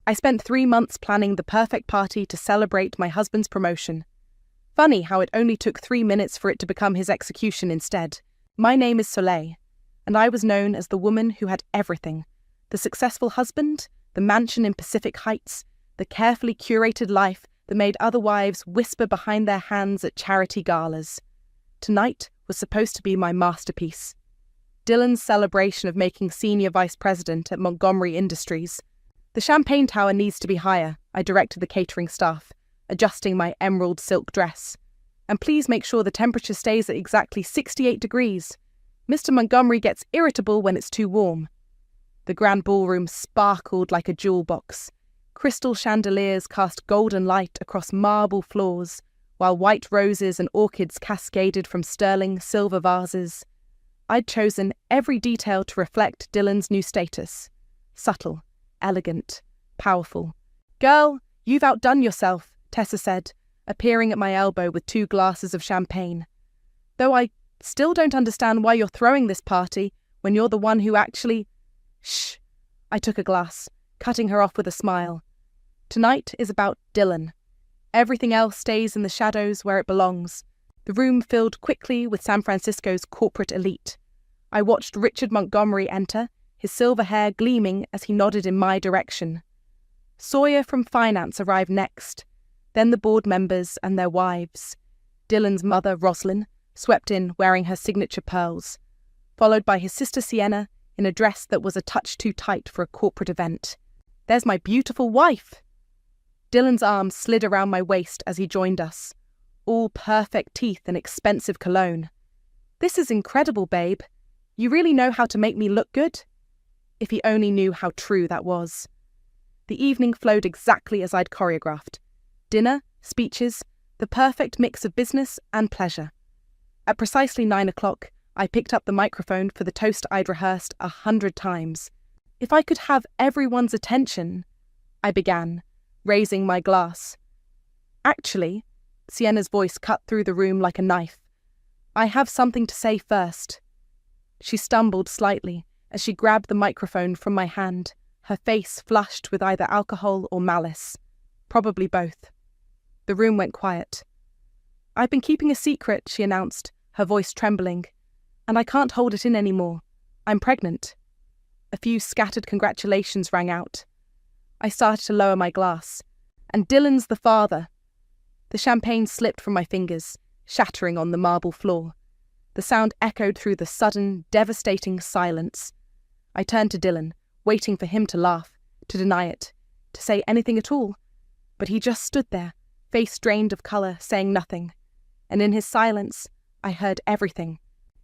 I spent 3 months planning the perfect party to celebrate my husband's promotion. Funny how it only took 3 minutes for it to become his execution instead. My name is Soleil, and I was known as the woman who had everything. The successful husband, the mansion in Pacific Heights, the carefully curated life that made other wives whisper behind their hands at charity galas. Tonight was supposed to be my masterpiece. Dylan's celebration of making senior vice president at Montgomery Industries. The champagne tower needs to be higher, I directed the catering staff, adjusting my emerald silk dress. And please make sure the temperature stays at exactly 68 degrees. Mr. Montgomery gets irritable when it's too warm. The grand ballroom sparkled like a jewel box. Crystal chandeliers cast golden light across marble floors, while white roses and orchids cascaded from sterling silver vases. I'd chosen every detail to reflect Dylan's new status. Subtle, elegant, powerful. "Girl, you've outdone yourself," Tessa said, appearing at my elbow with 2 glasses of champagne. "Though I still don't understand why you're throwing this party when you're the one who actually—" "Shh." I took a glass, cutting her off with a smile. "Tonight is about Dylan. Everything else stays in the shadows where it belongs." The room filled quickly with San Francisco's corporate elite. I watched Richard Montgomery enter, his silver hair gleaming as he nodded in my direction. Sawyer from finance arrived next, then the board members and their wives. Dylan's mother, Roslyn, swept in wearing her signature pearls, followed by his sister Sienna in a dress that was a touch too tight for a corporate event. "There's my beautiful wife!" Dylan's arms slid around my waist as he joined us, all perfect teeth and expensive cologne. "This is incredible, babe. You really know how to make me look good?" If he only knew how true that was. The evening flowed exactly as I'd choreographed. Dinner, speeches, the perfect mix of business and pleasure. At precisely 9 o'clock, I picked up the microphone for the toast I'd rehearsed 100 times. "If I could have everyone's attention," I began, raising my glass. "Actually," Sienna's voice cut through the room like a knife, "I have something to say first." She stumbled slightly as she grabbed the microphone from my hand, her face flushed with either alcohol or malice. Probably both. The room went quiet. "I've been keeping a secret," she announced, her voice trembling, "and I can't hold it in anymore. I'm pregnant." A few scattered congratulations rang out. I started to lower my glass. "And Dylan's the father." The champagne slipped from my fingers, shattering on the marble floor. The sound echoed through the sudden, devastating silence. I turned to Dylan, waiting for him to laugh, to deny it, to say anything at all. But he just stood there, face drained of colour, saying nothing. And in his silence, I heard everything.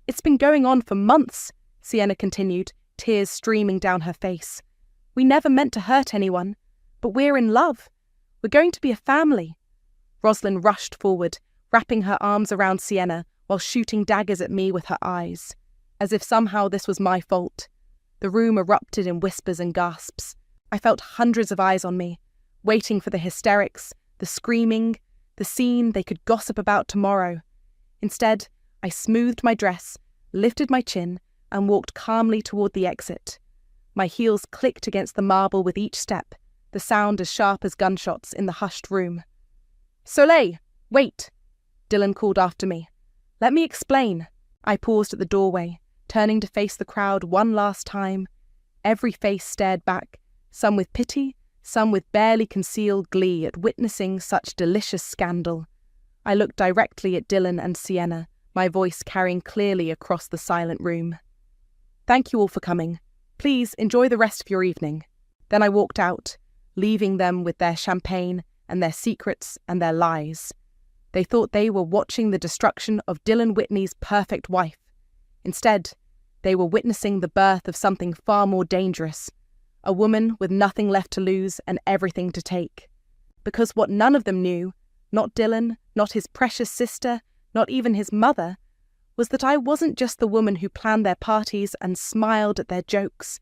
"It's been going on for months," Sienna continued, tears streaming down her face. "We never meant to hurt anyone, but we're in love. We're going to be a family." Roslyn rushed forward, wrapping her arms around Sienna while shooting daggers at me with her eyes, as if somehow this was my fault. The room erupted in whispers and gasps. I felt hundreds of eyes on me, waiting for the hysterics, the screaming, the scene they could gossip about tomorrow. Instead, I smoothed my dress, lifted my chin, and walked calmly toward the exit. My heels clicked against the marble with each step, the sound as sharp as gunshots in the hushed room. "Soleil, wait!" Dylan called after me. "Let me explain." I paused at the doorway, turning to face the crowd one last time. Every face stared back, some with pity, some with barely concealed glee at witnessing such delicious scandal. I looked directly at Dylan and Sienna, my voice carrying clearly across the silent room. "Thank you all for coming. Please enjoy the rest of your evening." Then I walked out, leaving them with their champagne and their secrets and their lies. They thought they were watching the destruction of Dylan Whitney's perfect wife. Instead, they were witnessing the birth of something far more dangerous, a woman with nothing left to lose and everything to take. Because what none of them knew, not Dylan, not his precious sister, not even his mother, was that I wasn't just the woman who planned their parties and smiled at their jokes.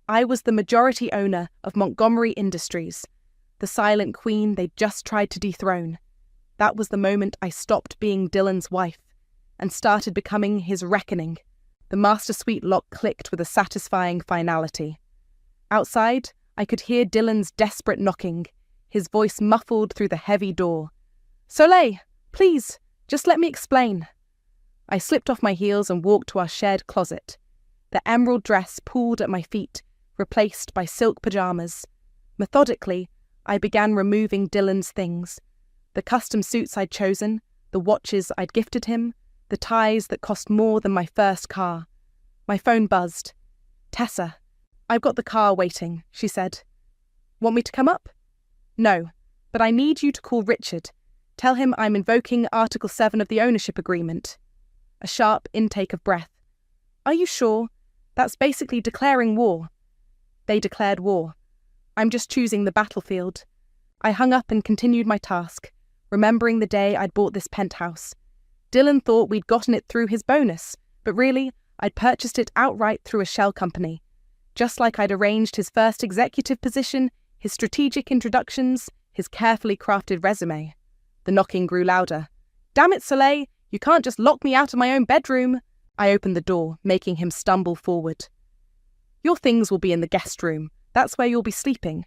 I was the majority owner of Montgomery Industries, the silent queen they'd just tried to dethrone. That was the moment I stopped being Dylan's wife and started becoming his reckoning. The master suite lock clicked with a satisfying finality. Outside, I could hear Dylan's desperate knocking, his voice muffled through the heavy door. "Soleil, please, just let me explain." I slipped off my heels and walked to our shared closet. The emerald dress pooled at my feet, replaced by silk pajamas. Methodically, I began removing Dylan's things. The custom suits I'd chosen, the watches I'd gifted him, the ties that cost more than my first car. My phone buzzed. "Tessa, I've got the car waiting," she said. "Want me to come up?" "No, but I need you to call Richard. Tell him I'm invoking Article 7 of the ownership agreement." A sharp intake of breath. "Are you sure? That's basically declaring war." They declared war. I'm just choosing the battlefield. I hung up and continued my task, remembering the day I'd bought this penthouse. Dylan thought we'd gotten it through his bonus, but really, I'd purchased it outright through a shell company. Just like I'd arranged his first executive position, his strategic introductions, his carefully crafted resume. The knocking grew louder. "Damn it, Soleil! You can't just lock me out of my own bedroom." I opened the door, making him stumble forward. "Your things will be in the guest room. That's where you'll be sleeping."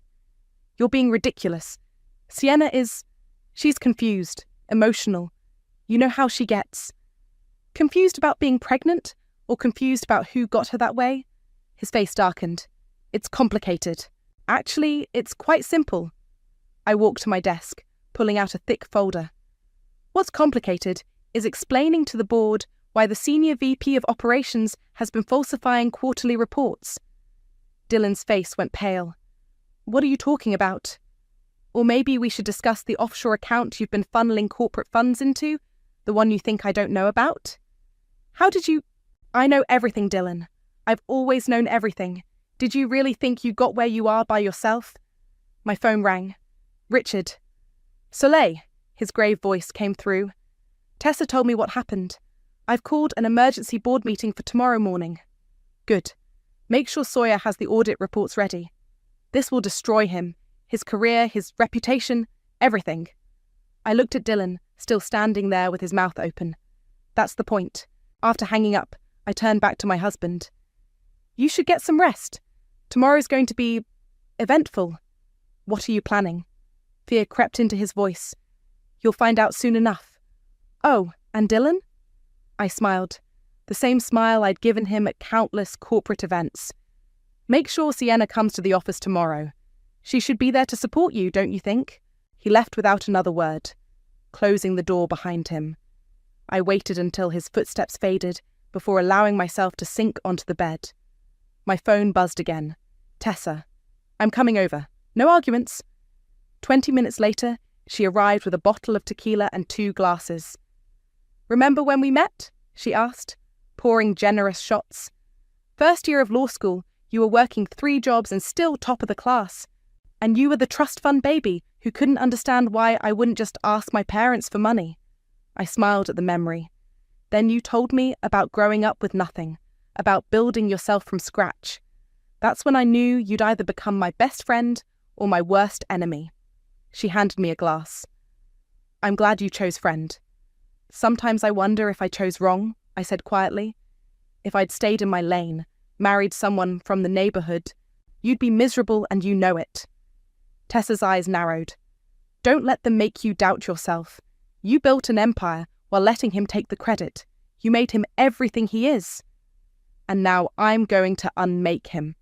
"You're being ridiculous. Sienna is... She's confused, emotional. You know how she gets." "Confused about being pregnant? Or confused about who got her that way?" His face darkened. "It's complicated. Actually, it's quite simple." I walked to my desk, pulling out a thick folder. "What's complicated is explaining to the board why the senior VP of operations has been falsifying quarterly reports." Dylan's face went pale. "What are you talking about? Or maybe we should discuss the offshore account you've been funneling corporate funds into, the one you think I don't know about?" "How did you—" "I know everything, Dylan. I've always known everything. Did you really think you got where you are by yourself?" My phone rang. "Richard." "Soleil," his grave voice came through. "Tessa told me what happened. I've called an emergency board meeting for tomorrow morning." "Good. Make sure Sawyer has the audit reports ready. This will destroy him, his career, his reputation, everything." I looked at Dylan, still standing there with his mouth open. "That's the point." After hanging up, I turned back to my husband. "You should get some rest. Tomorrow's going to be eventful." "What are you planning?" Fear crept into his voice. "You'll find out soon enough." "Oh, and Dylan?" I smiled, the same smile I'd given him at countless corporate events. "Make sure Sienna comes to the office tomorrow. She should be there to support you, don't you think?" He left without another word, closing the door behind him. I waited until his footsteps faded before allowing myself to sink onto the bed. My phone buzzed again. "Tessa, I'm coming over. No arguments." 20 minutes later, she arrived with a bottle of tequila and 2 glasses. "Remember when we met?" she asked, pouring generous shots. "First year of law school, you were working 3 jobs and still top of the class. And you were the trust fund baby who couldn't understand why I wouldn't just ask my parents for money." I smiled at the memory. "Then you told me about growing up with nothing, about building yourself from scratch. That's when I knew you'd either become my best friend or my worst enemy." She handed me a glass. "I'm glad you chose friend." "Sometimes I wonder if I chose wrong," I said quietly. "If I'd stayed in my lane, married someone from the neighborhood, you'd be miserable and you know it." Tessa's eyes narrowed. "Don't let them make you doubt yourself. You built an empire while letting him take the credit. You made him everything he is. And now I'm going to unmake him."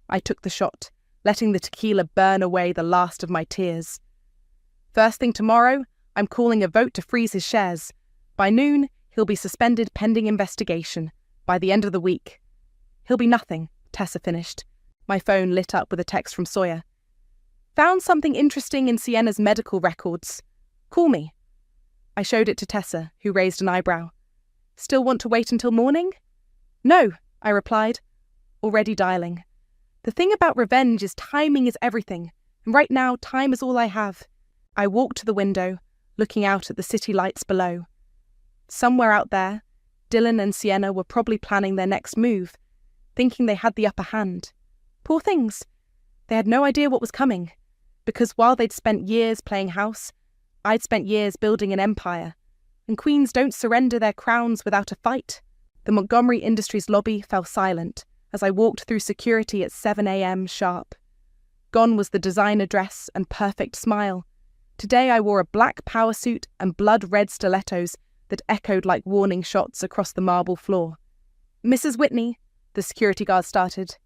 I took the shot, letting the tequila burn away the last of my tears. "First thing tomorrow, I'm calling a vote to freeze his shares. By noon, he'll be suspended pending investigation. By the end of the week." "He'll be nothing," Tessa finished. My phone lit up with a text from Sawyer. "Found something interesting in Sienna's medical records. Call me." I showed it to Tessa, who raised an eyebrow. "Still want to wait until morning?" "No," I replied, already dialing. "The thing about revenge is timing is everything, and right now time is all I have." I walked to the window, looking out at the city lights below. Somewhere out there, Dylan and Sienna were probably planning their next move, thinking they had the upper hand. Poor things. They had no idea what was coming, because while they'd spent years playing house, I'd spent years building an empire, and queens don't surrender their crowns without a fight. The Montgomery Industries lobby fell silent as I walked through security at 7 a.m. sharp. Gone was the designer dress and perfect smile. Today I wore a black power suit and blood-red stilettos that echoed like warning shots across the marble floor. "Mrs. Whitney," the security guard started.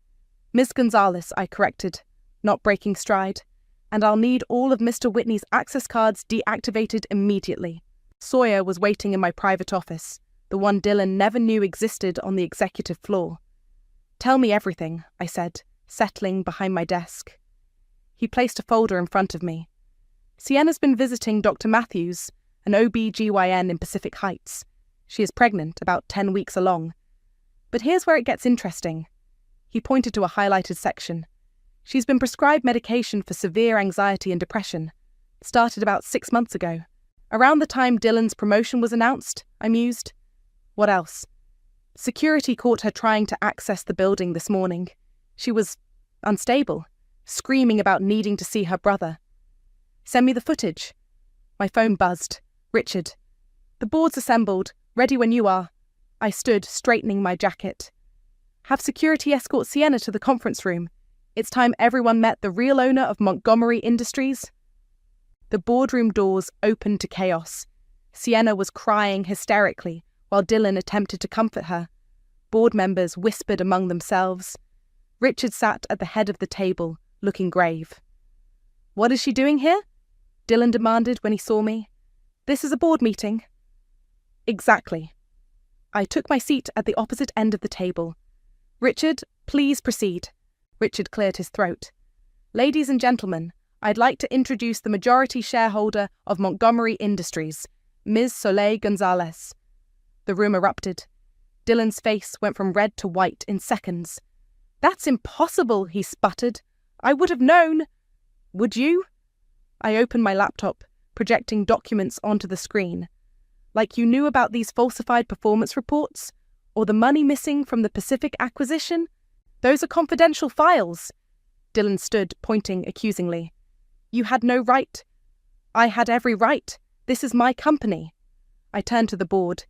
"Miss Gonzalez," I corrected, not breaking stride. "And I'll need all of Mr. Whitney's access cards deactivated immediately." Sawyer was waiting in my private office, the one Dylan never knew existed on the executive floor. "Tell me everything," I said, settling behind my desk. He placed a folder in front of me. "Sienna's been visiting Dr. Matthews, an OB-GYN in Pacific Heights. She is pregnant, about 10 weeks along. But here's where it gets interesting." He pointed to a highlighted section. "She's been prescribed medication for severe anxiety and depression. Started about 6 months ago. Around the time Dylan's promotion was announced," I mused. "What else?" "Security caught her trying to access the building this morning. She was unstable, screaming about needing to see her brother." "Send me the footage." My phone buzzed. "Richard." "The board's assembled. Ready when you are." I stood, straightening my jacket. "Have security escort Sienna to the conference room. It's time everyone met the real owner of Montgomery Industries." The boardroom doors opened to chaos. Sienna was crying hysterically while Dylan attempted to comfort her. Board members whispered among themselves. Richard sat at the head of the table, looking grave. "What is she doing here?" Dylan demanded when he saw me. "This is a board meeting." "Exactly." I took my seat at the opposite end of the table. "Richard, please proceed." Richard cleared his throat. "Ladies and gentlemen, I'd like to introduce the majority shareholder of Montgomery Industries, Ms. Soleil Gonzalez." The room erupted. Dylan's face went from red to white in seconds. "That's impossible," he sputtered. "I would have known." "Would you?" I opened my laptop, projecting documents onto the screen. "Like you knew about these falsified performance reports? Or the money missing from the Pacific acquisition? Those are confidential files." Dylan stood, pointing accusingly. "You had no right." "I had every right. This is my company." I turned to the board.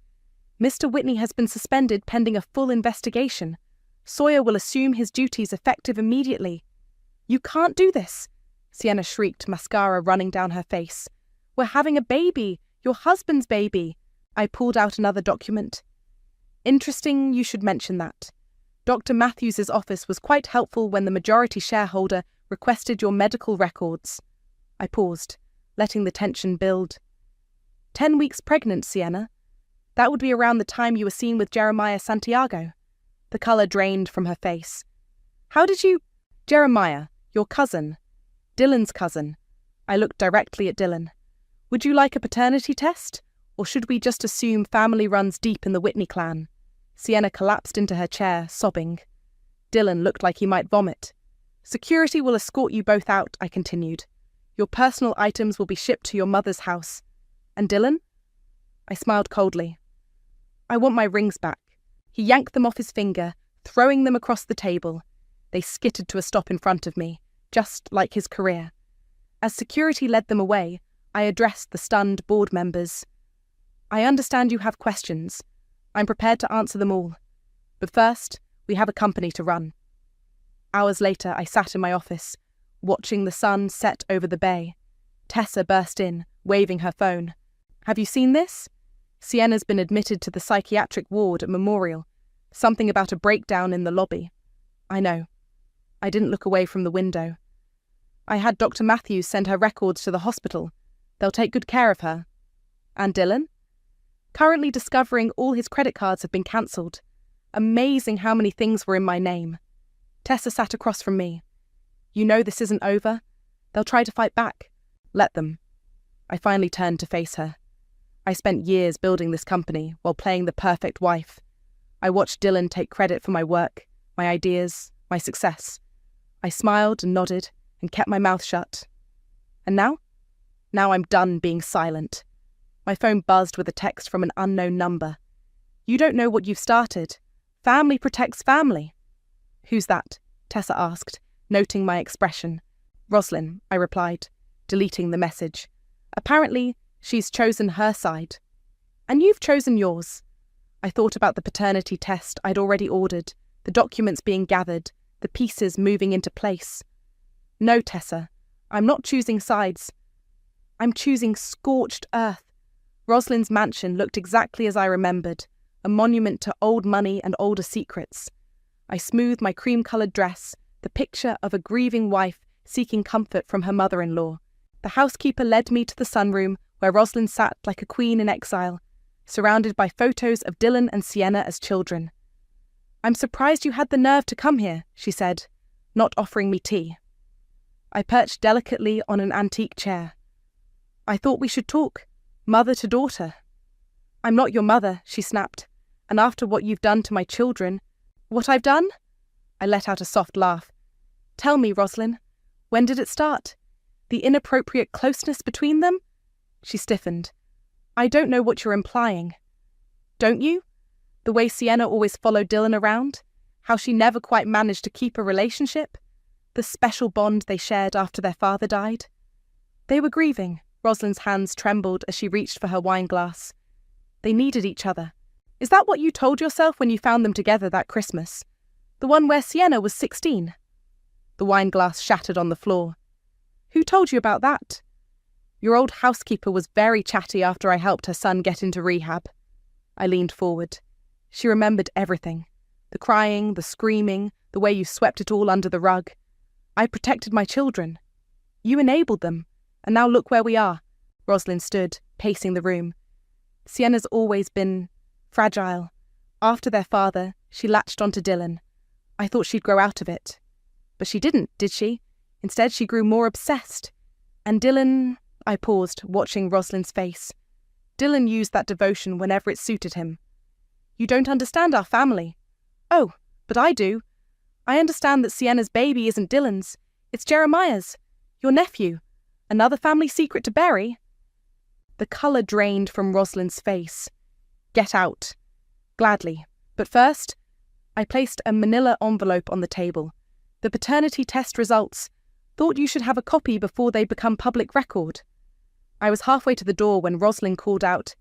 "Mr. Whitney has been suspended pending a full investigation. Sawyer will assume his duties effective immediately." "You can't do this," Sienna shrieked, mascara running down her face. "We're having a baby, your husband's baby." I pulled out another document. "Interesting you should mention that. Dr. Matthews' office was quite helpful when the majority shareholder requested your medical records." I paused, letting the tension build. 10 weeks pregnant, Sienna. That would be around the time you were seen with Jeremiah Santiago." The colour drained from her face. "How did you—" "Jeremiah, your cousin. Dylan's cousin." I looked directly at Dylan. "Would you like a paternity test? Or should we just assume family runs deep in the Whitney clan?" Sienna collapsed into her chair, sobbing. Dylan looked like he might vomit. "Security will escort you both out," I continued. "Your personal items will be shipped to your mother's house." "And Dylan?" I smiled coldly. "I want my rings back." He yanked them off his finger, throwing them across the table. They skittered to a stop in front of me, just like his career. As security led them away, I addressed the stunned board members. "I understand you have questions. I'm prepared to answer them all. But first, we have a company to run." Hours later, I sat in my office, watching the sun set over the bay. Tessa burst in, waving her phone. "Have you seen this? Sienna's been admitted to the psychiatric ward at Memorial. Something about a breakdown in the lobby." "I know." I didn't look away from the window. "I had Dr. Matthews send her records to the hospital. They'll take good care of her." "And Dylan?" "Currently discovering all his credit cards have been cancelled. Amazing how many things were in my name." Tessa sat across from me. "You know this isn't over. They'll try to fight back. Let them." I finally turned to face her. I spent years building this company while playing the perfect wife. I watched Dylan take credit for my work, my ideas, my success. I smiled and nodded and kept my mouth shut. And now? Now I'm done being silent. My phone buzzed with a text from an unknown number. "You don't know what you've started. Family protects family." "Who's that?" Tessa asked, noting my expression. "Roslyn," I replied, deleting the message. "Apparently, she's chosen her side. And you've chosen yours." I thought about the paternity test I'd already ordered, the documents being gathered, the pieces moving into place. No, Tessa, I'm not choosing sides. I'm choosing scorched earth. Rosalind's mansion looked exactly as I remembered, a monument to old money and older secrets. I smoothed my cream-coloured dress, the picture of a grieving wife seeking comfort from her mother-in-law. The housekeeper led me to the sunroom where Rosalind sat like a queen in exile, surrounded by photos of Dylan and Sienna as children. "I'm surprised you had the nerve to come here," she said, not offering me tea. I perched delicately on an antique chair. "I thought we should talk, mother to daughter." "I'm not your mother," she snapped, "and after what you've done to my children—" "What I've done?" I let out a soft laugh. "Tell me, Rosalind, when did it start? The inappropriate closeness between them?" She stiffened. "I don't know what you're implying." "Don't you? The way Sienna always followed Dylan around? How she never quite managed to keep a relationship? The special bond they shared after their father died?" They were grieving. Rosalind's hands trembled as she reached for her wine glass. They needed each other. "Is that what you told yourself when you found them together that Christmas? The one where Sienna was 16? The wine glass shattered on the floor. "Who told you about that?" "Your old housekeeper was very chatty after I helped her son get into rehab." I leaned forward. She remembered everything. The crying, the screaming, the way you swept it all under the rug. "I protected my children. You enabled them. And now look where we are." Rosalind stood, pacing the room. "Sienna's always been fragile. After their father, she latched onto Dylan. I thought she'd grow out of it. But she didn't, did she? Instead, she grew more obsessed. And Dylan—" I paused, watching Rosalind's face. "Dylan used that devotion whenever it suited him." "You don't understand our family." "Oh, but I do. I understand that Sienna's baby isn't Dylan's. It's Jeremiah's, your nephew. Another family secret to bury?" The colour drained from Rosalind's face. "Get out." "Gladly. But first—" I placed a manila envelope on the table. "The paternity test results. Thought you should have a copy before they become public record." I was halfway to the door when Rosalind called out,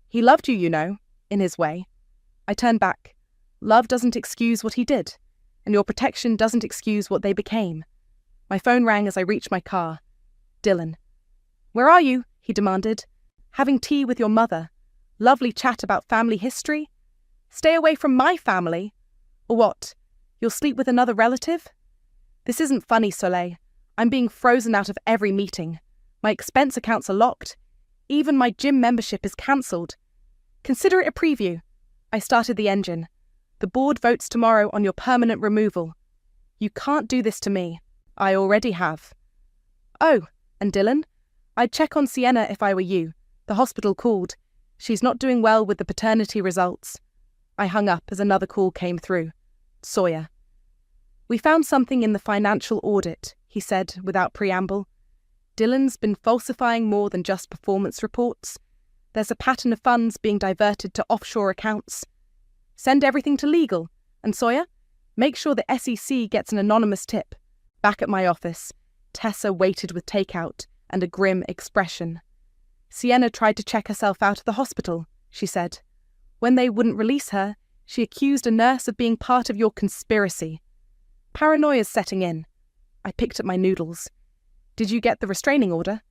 "He loved you, you know, in his way." I turned back. Love doesn't excuse what he did, and your protection doesn't excuse what they became. My phone rang as I reached my car. Dylan. "Where are you?" he demanded. "Having tea with your mother. Lovely chat about family history. Stay away from my family? Or what? You'll sleep with another relative?" "This isn't funny, Soleil. I'm being frozen out of every meeting. My expense accounts are locked. Even my gym membership is cancelled. Consider it a preview. I started the engine. The board votes tomorrow on your permanent removal. You can't do this to me. I already have." "Oh, and Dylan? I'd check on Sienna if I were you. The hospital called. She's not doing well with the paternity results." I hung up as another call came through. Sawyer. "We found something in the financial audit," he said without preamble. "Dylan's been falsifying more than just performance reports. There's a pattern of funds being diverted to offshore accounts. Send everything to legal. And Sawyer, make sure the SEC gets an anonymous tip." Back at my office, Tessa waited with takeout and a grim expression. "Sienna tried to check herself out of the hospital," she said. "When they wouldn't release her, she accused a nurse of being part of your conspiracy. Paranoia's setting in." I picked at my noodles. "Did you get the restraining order?"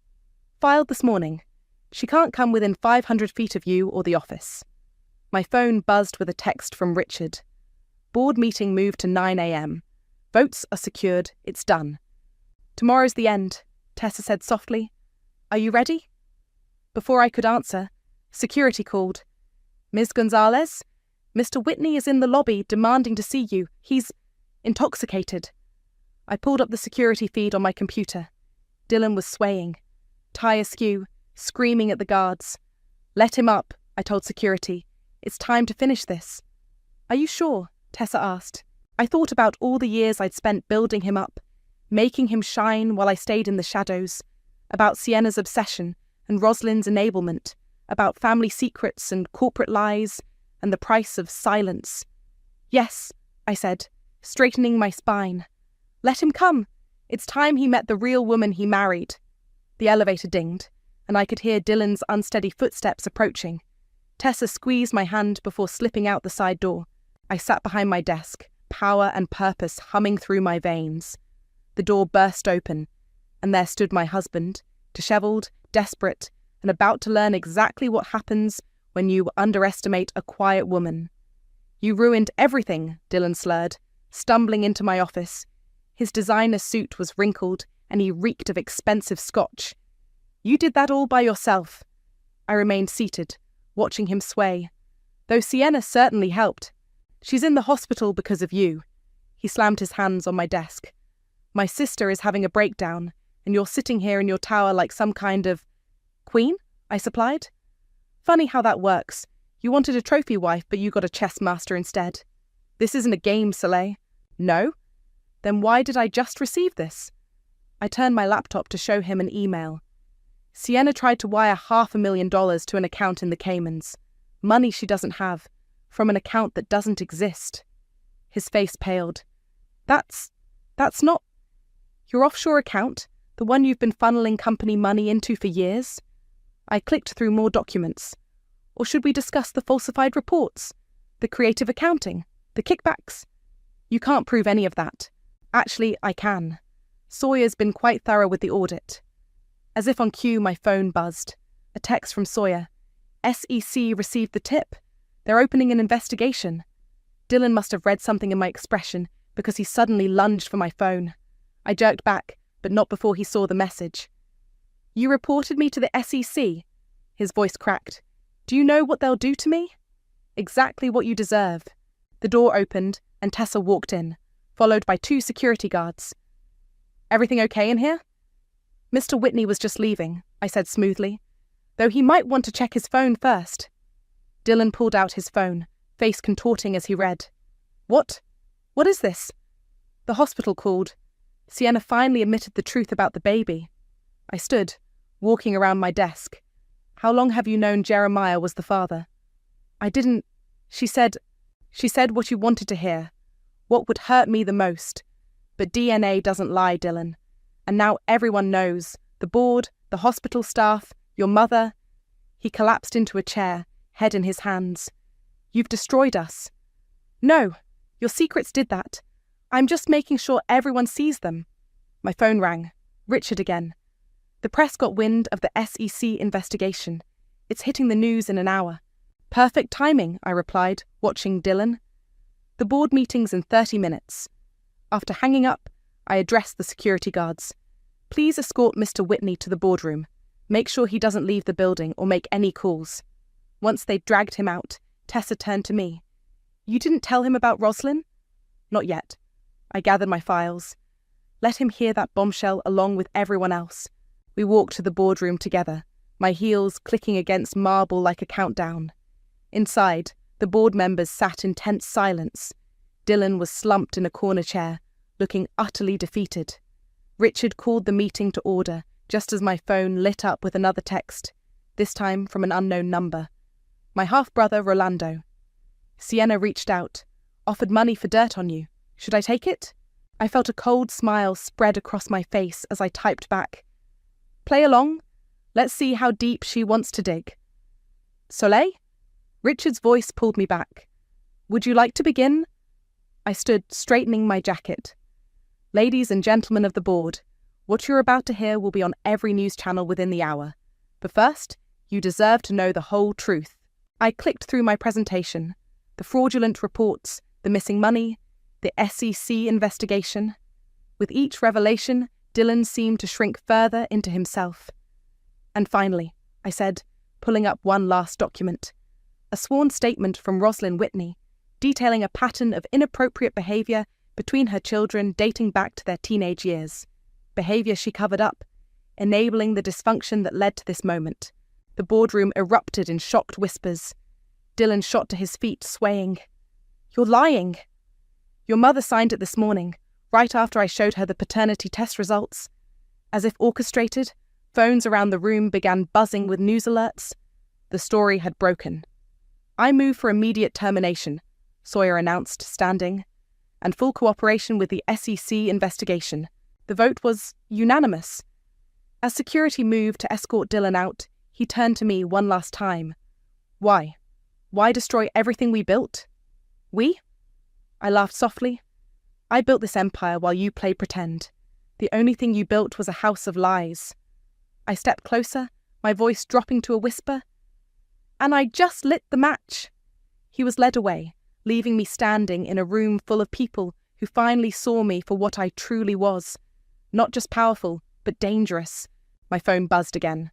"Filed this morning. She can't come within 500 feet of you or the office." My phone buzzed with a text from Richard. "Board meeting moved to 9 a.m. Votes are secured. It's done." "Tomorrow's the end," Tessa said softly. "Are you ready?" Before I could answer, security called. "Ms. Gonzalez, Mr. Whitney is in the lobby demanding to see you. He's intoxicated." I pulled up the security feed on my computer. Dylan was swaying, tie askew, screaming at the guards. "Let him up," I told security. "It's time to finish this." "Are you sure?" Tessa asked. I thought about all the years I'd spent building him up, making him shine while I stayed in the shadows, about Sienna's obsession and Rosalind's enablement, about family secrets and corporate lies, and the price of silence. "Yes," I said, straightening my spine. "Let him come. It's time he met the real woman he married." The elevator dinged, and I could hear Dylan's unsteady footsteps approaching. Tessa squeezed my hand before slipping out the side door. I sat behind my desk, power and purpose humming through my veins. The door burst open, and there stood my husband, disheveled, desperate, and about to learn exactly what happens when you underestimate a quiet woman. "You ruined everything," Dylan slurred, stumbling into my office. His designer suit was wrinkled, and he reeked of expensive scotch. "You did that all by yourself." I remained seated, watching him sway. "Though Sienna certainly helped. She's in the hospital because of you." He slammed his hands on my desk. "My sister is having a breakdown, and you're sitting here in your tower like some kind of queen," I supplied. "Funny how that works. You wanted a trophy wife, but you got a chess master instead." "This isn't a game, Soleil." "No? Then why did I just receive this?" I turned my laptop to show him an email. Sienna tried to wire $500,000 to an account in the Caymans. Money she doesn't have, from an account that doesn't exist. His face paled. That's not your offshore account, the one you've been funneling company money into for years?" I clicked through more documents. "Or should we discuss the falsified reports? The creative accounting? The kickbacks?" "You can't prove any of that." "Actually, I can. Sawyer's been quite thorough with the audit." As if on cue, my phone buzzed. A text from Sawyer. "SEC received the tip. They're opening an investigation." Dylan must have read something in my expression because he suddenly lunged for my phone. I jerked back, but not before he saw the message. "You reported me to the SEC?" His voice cracked. "Do you know what they'll do to me?" "Exactly what you deserve." The door opened and Tessa walked in, followed by 2 security guards. "Everything okay in here?" "Mr. Whitney was just leaving," I said smoothly, "though he might want to check his phone first." Dylan pulled out his phone, face contorting as he read. What is this?" "The hospital called. Sienna finally admitted the truth about the baby." I stood, walking around my desk. "How long have you known Jeremiah was the father?" "I didn't. She said what you wanted to hear. What would hurt me the most. But DNA doesn't lie, Dylan. And now everyone knows. The board, the hospital staff, your mother." He collapsed into a chair, head in his hands. "You've destroyed us." "No, your secrets did that. I'm just making sure everyone sees them." My phone rang. Richard again. "The press got wind of the SEC investigation. It's hitting the news in an hour." "Perfect timing," I replied, watching Dylan. "The board meeting's in 30 minutes. After hanging up, I addressed the security guards. "Please escort Mr. Whitney to the boardroom. Make sure he doesn't leave the building or make any calls." Once they'd dragged him out, Tessa turned to me. "You didn't tell him about Roslyn?" "Not yet." I gathered my files. Let him hear that bombshell along with everyone else. We walked to the boardroom together, my heels clicking against marble like a countdown. Inside, the board members sat in tense silence. Dylan was slumped in a corner chair, looking utterly defeated. Richard called the meeting to order, just as my phone lit up with another text, this time from an unknown number. "My half-brother, Rolando. Sienna reached out, offered money for dirt on you. Should I take it?" I felt a cold smile spread across my face as I typed back. "Play along. Let's see how deep she wants to dig." "Soleil?" Richard's voice pulled me back. "Would you like to begin?" I stood, straightening my jacket. "Ladies and gentlemen of the board, what you're about to hear will be on every news channel within the hour. But first, you deserve to know the whole truth." I clicked through my presentation. The fraudulent reports, the missing money, the SEC investigation. With each revelation, Dylan seemed to shrink further into himself. "And finally," I said, pulling up one last document, a sworn statement from Roslyn Whitney, detailing a pattern of inappropriate behaviour between her children dating back to their teenage years. Behaviour she covered up, enabling the dysfunction that led to this moment. The boardroom erupted in shocked whispers. Dylan shot to his feet, swaying. "You're lying." "Your mother signed it this morning, right after I showed her the paternity test results." As if orchestrated, phones around the room began buzzing with news alerts. The story had broken. "I move for immediate termination," Sawyer announced, standing, "and full cooperation with the SEC investigation." The vote was unanimous. As security moved to escort Dylan out, he turned to me one last time. "Why? Why destroy everything we built?" "We?" I laughed softly. "I built this empire while you played pretend. The only thing you built was a house of lies. I stepped closer, my voice dropping to a whisper. And I just lit the match. He was led away, leaving me standing in a room full of people who finally saw me for what I truly was. Not just powerful, but dangerous. My phone buzzed again.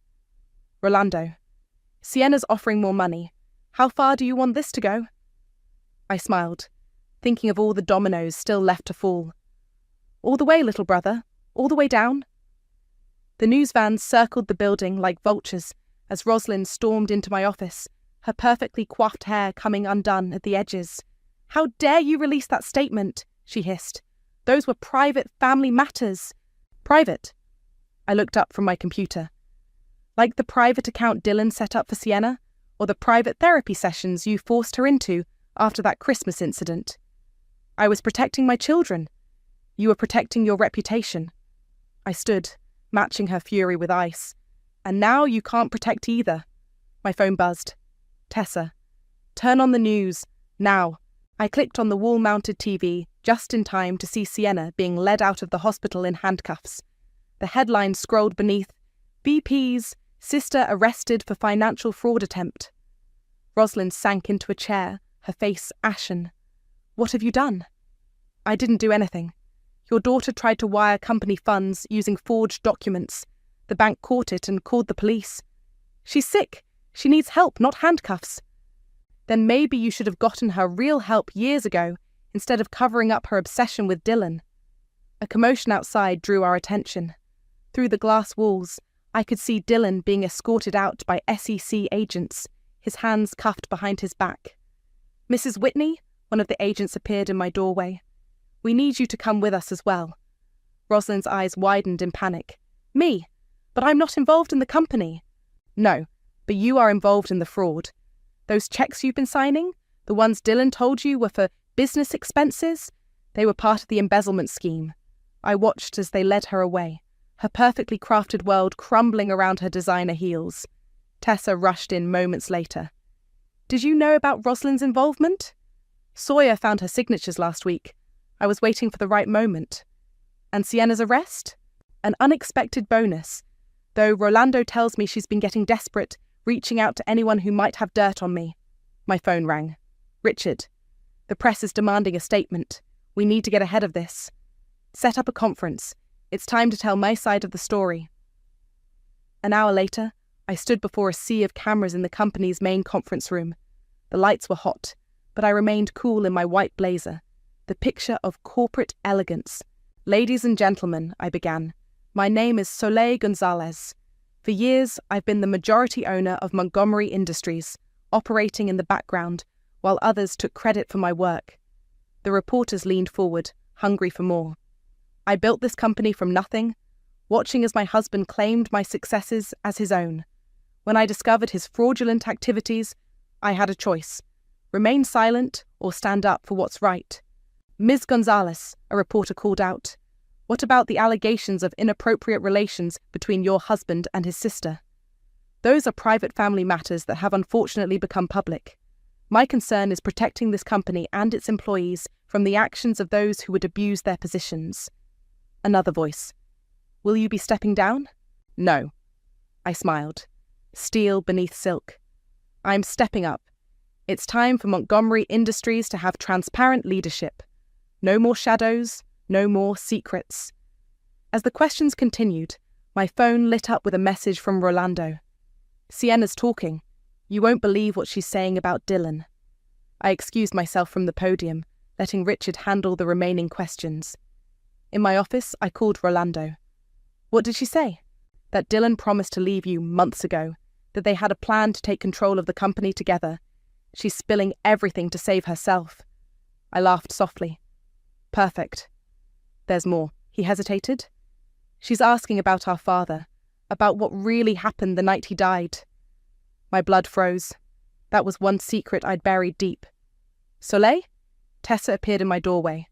Rolando. Sienna's offering more money. How far do you want this to go? I smiled, thinking of all the dominoes still left to fall. All the way, little brother. All the way down. The news vans circled the building like vultures as Rosalind stormed into my office, her perfectly coiffed hair coming undone at the edges. How dare you release that statement, she hissed. Those were private family matters. Private? I looked up from my computer. Like the private account Dylan set up for Sienna, or the private therapy sessions you forced her into after that Christmas incident. I was protecting my children. You were protecting your reputation. I stood, matching her fury with ice. And now you can't protect either. My phone buzzed. Tessa. Turn on the news. Now. I clicked on the wall-mounted TV just in time to see Sienna being led out of the hospital in handcuffs. The headline scrolled beneath, VP's sister arrested for financial fraud attempt. Rosalind sank into a chair, her face ashen. What have you done? I didn't do anything. Your daughter tried to wire company funds using forged documents. The bank caught it and called the police. She's sick. She needs help, not handcuffs. Then maybe you should have gotten her real help years ago instead of covering up her obsession with Dylan. A commotion outside drew our attention. Through the glass walls, I could see Dylan being escorted out by SEC agents, his hands cuffed behind his back. Mrs. Whitney, one of the agents appeared in my doorway. We need you to come with us as well. Rosalind's eyes widened in panic. Me? But I'm not involved in the company. No, but you are involved in the fraud. Those checks you've been signing, the ones Dylan told you were for business expenses, they were part of the embezzlement scheme. I watched as they led her away, her perfectly crafted world crumbling around her designer heels. Tessa rushed in moments later. Did you know about Rosalind's involvement? Sawyer found her signatures last week. I was waiting for the right moment. And Sienna's arrest? An unexpected bonus, though Rolando tells me she's been getting desperate, reaching out to anyone who might have dirt on me. My phone rang. Richard. The press is demanding a statement. We need to get ahead of this. Set up a conference. It's time to tell my side of the story. An hour later, I stood before a sea of cameras in the company's main conference room. The lights were hot, but I remained cool in my white blazer, the picture of corporate elegance. Ladies and gentlemen, I began. My name is Soleil Gonzalez. For years, I've been the majority owner of Montgomery Industries, operating in the background, while others took credit for my work. The reporters leaned forward, hungry for more. I built this company from nothing, watching as my husband claimed my successes as his own. When I discovered his fraudulent activities, I had a choice: remain silent or stand up for what's right. Ms. Gonzalez, a reporter called out, what about the allegations of inappropriate relations between your husband and his sister? Those are private family matters that have unfortunately become public. My concern is protecting this company and its employees from the actions of those who would abuse their positions. Another voice. Will you be stepping down? No. I smiled. Steel beneath silk. I'm stepping up. It's time for Montgomery Industries to have transparent leadership. No more shadows, no more secrets. As the questions continued, my phone lit up with a message from Rolando. Sienna's talking. You won't believe what she's saying about Dylan. I excused myself from the podium, letting Richard handle the remaining questions. In my office, I called Rolando. What did she say? That Dylan promised to leave you months ago, that they had a plan to take control of the company together. She's spilling everything to save herself. I laughed softly. Perfect. There's more. He hesitated. She's asking about our father, about what really happened the night he died. My blood froze. That was one secret I'd buried deep. Soleil? Tessa appeared in my doorway.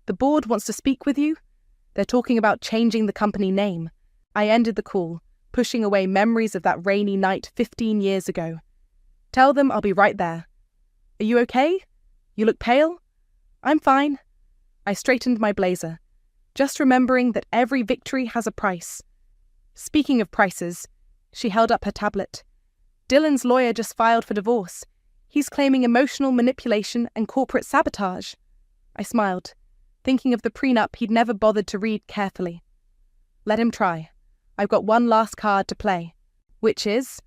The board wants to speak with you. They're talking about changing the company name. I ended the call, pushing away memories of that rainy night 15 years ago. Tell them I'll be right there. Are you okay? You look pale? I'm fine. I straightened my blazer. just remembering that every victory has a price. Speaking of prices, she held up her tablet. Dylan's lawyer just filed for divorce. He's claiming emotional manipulation and corporate sabotage. I smiled, thinking of the prenup he'd never bothered to read carefully. Let him try. I've got one last card to play, which is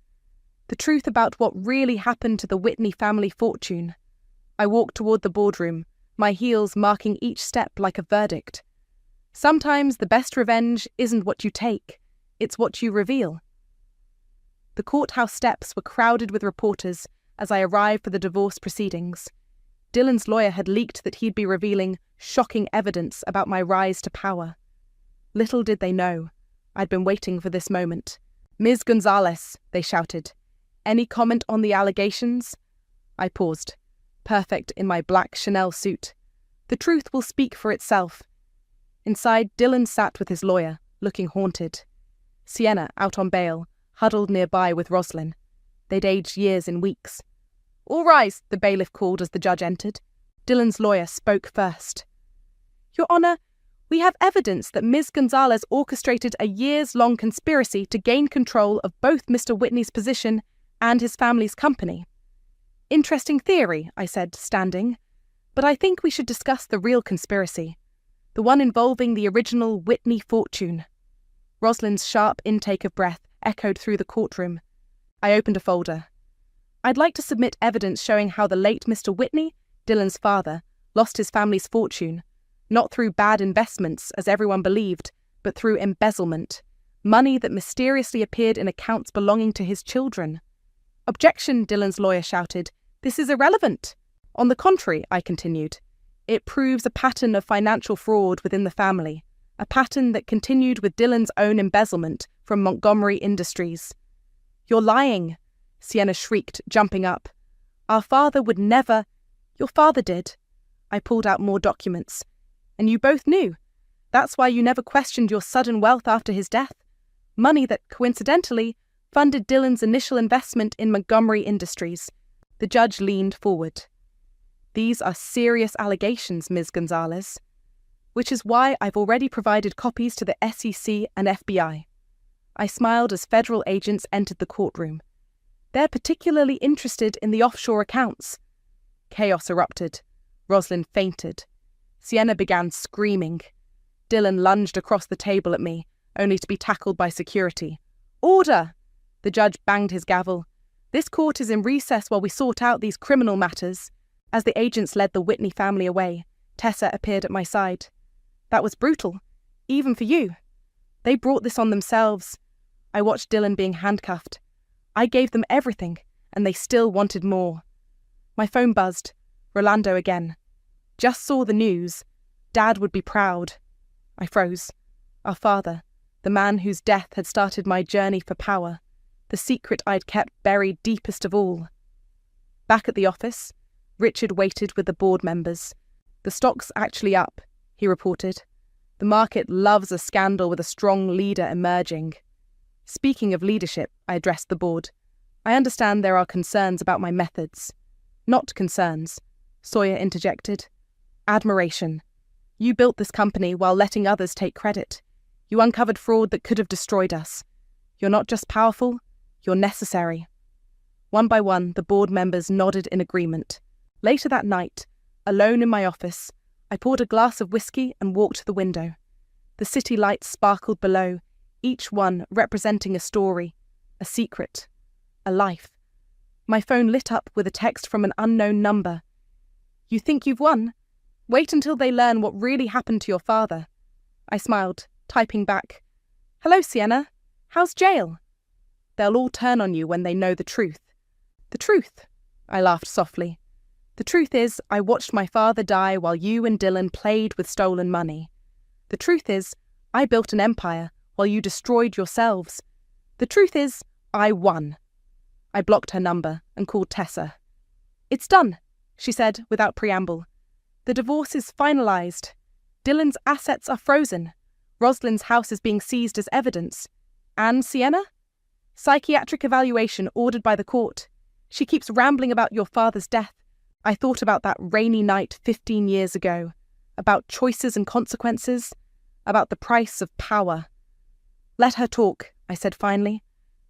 the truth about what really happened to the Whitney family fortune. I walked toward the boardroom, my heels marking each step like a verdict. Sometimes the best revenge isn't what you take, it's what you reveal. The courthouse steps were crowded with reporters as I arrived for the divorce proceedings. Dylan's lawyer had leaked that he'd be revealing shocking evidence about my rise to power. Little did they know, I'd been waiting for this moment. "Ms. Gonzalez," they shouted. "Any comment on the allegations?" I paused, perfect in my black Chanel suit. The truth will speak for itself. Inside, Dylan sat with his lawyer, looking haunted. Sienna, out on bail, huddled nearby with Roslyn. They'd aged years in weeks. "All rise," the bailiff called as the judge entered. Dylan's lawyer spoke first. "Your Honor, we have evidence that Ms. Gonzalez orchestrated a years-long conspiracy to gain control of both Mr. Whitney's position and his family's company." "Interesting theory," I said, standing. "But I think we should discuss the real conspiracy, the one involving the original Whitney fortune." Roslyn's sharp intake of breath echoed through the courtroom. I opened a folder. "I'd like to submit evidence showing how the late Mr. Whitney, Dylan's father, lost his family's fortune, not through bad investments, as everyone believed, but through embezzlement, money that mysteriously appeared in accounts belonging to his children." "Objection," Dylan's lawyer shouted. "This is irrelevant." "On the contrary," I continued, "it proves a pattern of financial fraud within the family, a pattern that continued with Dylan's own embezzlement from Montgomery Industries." "You're lying," Sienna shrieked, jumping up. "Our father would never—" "Your father did." I pulled out more documents. "And you both knew. That's why you never questioned your sudden wealth after his death. Money that, coincidentally, funded Dylan's initial investment in Montgomery Industries." The judge leaned forward. "These are serious allegations, Ms. Gonzalez, which is why I've already provided copies to the SEC and FBI." I smiled as federal agents entered the courtroom. "They're particularly interested in the offshore accounts." Chaos erupted. Roslyn fainted. Sienna began screaming. Dylan lunged across the table at me, only to be tackled by security. "Order!" The judge banged his gavel. "This court is in recess while we sort out these criminal matters." As the agents led the Whitney family away, Tessa appeared at my side. "That was brutal, even for you. They brought this on themselves." I watched Dylan being handcuffed. I gave them everything, and they still wanted more. My phone buzzed. Rolando again. "Just saw the news. Dad would be proud." I froze. Our father, the man whose death had started my journey for power, the secret I'd kept buried deepest of all. Back at the office, Richard waited with the board members. "The stock's actually up," he reported. "The market loves a scandal with a strong leader emerging." "Speaking of leadership," I addressed the board, "I understand there are concerns about my methods." "Not concerns," Sawyer interjected. "Admiration. You built this company while letting others take credit. You uncovered fraud that could have destroyed us. You're not just powerful, you're necessary." One by one, the board members nodded in agreement. Later that night, alone in my office, I poured a glass of whiskey and walked to the window. The city lights sparkled below, each one representing a story, a secret, a life. My phone lit up with a text from an unknown number. "You think you've won? Wait until they learn what really happened to your father." I smiled, typing back, "Hello, Sienna. How's jail?" "They'll all turn on you when they know the truth." "The truth?" I laughed softly. "The truth is, I watched my father die while you and Dylan played with stolen money. The truth is, I built an empire while you destroyed yourselves. The truth is, I won." I blocked her number and called Tessa. "It's done," she said without preamble. "The divorce is finalized. Dylan's assets are frozen. Roslyn's house is being seized as evidence. And Sienna? Psychiatric evaluation ordered by the court. She keeps rambling about your father's death. I thought about that rainy night 15 years ago, about choices and consequences. about the price of power. "Let her talk," I said finally.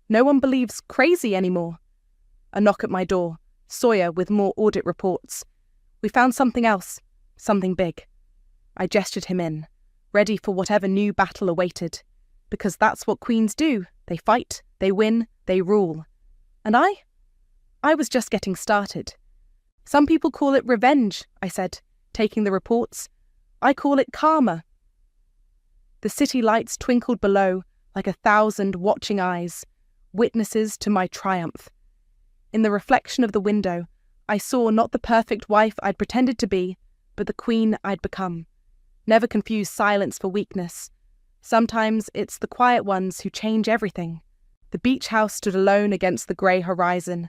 "No one believes crazy anymore." A knock at my door, Sawyer with more audit reports. "We found something else, something big." I gestured him in, ready for whatever new battle awaited. Because that's what queens do. They fight, they win, they rule. And I was just getting started. "Some people call it revenge," I said, taking the reports. "I call it karma." The city lights twinkled below like 1,000 watching eyes, witnesses to my triumph. In the reflection of the window, I saw not the perfect wife I'd pretended to be, but the queen I'd become. Never confuse silence for weakness. Sometimes it's the quiet ones who change everything. The beach house stood alone against the grey horizon,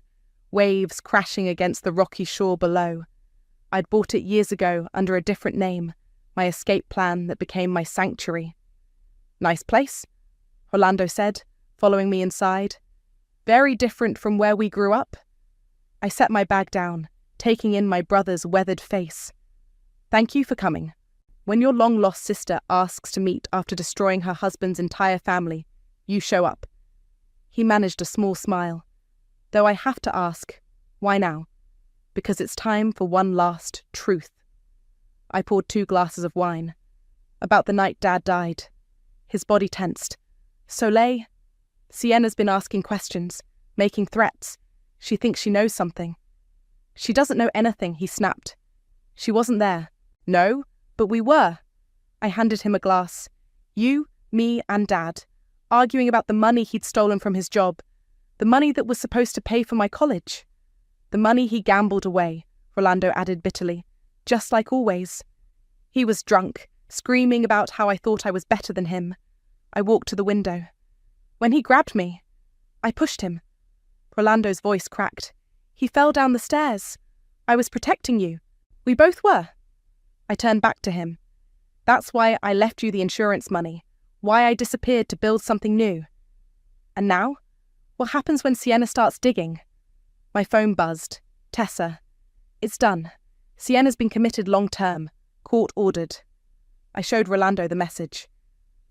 waves crashing against the rocky shore below. I'd bought it years ago under a different name, my escape plan that became my sanctuary. "Nice place," Orlando said, following me inside. "Very different from where we grew up." I set my bag down, taking in my brother's weathered face. "Thank you for coming. When your long-lost sister asks to meet after destroying her husband's entire family, you show up." He managed a small smile. "Though I have to ask, why now?" "Because it's time for one last truth." I poured 2 glasses of wine. "About the night Dad died." His body tensed. "Soleil, Sienna's been asking questions, making threats. She thinks she knows something." "She doesn't know anything," he snapped. "She wasn't there." "No, but we were." I handed him a glass. "You, me, and Dad, arguing about the money he'd stolen from his job, the money that was supposed to pay for my college. The money he gambled away," Rolando added bitterly, "just like always." He was drunk, screaming about how I thought I was better than him. I walked to the window. "When he grabbed me, I pushed him." Rolando's voice cracked. "He fell down the stairs. I was protecting you. We both were." I turned back to him. "That's why I left you the insurance money, why I disappeared to build something new." "And now? What happens when Sienna starts digging?" My phone buzzed. "Tessa. It's done. Sienna's been committed long-term. Court ordered." I showed Rolando the message.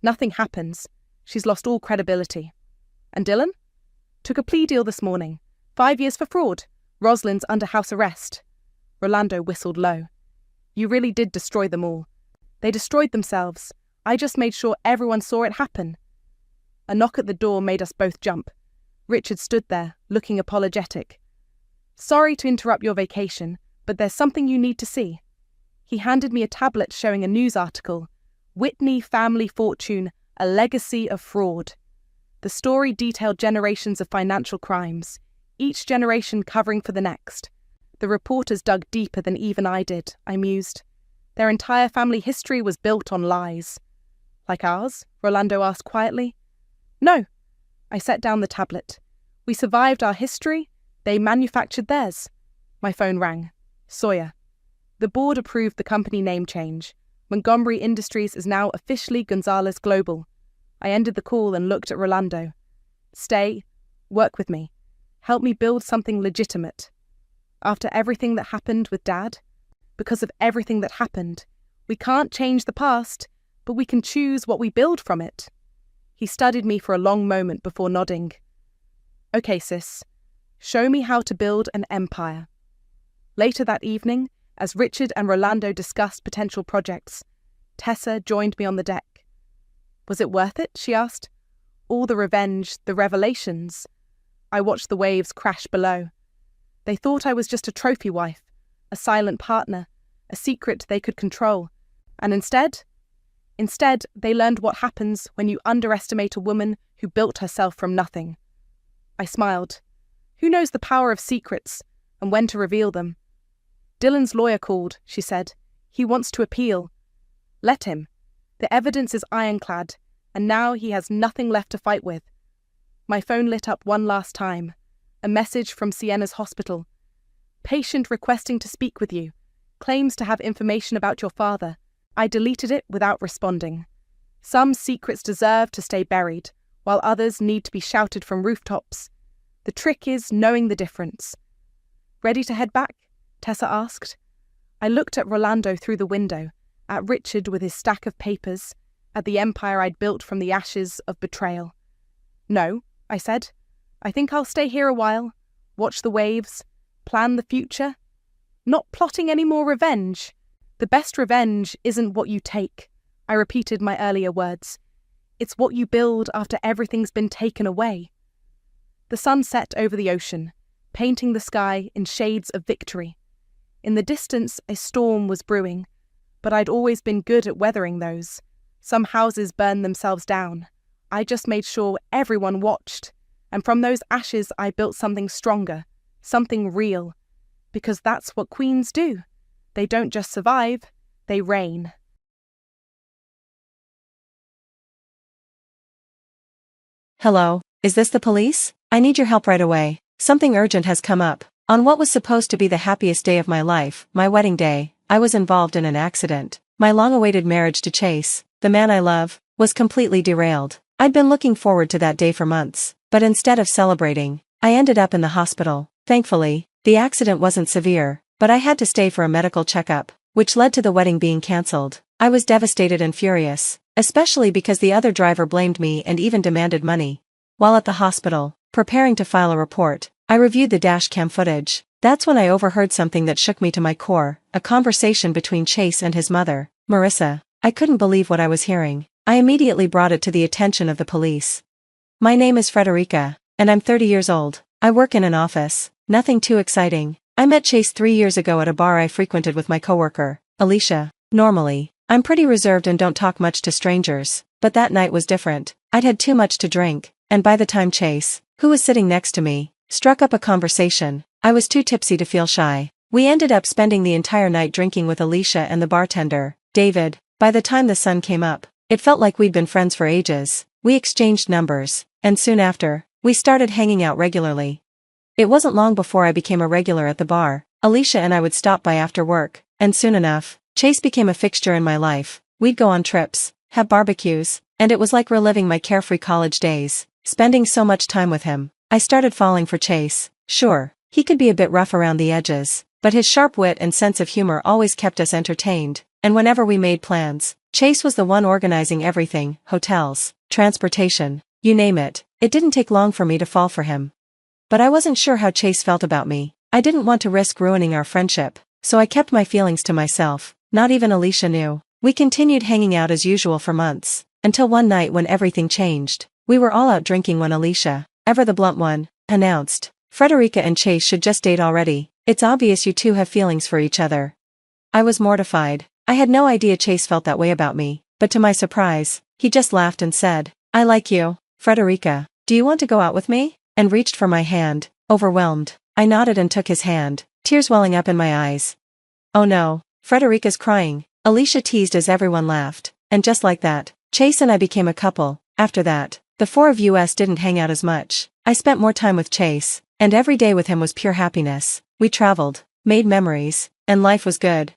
"Nothing happens. She's lost all credibility." "And Dylan?" "Took a plea deal this morning. 5 years for fraud. Rosalind's under house arrest." Rolando whistled low. "You really did destroy them all. They destroyed themselves. I just made sure everyone saw it happen." A knock at the door made us both jump. Richard stood there, looking apologetic. "Sorry to interrupt your vacation, but there's something you need to see." He handed me a tablet showing a news article. "Whitney Family Fortune, a Legacy of Fraud." The story detailed generations of financial crimes, each generation covering for the next. The reporters dug deeper than even I did, I mused. Their entire family history was built on lies. "Like ours?" Rolando asked quietly. "No." I set down the tablet. "We survived our history. They manufactured theirs." My phone rang. Sawyer. The board approved the company name change. Montgomery Industries is now officially Gonzalez Global. I ended the call and looked at Rolando. "Stay. Work with me. Help me build something legitimate." After everything that happened with Dad, because of everything that happened, we can't change the past, but we can choose what we build from it. He studied me for a long moment before nodding. "Okay, sis. Show me how to build an empire." Later that evening, as Richard and Rolando discussed potential projects, Tessa joined me on the deck. "Was it worth it?" she asked. "All the revenge, the revelations." I watched the waves crash below. They thought I was just a trophy wife, a silent partner, a secret they could control. And instead, they learned what happens when you underestimate a woman who built herself from nothing. I smiled. Who knows the power of secrets and when to reveal them? "Dylan's lawyer called," she said. "He wants to appeal." "Let him. The evidence is ironclad, and now he has nothing left to fight with." My phone lit up one last time. A message from Sienna's hospital. "Patient requesting to speak with you. Claims to have information about your father." I deleted it without responding. Some secrets deserve to stay buried, while others need to be shouted from rooftops. The trick is knowing the difference. "Ready to head back?" Tessa asked. I looked at Rolando through the window, at Richard with his stack of papers. at the empire I'd built from the ashes of betrayal. "No," I said. "I think I'll stay here a while, watch the waves, plan the future. Not plotting any more revenge. The best revenge isn't what you take," I repeated my earlier words. "It's what you build after everything's been taken away." The sun set over the ocean, painting the sky in shades of victory. In the distance, a storm was brewing, but I'd always been good at weathering those. Some houses burned themselves down. I just made sure everyone watched, and from those ashes I built something stronger, something real. Because that's what queens do. They don't just survive, they reign. Hello, is this the police? I need your help right away. Something urgent has come up. On what was supposed to be the happiest day of my life, my wedding day, I was involved in an accident. My long-awaited marriage to Chase, the man I love, was completely derailed. I'd been looking forward to that day for months, but instead of celebrating, I ended up in the hospital. Thankfully, the accident wasn't severe, but I had to stay for a medical checkup, which led to the wedding being cancelled. I was devastated and furious, especially because the other driver blamed me and even demanded money. While at the hospital, preparing to file a report, I reviewed the dashcam footage. That's when I overheard something that shook me to my core, a conversation between Chase and his mother, Marissa. I couldn't believe what I was hearing. I immediately brought it to the attention of the police. "My name is Frederica, and I'm 30 years old. I work in an office. Nothing too exciting. I met Chase 3 years ago at a bar I frequented with my coworker, Alicia. Normally, I'm pretty reserved and don't talk much to strangers, but that night was different. I'd had too much to drink, and by the time Chase, who was sitting next to me, struck up a conversation, I was too tipsy to feel shy. We ended up spending the entire night drinking with Alicia and the bartender, David. By the time the sun came up, it felt like we'd been friends for ages. We exchanged numbers, and soon after, we started hanging out regularly. It wasn't long before I became a regular at the bar. Alicia and I would stop by after work, and soon enough, Chase became a fixture in my life. We'd go on trips, have barbecues, and it was like reliving my carefree college days, spending so much time with him. I started falling for Chase. Sure, he could be a bit rough around the edges, but his sharp wit and sense of humor always kept us entertained, and whenever we made plans, Chase was the one organizing everything: hotels, transportation, you name it. It didn't take long for me to fall for him. But I wasn't sure how Chase felt about me. I didn't want to risk ruining our friendship, so I kept my feelings to myself. Not even Alicia knew. We continued hanging out as usual for months, until one night when everything changed. We were all out drinking when Alicia, ever the blunt one, announced, "Frederica and Chase should just date already. It's obvious you two have feelings for each other." I was mortified. I had no idea Chase felt that way about me, but to my surprise, he just laughed and said, "I like you, Frederica. Do you want to go out with me?" And reached for my hand, overwhelmed. I nodded and took his hand, tears welling up in my eyes. "Oh no, Frederica's crying," Alicia teased as everyone laughed, and just like that, Chase and I became a couple. After that, the four of us didn't hang out as much. I spent more time with Chase, and every day with him was pure happiness. We traveled, made memories, and life was good.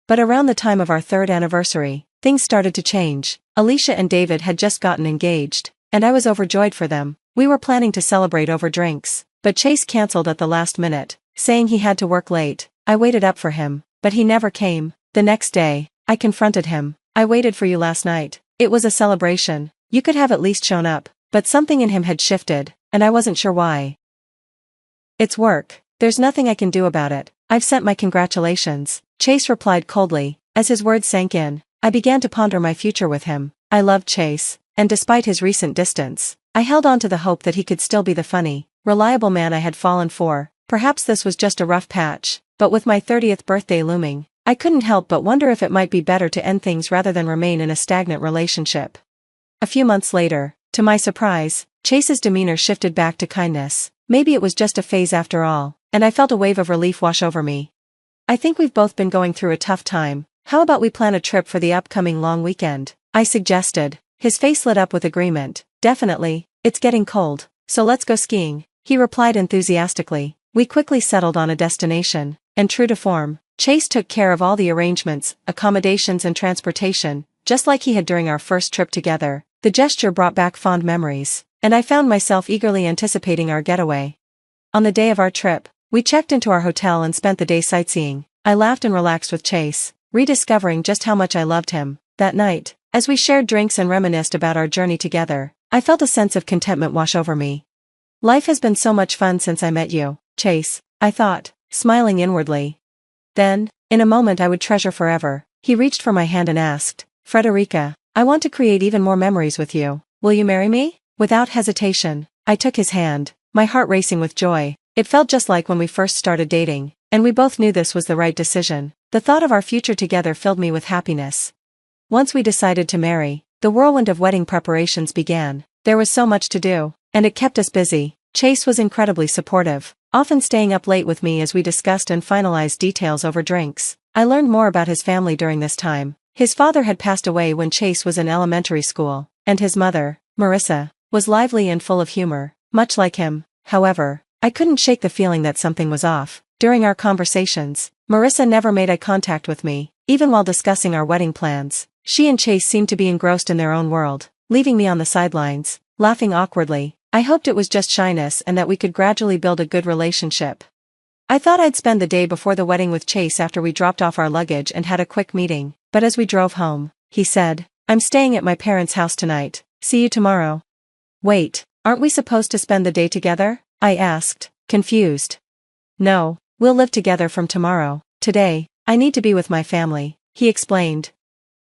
But around the time of our 3rd anniversary, things started to change. Alicia and David had just gotten engaged, and I was overjoyed for them. We were planning to celebrate over drinks, but Chase canceled at the last minute, saying he had to work late. I waited up for him, but he never came. The next day, I confronted him. "I waited for you last night. It was a celebration. You could have at least shown up." But something in him had shifted, and I wasn't sure why. "It's work. There's nothing I can do about it. I've sent my congratulations," Chase replied coldly. As his words sank in, I began to ponder my future with him. I loved Chase, and despite his recent distance, I held on to the hope that he could still be the funny, reliable man I had fallen for. Perhaps this was just a rough patch, but with my 30th birthday looming, I couldn't help but wonder if it might be better to end things rather than remain in a stagnant relationship. A few months later, to my surprise, Chase's demeanor shifted back to kindness. Maybe it was just a phase after all, and I felt a wave of relief wash over me. "I think we've both been going through a tough time. How about we plan a trip for the upcoming long weekend?" I suggested. His face lit up with agreement. "Definitely, it's getting cold, so let's go skiing," he replied enthusiastically. We quickly settled on a destination, and true to form, Chase took care of all the arrangements, accommodations and transportation, just like he had during our first trip together. The gesture brought back fond memories, and I found myself eagerly anticipating our getaway. On the day of our trip, we checked into our hotel and spent the day sightseeing. I laughed and relaxed with Chase, rediscovering just how much I loved him. That night, As we shared drinks and reminisced about our journey together, I felt a sense of contentment wash over me. Life has been so much fun since I met you, Chase, I thought, smiling inwardly. Then, in a moment I would treasure forever, he reached for my hand and asked, Frederica, I want to create even more memories with you. Will you marry me? Without hesitation, I took his hand, my heart racing with joy. It felt just like when we first started dating, and we both knew this was the right decision. The thought of our future together filled me with happiness. Once we decided to marry, the whirlwind of wedding preparations began. There was so much to do, and it kept us busy. Chase was incredibly supportive, often staying up late with me as we discussed and finalized details over drinks. I learned more about his family during this time. His father had passed away when Chase was in elementary school, and his mother, Marissa, was lively and full of humor, much like him. However, I couldn't shake the feeling that something was off. During our conversations, Marissa never made eye contact with me, even while discussing our wedding plans. She and Chase seemed to be engrossed in their own world, leaving me on the sidelines, laughing awkwardly. I hoped it was just shyness and that we could gradually build a good relationship. I thought I'd spend the day before the wedding with Chase after we dropped off our luggage and had a quick meeting, but as we drove home, he said, I'm staying at my parents' house tonight. See you tomorrow. Wait, aren't we supposed to spend the day together? I asked, confused. No, we'll live together from tomorrow. Today, I need to be with my family, he explained.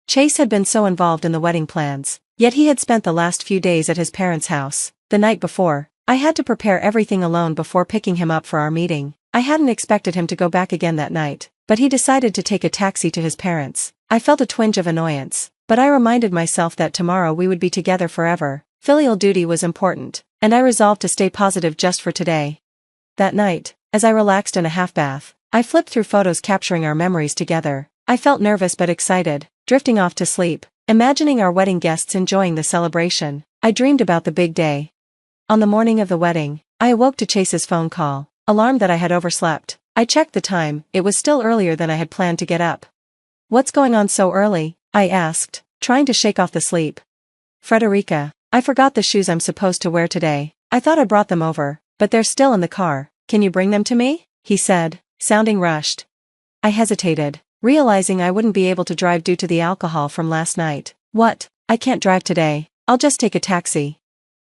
Chase had been so involved in the wedding plans, yet he had spent the last few days at his parents' house. The night before, I had to prepare everything alone before picking him up for our meeting. I hadn't expected him to go back again that night, but he decided to take a taxi to his parents'. I felt a twinge of annoyance, but I reminded myself that tomorrow we would be together forever. Filial duty was important, and I resolved to stay positive just for today. That night, as I relaxed in a half-bath, I flipped through photos capturing our memories together. I felt nervous but excited, drifting off to sleep, imagining our wedding guests enjoying the celebration. I dreamed about the big day. On the morning of the wedding, I awoke to Chase's phone call, alarmed that I had overslept. I checked the time, it was still earlier than I had planned to get up. What's going on so early? I asked, trying to shake off the sleep. Frederica, I forgot the shoes I'm supposed to wear today. I thought I brought them over, but they're still in the car. Can you bring them to me? He said, sounding rushed. I hesitated, realizing I wouldn't be able to drive due to the alcohol from last night. What? I can't drive today. I'll just take a taxi.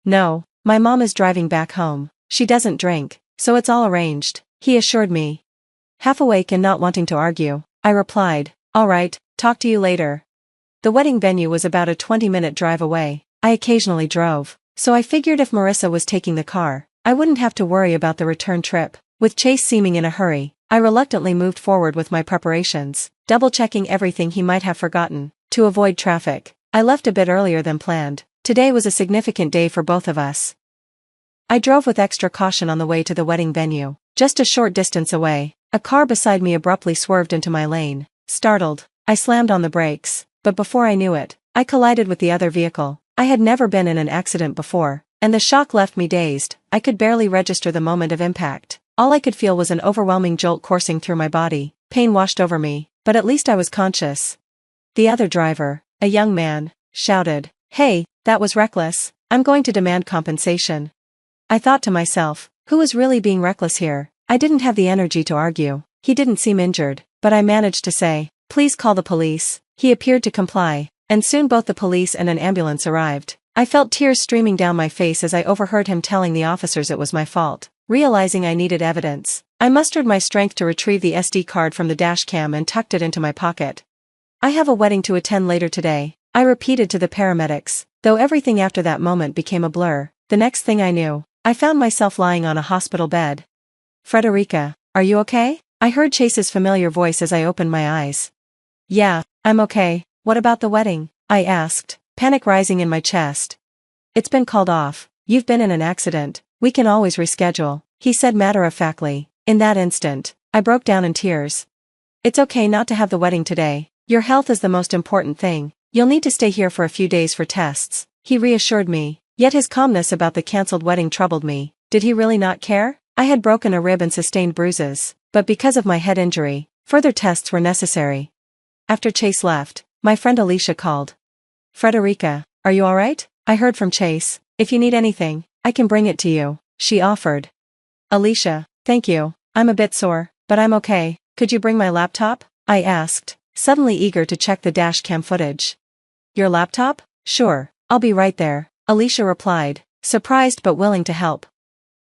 No, my mom is driving back home. She doesn't drink, so it's all arranged, he assured me. Half awake and not wanting to argue, I replied, all right, talk to you later. The wedding venue was about a 20-minute drive away. I occasionally drove, so I figured if Marissa was taking the car, I wouldn't have to worry about the return trip. With Chase seeming in a hurry, I reluctantly moved forward with my preparations, double-checking everything he might have forgotten. To avoid traffic, I left a bit earlier than planned. Today was a significant day for both of us. I drove with extra caution on the way to the wedding venue. Just a short distance away, a car beside me abruptly swerved into my lane. Startled, I slammed on the brakes, but before I knew it, I collided with the other vehicle. I had never been in an accident before, and the shock left me dazed. I could barely register the moment of impact. All I could feel was an overwhelming jolt coursing through my body. Pain washed over me, but at least I was conscious. The other driver, a young man, shouted, "Hey, that was reckless. I'm going to demand compensation." I thought to myself, who was really being reckless here? I didn't have the energy to argue. He didn't seem injured, but I managed to say, "Please call the police." He appeared to comply, and soon both the police and an ambulance arrived. I felt tears streaming down my face as I overheard him telling the officers it was my fault. Realizing I needed evidence, I mustered my strength to retrieve the SD card from the dashcam and tucked it into my pocket. "I have a wedding to attend later today," I repeated to the paramedics, though everything after that moment became a blur. The next thing I knew, I found myself lying on a hospital bed. "Frederica, are you okay?" I heard Chase's familiar voice as I opened my eyes. "Yeah, I'm okay. What about the wedding?" I asked, panic rising in my chest. "It's been called off. You've been in an accident. We can always reschedule," he said matter-of-factly. In that instant, I broke down in tears. "It's okay not to have the wedding today. Your health is the most important thing. You'll need to stay here for a few days for tests," he reassured me. Yet his calmness about the cancelled wedding troubled me. Did he really not care? I had broken a rib and sustained bruises, but because of my head injury, further tests were necessary. After Chase left, my friend Alicia called. "Frederica, are you alright?" I heard from Chase. "If you need anything, I can bring it to you," she offered. "Alicia, thank you. I'm a bit sore, but I'm okay. Could you bring my laptop?" I asked, suddenly eager to check the dashcam footage. Your laptop? Sure, I'll be right there, Alicia replied, surprised but willing to help.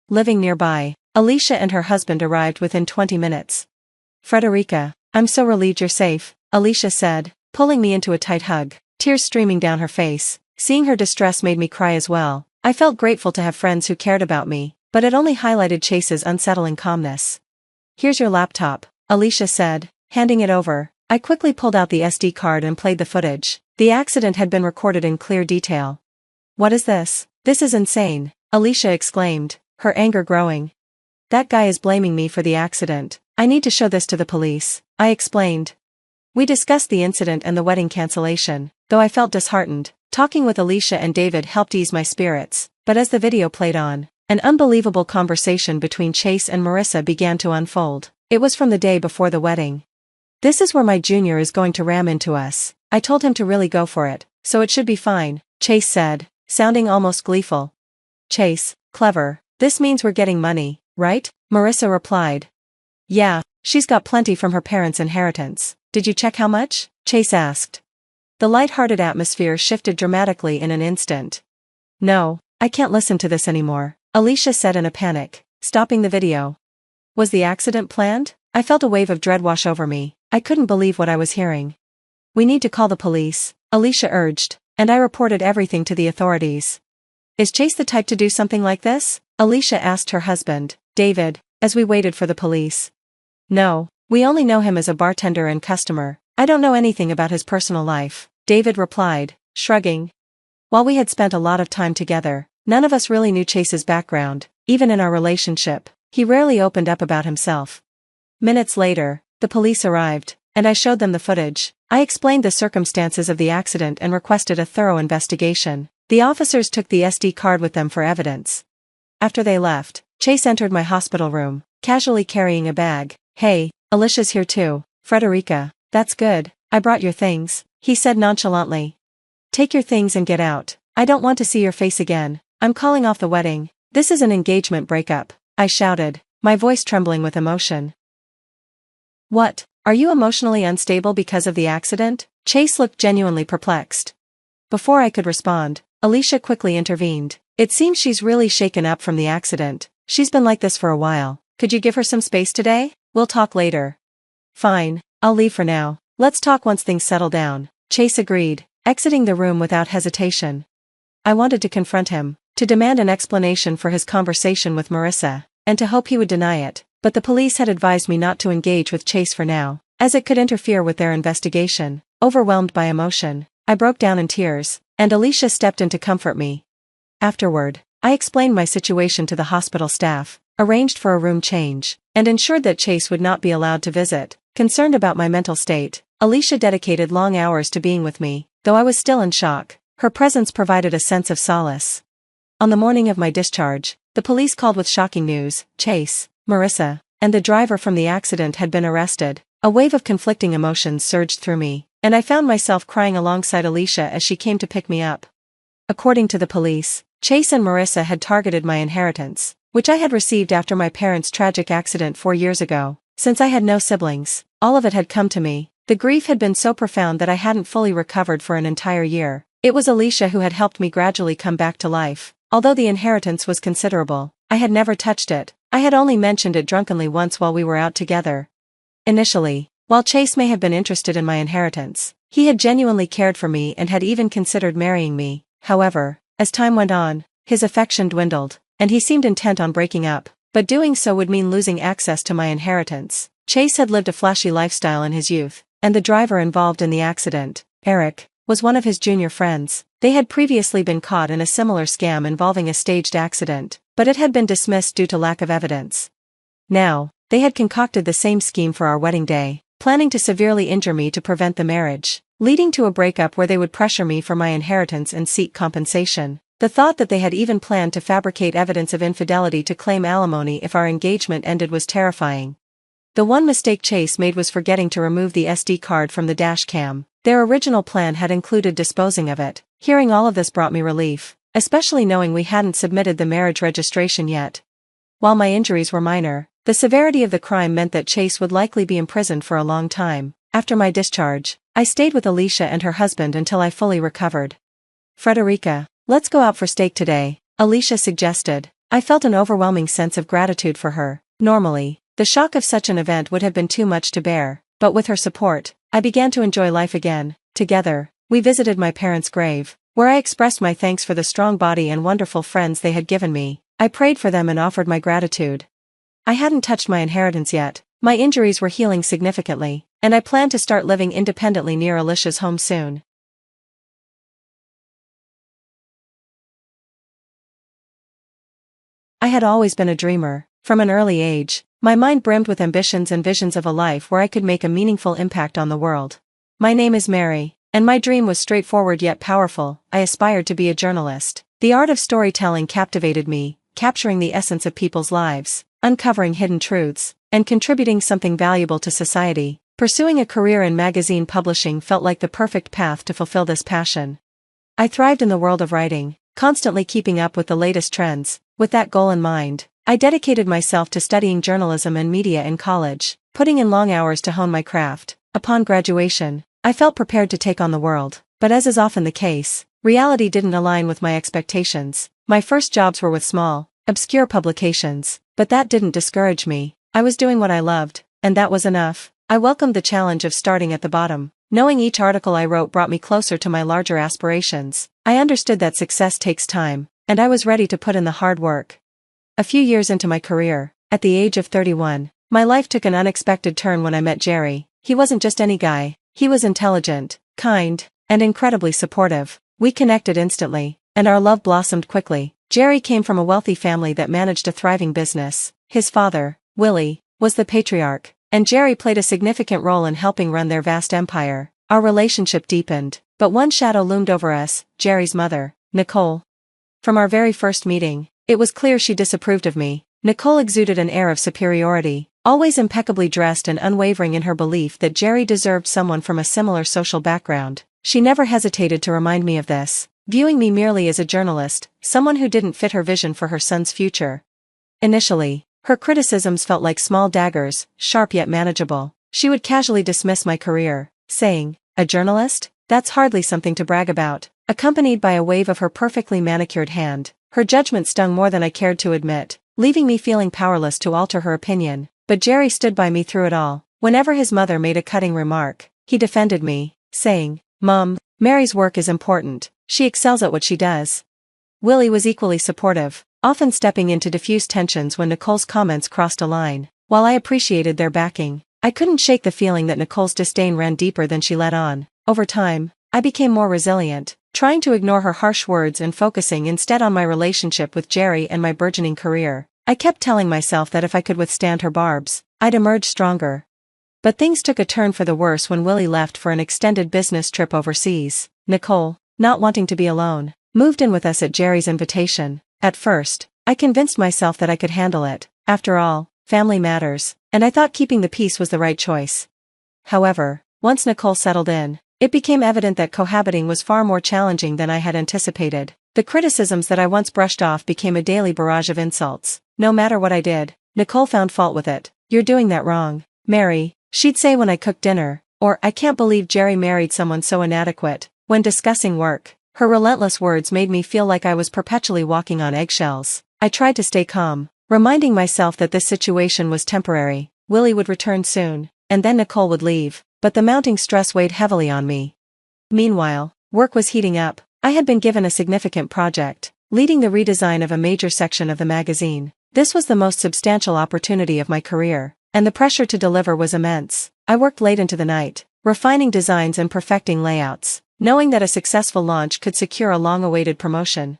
Living nearby, Alicia and her husband arrived within 20 minutes. Frederica, I'm so relieved you're safe, Alicia said, pulling me into a tight hug, tears streaming down her face. Seeing her distress made me cry as well. I felt grateful to have friends who cared about me, but it only highlighted Chase's unsettling calmness. Here's your laptop, Alicia said, handing it over. I quickly pulled out the SD card and played the footage. The accident had been recorded in clear detail. What is this? This is insane, Alicia exclaimed, her anger growing. That guy is blaming me for the accident. I need to show this to the police, I explained. We discussed the incident and the wedding cancellation, though I felt disheartened. Talking with Alicia and David helped ease my spirits, but as the video played on, an unbelievable conversation between Chase and Marissa began to unfold. It was from the day before the wedding. This is where my junior is going to ram into us. I told him to really go for it, so it should be fine, Chase said, sounding almost gleeful. Chase, clever, this means we're getting money, right? Marissa replied. Yeah, she's got plenty from her parents' inheritance. Did you check how much? Chase asked. The light-hearted atmosphere shifted dramatically in an instant. No, I can't listen to this anymore, Alicia said in a panic, stopping the video. Was the accident planned? I felt a wave of dread wash over me. I couldn't believe what I was hearing. We need to call the police, Alicia urged, and I reported everything to the authorities. Is Chase the type to do something like this? Alicia asked her husband, David, as we waited for the police. No, we only know him as a bartender and customer. I don't know anything about his personal life, David replied, shrugging. While we had spent a lot of time together, none of us really knew Chase's background. Even in our relationship, he rarely opened up about himself. Minutes later, the police arrived, and I showed them the footage. I explained the circumstances of the accident and requested a thorough investigation. The officers took the SD card with them for evidence. After they left, Chase entered my hospital room, casually carrying a bag. Hey, Alicia's here too, Frederica. That's good, I brought your things, he said nonchalantly. Take your things and get out. I don't want to see your face again. I'm calling off the wedding. This is an engagement breakup, I shouted, my voice trembling with emotion. What? Are you emotionally unstable because of the accident? Chase looked genuinely perplexed. Before I could respond, Alicia quickly intervened. It seems she's really shaken up from the accident. She's been like this for a while. Could you give her some space today? We'll talk later. Fine, I'll leave for now. Let's talk once things settle down, Chase agreed, exiting the room without hesitation. I wanted to confront him, to demand an explanation for his conversation with Marissa, and to hope he would deny it, but the police had advised me not to engage with Chase for now, as it could interfere with their investigation. Overwhelmed by emotion, I broke down in tears, and Alicia stepped in to comfort me. Afterward, I explained my situation to the hospital staff, arranged for a room change, and ensured that Chase would not be allowed to visit. Concerned about my mental state, Alicia dedicated long hours to being with me, though I was still in shock. Her presence provided a sense of solace. On the morning of my discharge, the police called with shocking news. Chase, Marissa, and the driver from the accident had been arrested. A wave of conflicting emotions surged through me, and I found myself crying alongside Alicia as she came to pick me up. According to the police, Chase and Marissa had targeted my inheritance, which I had received after my parents' tragic accident 4 years ago. Since I had no siblings, all of it had come to me. The grief had been so profound that I hadn't fully recovered for an entire year. It was Alicia who had helped me gradually come back to life. Although the inheritance was considerable, I had never touched it. I had only mentioned it drunkenly once while we were out together. Initially, while Chase may have been interested in my inheritance, he had genuinely cared for me and had even considered marrying me. However, as time went on, his affection dwindled, and he seemed intent on breaking up. But doing so would mean losing access to my inheritance. Chase had lived a flashy lifestyle in his youth, and the driver involved in the accident, Eric, was one of his junior friends. They had previously been caught in a similar scam involving a staged accident, but it had been dismissed due to lack of evidence. Now, they had concocted the same scheme for our wedding day, planning to severely injure me to prevent the marriage, leading to a breakup where they would pressure me for my inheritance and seek compensation. The thought that they had even planned to fabricate evidence of infidelity to claim alimony if our engagement ended was terrifying. The one mistake Chase made was forgetting to remove the SD card from the dash cam. Their original plan had included disposing of it. Hearing all of this brought me relief, especially knowing we hadn't submitted the marriage registration yet. While my injuries were minor, the severity of the crime meant that Chase would likely be imprisoned for a long time. After my discharge, I stayed with Alicia and her husband until I fully recovered. Frederica, let's go out for steak today, Alicia suggested. I felt an overwhelming sense of gratitude for her. Normally, the shock of such an event would have been too much to bear, but with her support, I began to enjoy life again. Together, we visited my parents' grave, where I expressed my thanks for the strong body and wonderful friends they had given me. I prayed for them and offered my gratitude. I hadn't touched my inheritance yet. My injuries were healing significantly, and I planned to start living independently near Alicia's home soon. I had always been a dreamer. From an early age, my mind brimmed with ambitions and visions of a life where I could make a meaningful impact on the world. My name is Mary, and my dream was straightforward yet powerful. I aspired to be a journalist. The art of storytelling captivated me, capturing the essence of people's lives, uncovering hidden truths, and contributing something valuable to society. Pursuing a career in magazine publishing felt like the perfect path to fulfill this passion. I thrived in the world of writing, constantly keeping up with the latest trends. With that goal in mind, I dedicated myself to studying journalism and media in college, putting in long hours to hone my craft. Upon graduation, I felt prepared to take on the world, but as is often the case, reality didn't align with my expectations. My first jobs were with small, obscure publications, but that didn't discourage me. I was doing what I loved, and that was enough. I welcomed the challenge of starting at the bottom. Knowing each article I wrote brought me closer to my larger aspirations, I understood that success takes time, and I was ready to put in the hard work. A few years into my career, at the age of 31, my life took an unexpected turn when I met Jerry. He wasn't just any guy, he was intelligent, kind, and incredibly supportive. We connected instantly, and our love blossomed quickly. Jerry came from a wealthy family that managed a thriving business. His father, Willie, was the patriarch, and Jerry played a significant role in helping run their vast empire. Our relationship deepened, but one shadow loomed over us: Jerry's mother, Nicole. From our very first meeting, it was clear she disapproved of me. Nicole exuded an air of superiority, always impeccably dressed and unwavering in her belief that Jerry deserved someone from a similar social background. She never hesitated to remind me of this, viewing me merely as a journalist, someone who didn't fit her vision for her son's future. Initially, her criticisms felt like small daggers, sharp yet manageable. She would casually dismiss my career, saying, "A journalist? That's hardly something to brag about," accompanied by a wave of her perfectly manicured hand. Her judgment stung more than I cared to admit, leaving me feeling powerless to alter her opinion. But Jerry stood by me through it all. Whenever his mother made a cutting remark, he defended me, saying, "Mom, Mary's work is important. She excels at what she does." Willie was equally supportive, often stepping in to diffuse tensions when Nicole's comments crossed a line. While I appreciated their backing, I couldn't shake the feeling that Nicole's disdain ran deeper than she let on. Over time, I became more resilient, trying to ignore her harsh words and focusing instead on my relationship with Jerry and my burgeoning career. I kept telling myself that if I could withstand her barbs, I'd emerge stronger. But things took a turn for the worse when Willie left for an extended business trip overseas. Nicole, not wanting to be alone, moved in with us at Jerry's invitation. At first, I convinced myself that I could handle it. After all, family matters, and I thought keeping the peace was the right choice. However, once Nicole settled in, it became evident that cohabiting was far more challenging than I had anticipated. The criticisms that I once brushed off became a daily barrage of insults. No matter what I did, Nicole found fault with it. "You're doing that wrong, Mary," she'd say when I cooked dinner, or "I can't believe Jerry married someone so inadequate." When discussing work, her relentless words made me feel like I was perpetually walking on eggshells. I tried to stay calm, reminding myself that this situation was temporary. Willie would return soon, and then Nicole would leave, but the mounting stress weighed heavily on me. Meanwhile, work was heating up. I had been given a significant project, leading the redesign of a major section of the magazine. This was the most substantial opportunity of my career, and the pressure to deliver was immense. I worked late into the night, refining designs and perfecting layouts, knowing that a successful launch could secure a long-awaited promotion.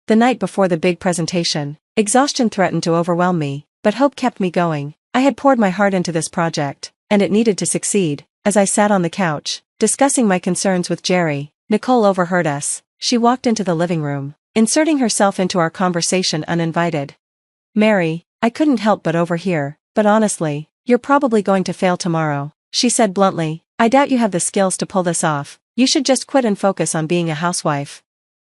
The night before the big presentation, exhaustion threatened to overwhelm me, but hope kept me going. I had poured my heart into this project, and it needed to succeed. As I sat on the couch, discussing my concerns with Jerry, Nicole overheard us. She walked into the living room, inserting herself into our conversation uninvited. "Mary, I couldn't help but overhear, but honestly, you're probably going to fail tomorrow," she said bluntly. "I doubt you have the skills to pull this off. You should just quit and focus on being a housewife."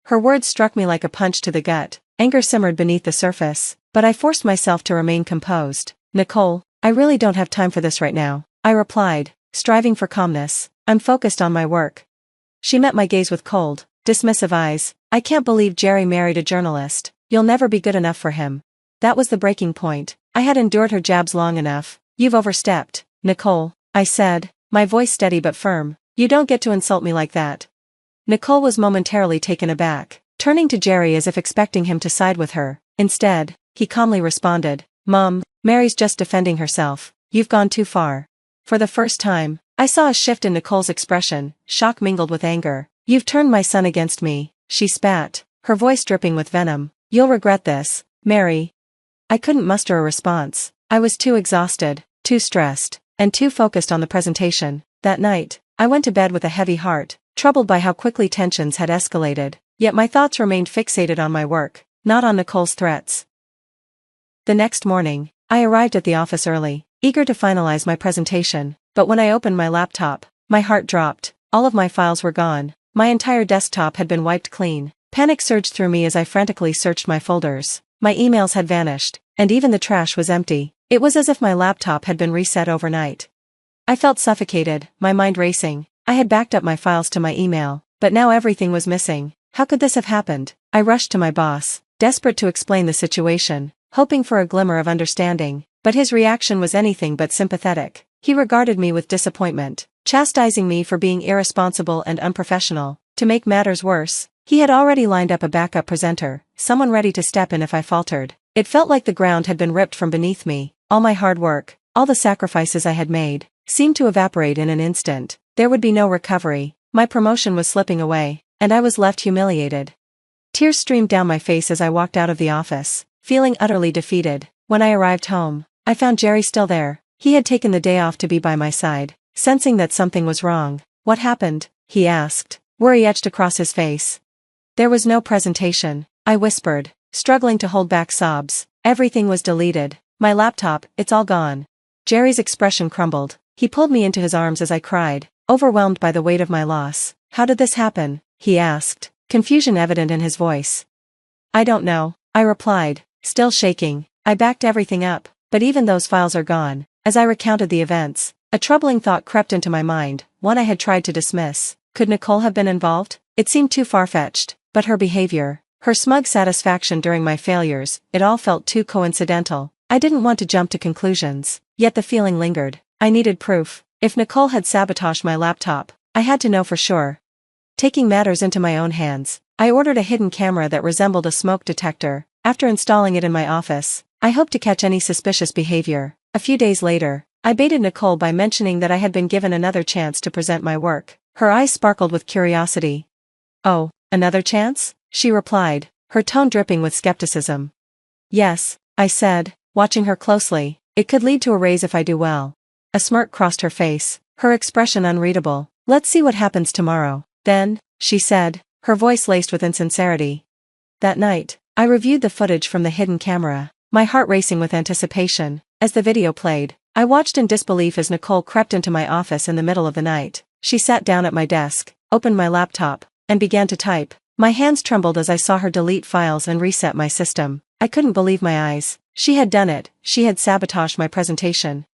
Her words struck me like a punch to the gut. Anger simmered beneath the surface, but I forced myself to remain composed. "Nicole, I really don't have time for this right now," I replied, striving for calmness. I'm focused on my work. She met my gaze with cold, dismissive eyes. I can't believe Jerry married a journalist. You'll never be good enough for him. That was the breaking point. I had endured her jabs long enough. You've overstepped, Nicole, I said, my voice steady but firm. You don't get to insult me like that. Nicole was momentarily taken aback, turning to Jerry as if expecting him to side with her. Instead, he calmly responded, Mom, Mary's just defending herself. You've gone too far. For the first time, I saw a shift in Nicole's expression, shock mingled with anger. You've turned my son against me, she spat, her voice dripping with venom. You'll regret this, Mary. I couldn't muster a response. I was too exhausted, too stressed, and too focused on the presentation. That night, I went to bed with a heavy heart, troubled by how quickly tensions had escalated, yet my thoughts remained fixated on my work, not on Nicole's threats. The next morning, I arrived at the office early, eager to finalize my presentation, but when I opened my laptop, my heart dropped. All of my files were gone. My entire desktop had been wiped clean. Panic surged through me as I frantically searched my folders. My emails had vanished, and even the trash was empty. It was as if my laptop had been reset overnight. I felt suffocated, my mind racing. I had backed up my files to my email, but now everything was missing. How could this have happened? I rushed to my boss, desperate to explain the situation, hoping for a glimmer of understanding, but his reaction was anything but sympathetic. He regarded me with disappointment, chastising me for being irresponsible and unprofessional. To make matters worse, he had already lined up a backup presenter, someone ready to step in if I faltered. It felt like the ground had been ripped from beneath me. All my hard work, all the sacrifices I had made, seemed to evaporate in an instant. There would be no recovery. My promotion was slipping away, and I was left humiliated. Tears streamed down my face as I walked out of the office, feeling utterly defeated. When I arrived home, I found Jerry still there. He had taken the day off to be by my side. Sensing that something was wrong. What happened? He asked, worry etched across his face. There was no presentation, I whispered, struggling to hold back sobs. Everything was deleted. My laptop, it's all gone. Jerry's expression crumbled. He pulled me into his arms as I cried, overwhelmed by the weight of my loss. How did this happen? He asked, confusion evident in his voice. I don't know, I replied, still shaking. I backed everything up, but even those files are gone. As I recounted the events, a troubling thought crept into my mind, one I had tried to dismiss. Could Nicole have been involved? It seemed too far-fetched, but her behavior, her smug satisfaction during my failures, it all felt too coincidental. I didn't want to jump to conclusions, yet the feeling lingered. I needed proof. If Nicole had sabotaged my laptop, I had to know for sure. Taking matters into my own hands, I ordered a hidden camera that resembled a smoke detector. After installing it in my office, I hoped to catch any suspicious behavior. A few days later, I baited Nicole by mentioning that I had been given another chance to present my work. Her eyes sparkled with curiosity. Oh, another chance? She replied, her tone dripping with skepticism. Yes, I said, watching her closely. It could lead to a raise if I do well. A smirk crossed her face, her expression unreadable. Let's see what happens tomorrow. Then, she said, her voice laced with insincerity. That night, I reviewed the footage from the hidden camera, my heart racing with anticipation. As the video played, I watched in disbelief as Nicole crept into my office in the middle of the night. She sat down at my desk, opened my laptop, and began to type. My hands trembled as I saw her delete files and reset my system. I couldn't believe my eyes. She had done it. She had sabotaged my presentation.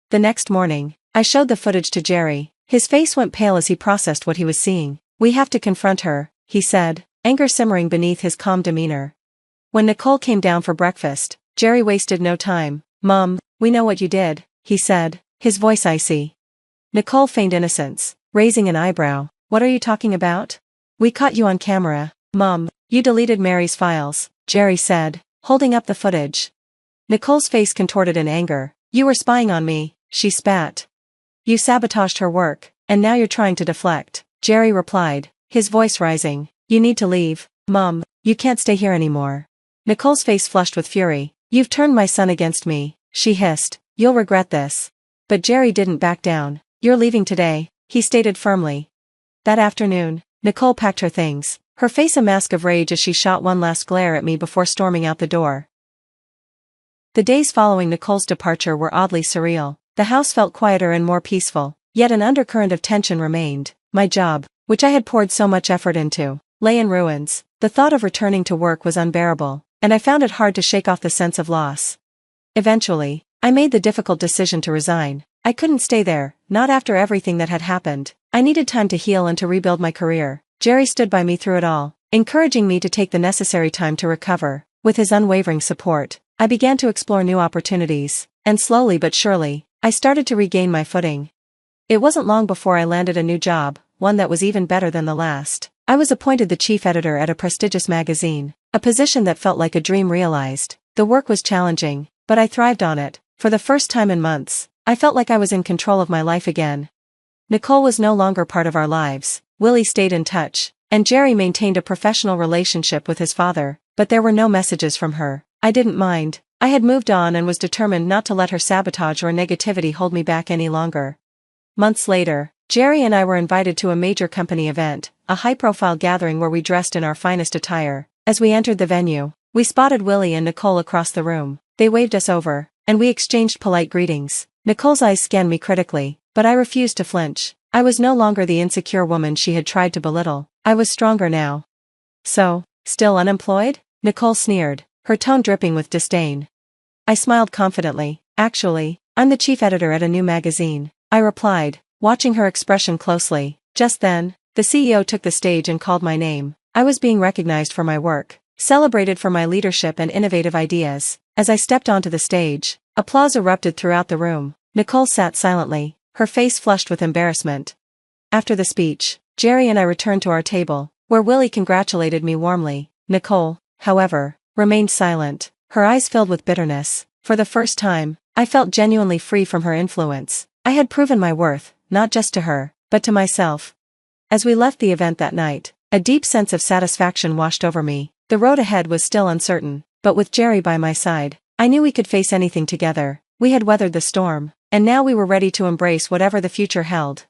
The next morning, I showed the footage to Jerry. His face went pale as he processed what he was seeing. We have to confront her, he said, anger simmering beneath his calm demeanor. When Nicole came down for breakfast, Jerry wasted no time. Mom, we know what you did, he said, his voice icy. Nicole feigned innocence, raising an eyebrow. What are you talking about? We caught you on camera. Mom, you deleted Mary's files, Jerry said, holding up the footage. Nicole's face contorted in anger. You were spying on me, she spat. You sabotaged her work, and now you're trying to deflect, Jerry replied, his voice rising. You need to leave, Mom, you can't stay here anymore. Nicole's face flushed with fury. You've turned my son against me, she hissed. You'll regret this. But Jerry didn't back down. You're leaving today, he stated firmly. That afternoon, Nicole packed her things, her face a mask of rage as she shot one last glare at me before storming out the door. The days following Nicole's departure were oddly surreal. The house felt quieter and more peaceful, yet an undercurrent of tension remained. My job, which I had poured so much effort into, lay in ruins. The thought of returning to work was unbearable, and I found it hard to shake off the sense of loss. Eventually, I made the difficult decision to resign. I couldn't stay there, not after everything that had happened. I needed time to heal and to rebuild my career. Jerry stood by me through it all, encouraging me to take the necessary time to recover. With his unwavering support, I began to explore new opportunities, and slowly but surely, I started to regain my footing. It wasn't long before I landed a new job, one that was even better than the last. I was appointed the chief editor at a prestigious magazine, a position that felt like a dream realized. The work was challenging, but I thrived on it. For the first time in months, I felt like I was in control of my life again. Nicole was no longer part of our lives. Willie stayed in touch, and Jerry maintained a professional relationship with his father, but there were no messages from her. I didn't mind. I had moved on and was determined not to let her sabotage or negativity hold me back any longer. Months later, Jerry and I were invited to a major company event, a high-profile gathering where we dressed in our finest attire. As we entered the venue, we spotted Willie and Nicole across the room. They waved us over, and we exchanged polite greetings. Nicole's eyes scanned me critically, but I refused to flinch. I was no longer the insecure woman she had tried to belittle. I was stronger now. So, still unemployed? Nicole sneered, her tone dripping with disdain. I smiled confidently. Actually, I'm the chief editor at a new magazine, I replied, watching her expression closely. Just then, the CEO took the stage and called my name. I was being recognized for my work, celebrated for my leadership and innovative ideas. As I stepped onto the stage, applause erupted throughout the room. Nicole sat silently, her face flushed with embarrassment. After the speech, Jerry and I returned to our table, where Willie congratulated me warmly. Nicole, however, remained silent, her eyes filled with bitterness. For the first time, I felt genuinely free from her influence. I had proven my worth, not just to her, but to myself. As we left the event that night, a deep sense of satisfaction washed over me. The road ahead was still uncertain, but with Jerry by my side, I knew we could face anything together. We had weathered the storm, and now we were ready to embrace whatever the future held.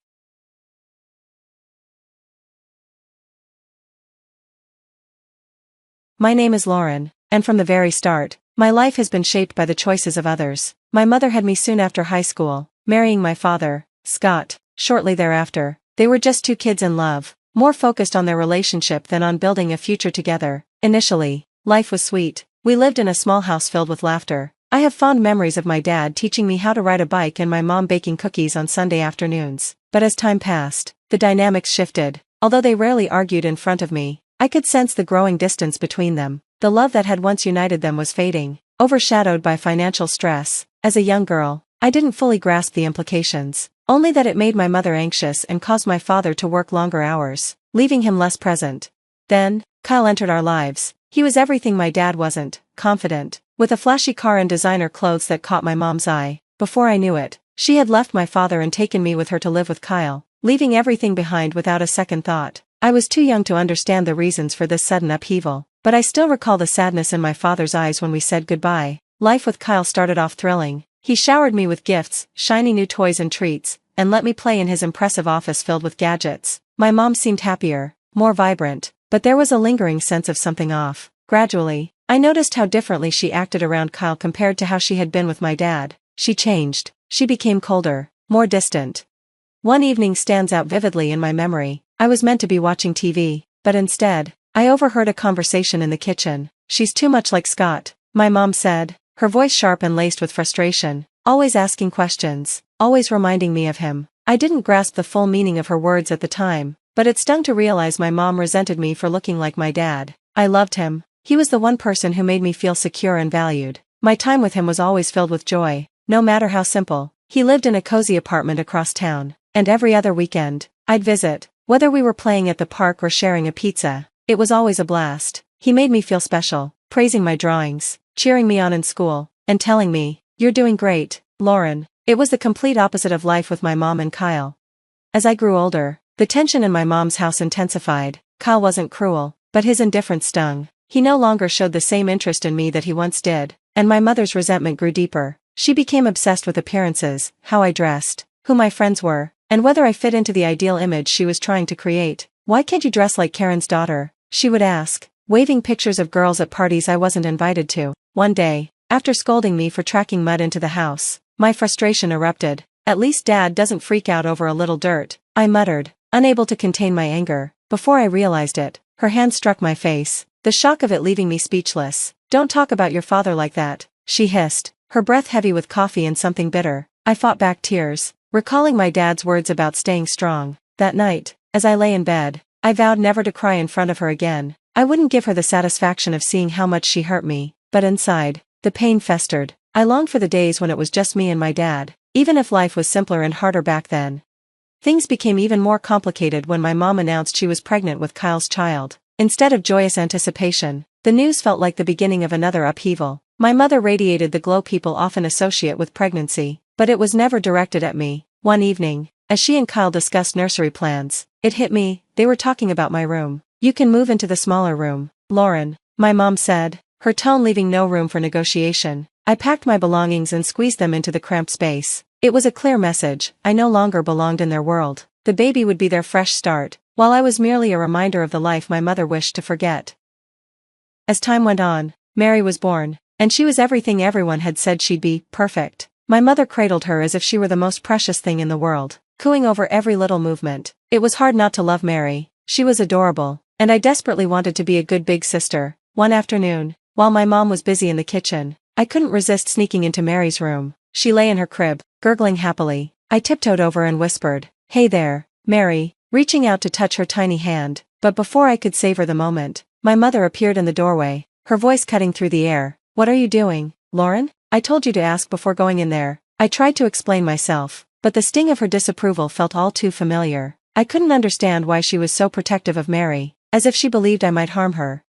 My name is Lauren, and from the very start, my life has been shaped by the choices of others. My mother had me soon after high school, marrying my father, Scott, shortly thereafter. They were just two kids in love, more focused on their relationship than on building a future together. Initially, life was sweet. We lived in a small house filled with laughter. I have fond memories of my dad teaching me how to ride a bike and my mom baking cookies on Sunday afternoons. But as time passed, the dynamics shifted. Although they rarely argued in front of me, I could sense the growing distance between them. The love that had once united them was fading, overshadowed by financial stress. As a young girl, I didn't fully grasp the implications, only that it made my mother anxious and caused my father to work longer hours, leaving him less present. Then, Kyle entered our lives. He was everything my dad wasn't: confident, with a flashy car and designer clothes that caught my mom's eye. Before I knew it, she had left my father and taken me with her to live with Kyle, leaving everything behind without a second thought. I was too young to understand the reasons for this sudden upheaval, but I still recall the sadness in my father's eyes when we said goodbye. Life with Kyle started off thrilling. He showered me with gifts, shiny new toys and treats, and let me play in his impressive office filled with gadgets. My mom seemed happier, more vibrant, but there was a lingering sense of something off. Gradually, I noticed how differently she acted around Kyle compared to how she had been with my dad. She changed. She became colder, more distant. One evening stands out vividly in my memory. I was meant to be watching TV, but instead, I overheard a conversation in the kitchen. "She's too much like Scott," my mom said, her voice sharp and laced with frustration, always asking questions, always reminding me of him. I didn't grasp the full meaning of her words at the time, but it stung to realize my mom resented me for looking like my dad. I loved him. He was the one person who made me feel secure and valued. My time with him was always filled with joy, no matter how simple. He lived in a cozy apartment across town, and every other weekend, I'd visit. Whether we were playing at the park or sharing a pizza, it was always a blast. He made me feel special, praising my drawings, cheering me on in school, and telling me, "You're doing great, Lauren." It was the complete opposite of life with my mom and Kyle. As I grew older, the tension in my mom's house intensified. Kyle wasn't cruel, but his indifference stung. He no longer showed the same interest in me that he once did, and my mother's resentment grew deeper. She became obsessed with appearances, how I dressed, who my friends were, and whether I fit into the ideal image she was trying to create. "Why can't you dress like Karen's daughter?" she would ask, waving pictures of girls at parties I wasn't invited to. One day, after scolding me for tracking mud into the house, my frustration erupted. "At least Dad doesn't freak out over a little dirt," I muttered, unable to contain my anger. Before I realized it, her hand struck my face, the shock of it leaving me speechless. "Don't talk about your father like that," she hissed, her breath heavy with coffee and something bitter. I fought back tears, recalling my dad's words about staying strong. That night, as I lay in bed, I vowed never to cry in front of her again. I wouldn't give her the satisfaction of seeing how much she hurt me, but inside, the pain festered. I longed for the days when it was just me and my dad, even if life was simpler and harder back then. Things became even more complicated when my mom announced she was pregnant with Kyle's child. Instead of joyous anticipation, the news felt like the beginning of another upheaval. My mother radiated the glow people often associate with pregnancy, but it was never directed at me. One evening, as she and Kyle discussed nursery plans, it hit me, they were talking about my room. "You can move into the smaller room, Lauren," my mom said, her tone leaving no room for negotiation. I packed my belongings and squeezed them into the cramped space. It was a clear message, I no longer belonged in their world. The baby would be their fresh start, while I was merely a reminder of the life my mother wished to forget. As time went on, Mary was born, and she was everything everyone had said she'd be: perfect. My mother cradled her as if she were the most precious thing in the world, cooing over every little movement. It was hard not to love Mary. She was adorable, and I desperately wanted to be a good big sister. One afternoon, while my mom was busy in the kitchen, I couldn't resist sneaking into Mary's room. She lay in her crib, gurgling happily. I tiptoed over and whispered, "Hey there, Mary," reaching out to touch her tiny hand, but before I could savor the moment, my mother appeared in the doorway, her voice cutting through the air. "What are you doing, Lauren? I told you to ask before going in there." I tried to explain myself, but the sting of her disapproval felt all too familiar. I couldn't understand why she was so protective of Mary, as if she believed I might harm her.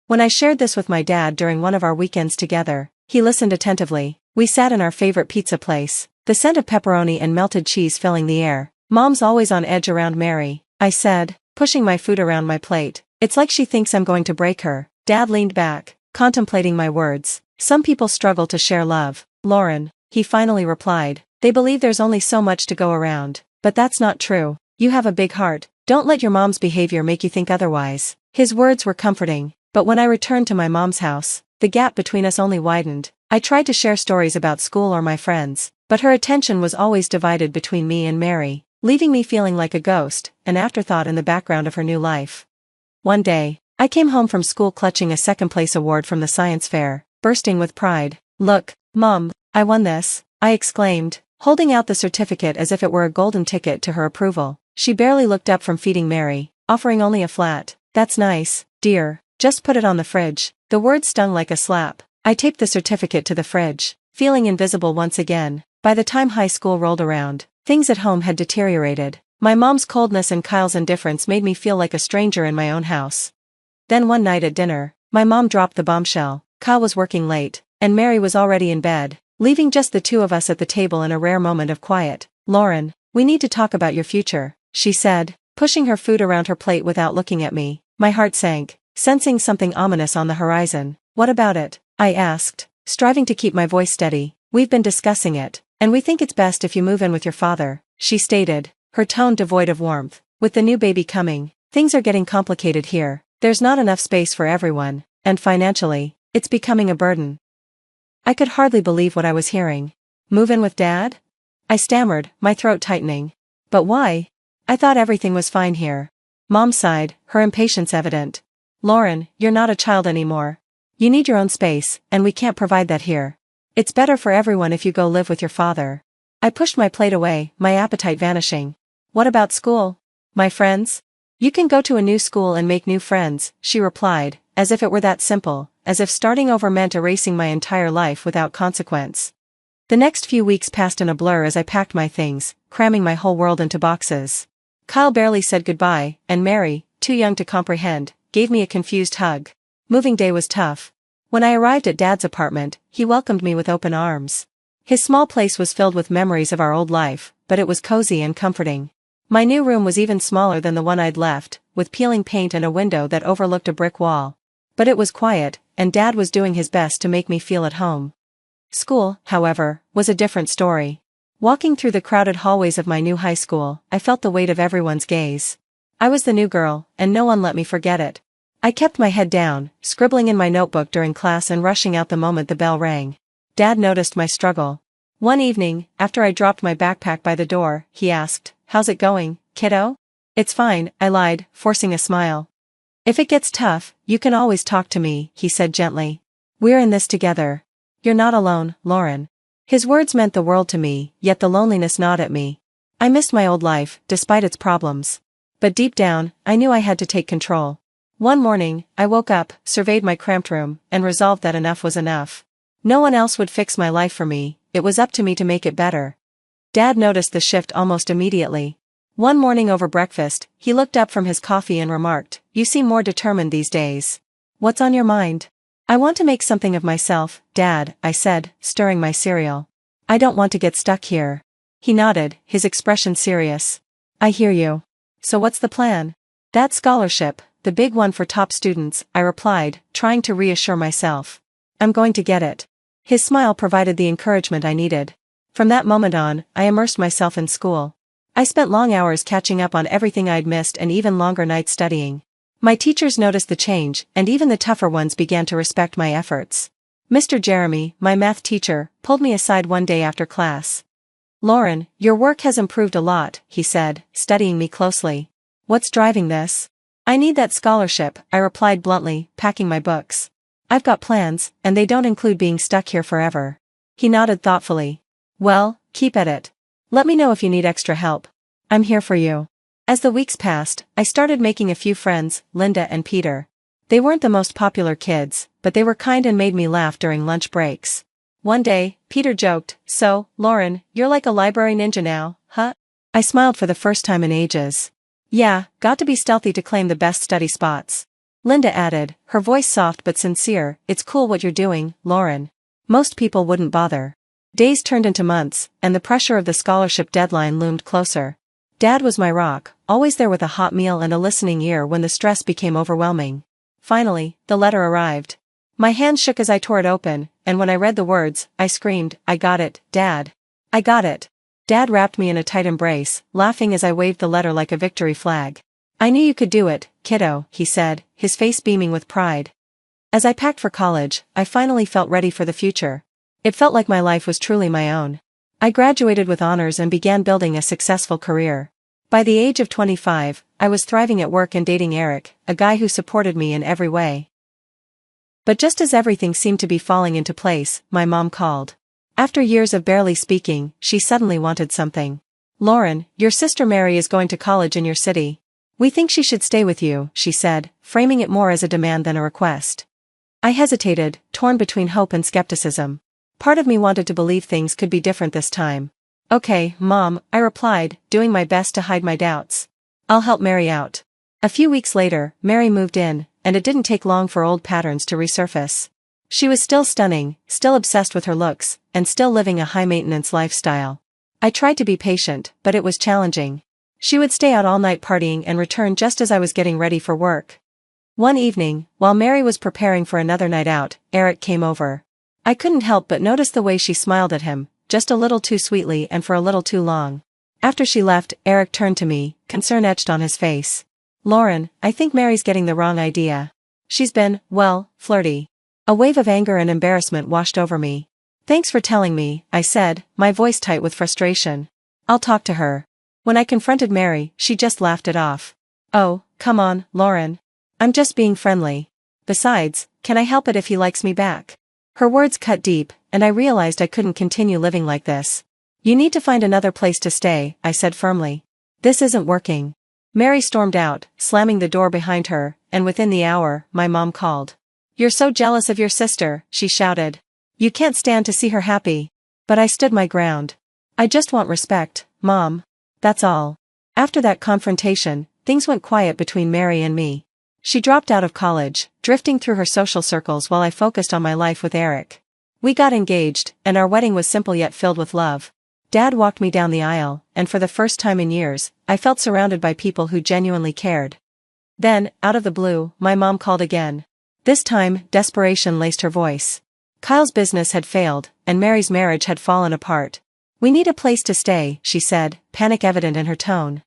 When I shared this with my dad during one of our weekends together, he listened attentively. We sat in our favorite pizza place, the scent of pepperoni and melted cheese filling the air. "Mom's always on edge around Mary," I said, pushing my food around my plate. "It's like she thinks I'm going to break her." Dad leaned back, contemplating my words. "Some people struggle to share love, Lauren," he finally replied. "They believe there's only so much to go around. But that's not true. You have a big heart. Don't let your mom's behavior make you think otherwise." His words were comforting, but when I returned to my mom's house, the gap between us only widened. I tried to share stories about school or my friends, but her attention was always divided between me and Mary, leaving me feeling like a ghost, an afterthought in the background of her new life. One day, I came home from school clutching a second-place award from the science fair, bursting with pride. "Look, Mom, I won this," I exclaimed, holding out the certificate as if it were a golden ticket to her approval. She barely looked up from feeding Mary, offering only a flat, "That's nice, dear. Just put it on the fridge." The words stung like a slap. I taped the certificate to the fridge, feeling invisible once again. By the time high school rolled around, things at home had deteriorated. My mom's coldness and Kyle's indifference made me feel like a stranger in my own house. Then one night at dinner, my mom dropped the bombshell. Kyle was working late, and Mary was already in bed, leaving just the two of us at the table in a rare moment of quiet. "Lauren, we need to talk about your future," she said, pushing her food around her plate without looking at me. My heart sank, sensing something ominous on the horizon. "What about it?" I asked, striving to keep my voice steady. "We've been discussing it, and we think it's best if you move in with your father," she stated, her tone devoid of warmth. "With the new baby coming, things are getting complicated here. There's not enough space for everyone, and financially, it's becoming a burden." I could hardly believe what I was hearing. "Move in with Dad?" I stammered, my throat tightening. "But why? I thought everything was fine here." Mom sighed, her impatience evident. "Lauren, you're not a child anymore. You need your own space, and we can't provide that here. It's better for everyone if you go live with your father." I pushed my plate away, my appetite vanishing. "What about school? My friends?" "You can go to a new school and make new friends," she replied, as if it were that simple, as if starting over meant erasing my entire life without consequence. The next few weeks passed in a blur as I packed my things, cramming my whole world into boxes. Kyle barely said goodbye, and Mary, too young to comprehend, gave me a confused hug. Moving day was tough. When I arrived at Dad's apartment, he welcomed me with open arms. His small place was filled with memories of our old life, but it was cozy and comforting. My new room was even smaller than the one I'd left, with peeling paint and a window that overlooked a brick wall. But it was quiet, and Dad was doing his best to make me feel at home. School, however, was a different story. Walking through the crowded hallways of my new high school, I felt the weight of everyone's gaze. I was the new girl, and no one let me forget it. I kept my head down, scribbling in my notebook during class and rushing out the moment the bell rang. Dad noticed my struggle. One evening, after I dropped my backpack by the door, he asked, "How's it going, kiddo?" "It's fine," I lied, forcing a smile. "If it gets tough, you can always talk to me," he said gently. "We're in this together. You're not alone, Lauren." His words meant the world to me, yet the loneliness gnawed at me. I missed my old life, despite its problems. But deep down, I knew I had to take control. One morning, I woke up, surveyed my cramped room, and resolved that enough was enough. No one else would fix my life for me, it was up to me to make it better. Dad noticed the shift almost immediately. One morning over breakfast, he looked up from his coffee and remarked, "You seem more determined these days. What's on your mind?" "I want to make something of myself, Dad," I said, stirring my cereal. "I don't want to get stuck here." He nodded, his expression serious. "I hear you. So what's the plan?" "That scholarship, the big one for top students," I replied, trying to reassure myself. "I'm going to get it." His smile provided the encouragement I needed. From that moment on, I immersed myself in school. I spent long hours catching up on everything I'd missed and even longer nights studying. My teachers noticed the change, and even the tougher ones began to respect my efforts. Mr. Jeremy, my math teacher, pulled me aside one day after class. "Lauren, your work has improved a lot," he said, studying me closely. "What's driving this?" "I need that scholarship," I replied bluntly, packing my books. "I've got plans, and they don't include being stuck here forever." He nodded thoughtfully. "Well, keep at it. Let me know if you need extra help. I'm here for you." As the weeks passed, I started making a few friends, Linda and Peter. They weren't the most popular kids, but they were kind and made me laugh during lunch breaks. One day, Peter joked, "So, Lauren, you're like a library ninja now, huh?" I smiled for the first time in ages. "Yeah, got to be stealthy to claim the best study spots." Linda added, her voice soft but sincere, "It's cool what you're doing, Lauren. Most people wouldn't bother." Days turned into months, and the pressure of the scholarship deadline loomed closer. Dad was my rock, always there with a hot meal and a listening ear when the stress became overwhelming. Finally, the letter arrived. My hands shook as I tore it open, and when I read the words, I screamed, "I got it, Dad. I got it." Dad wrapped me in a tight embrace, laughing as I waved the letter like a victory flag. "I knew you could do it, kiddo," he said, his face beaming with pride. As I packed for college, I finally felt ready for the future. It felt like my life was truly my own. I graduated with honors and began building a successful career. By the age of 25, I was thriving at work and dating Eric, a guy who supported me in every way. But just as everything seemed to be falling into place, my mom called. After years of barely speaking, she suddenly wanted something. "Lauren, your sister Mary is going to college in your city. We think she should stay with you," she said, framing it more as a demand than a request. I hesitated, torn between hope and skepticism. Part of me wanted to believe things could be different this time. "Okay, Mom," I replied, doing my best to hide my doubts. "I'll help Mary out." A few weeks later, Mary moved in, and it didn't take long for old patterns to resurface. She was still stunning, still obsessed with her looks, and still living a high-maintenance lifestyle. I tried to be patient, but it was challenging. She would stay out all night partying and return just as I was getting ready for work. One evening, while Mary was preparing for another night out, Eric came over. I couldn't help but notice the way she smiled at him, just a little too sweetly and for a little too long. After she left, Eric turned to me, concern etched on his face. "Lauren, I think Mary's getting the wrong idea. She's been, well, flirty." A wave of anger and embarrassment washed over me. "Thanks for telling me," I said, my voice tight with frustration. "I'll talk to her." When I confronted Mary, she just laughed it off. "Oh, come on, Lauren. I'm just being friendly. Besides, can I help it if he likes me back?" Her words cut deep, and I realized I couldn't continue living like this. "You need to find another place to stay," I said firmly. "This isn't working." Mary stormed out, slamming the door behind her, and within the hour, my mom called. "You're so jealous of your sister," she shouted. "You can't stand to see her happy." But I stood my ground. "I just want respect, Mom. That's all." After that confrontation, things went quiet between Mary and me. She dropped out of college, drifting through her social circles while I focused on my life with Eric. We got engaged, and our wedding was simple yet filled with love. Dad walked me down the aisle, and for the first time in years, I felt surrounded by people who genuinely cared. Then, out of the blue, my mom called again. This time, desperation laced her voice. Kyle's business had failed, and Mary's marriage had fallen apart. "We need a place to stay," she said, panic evident in her tone.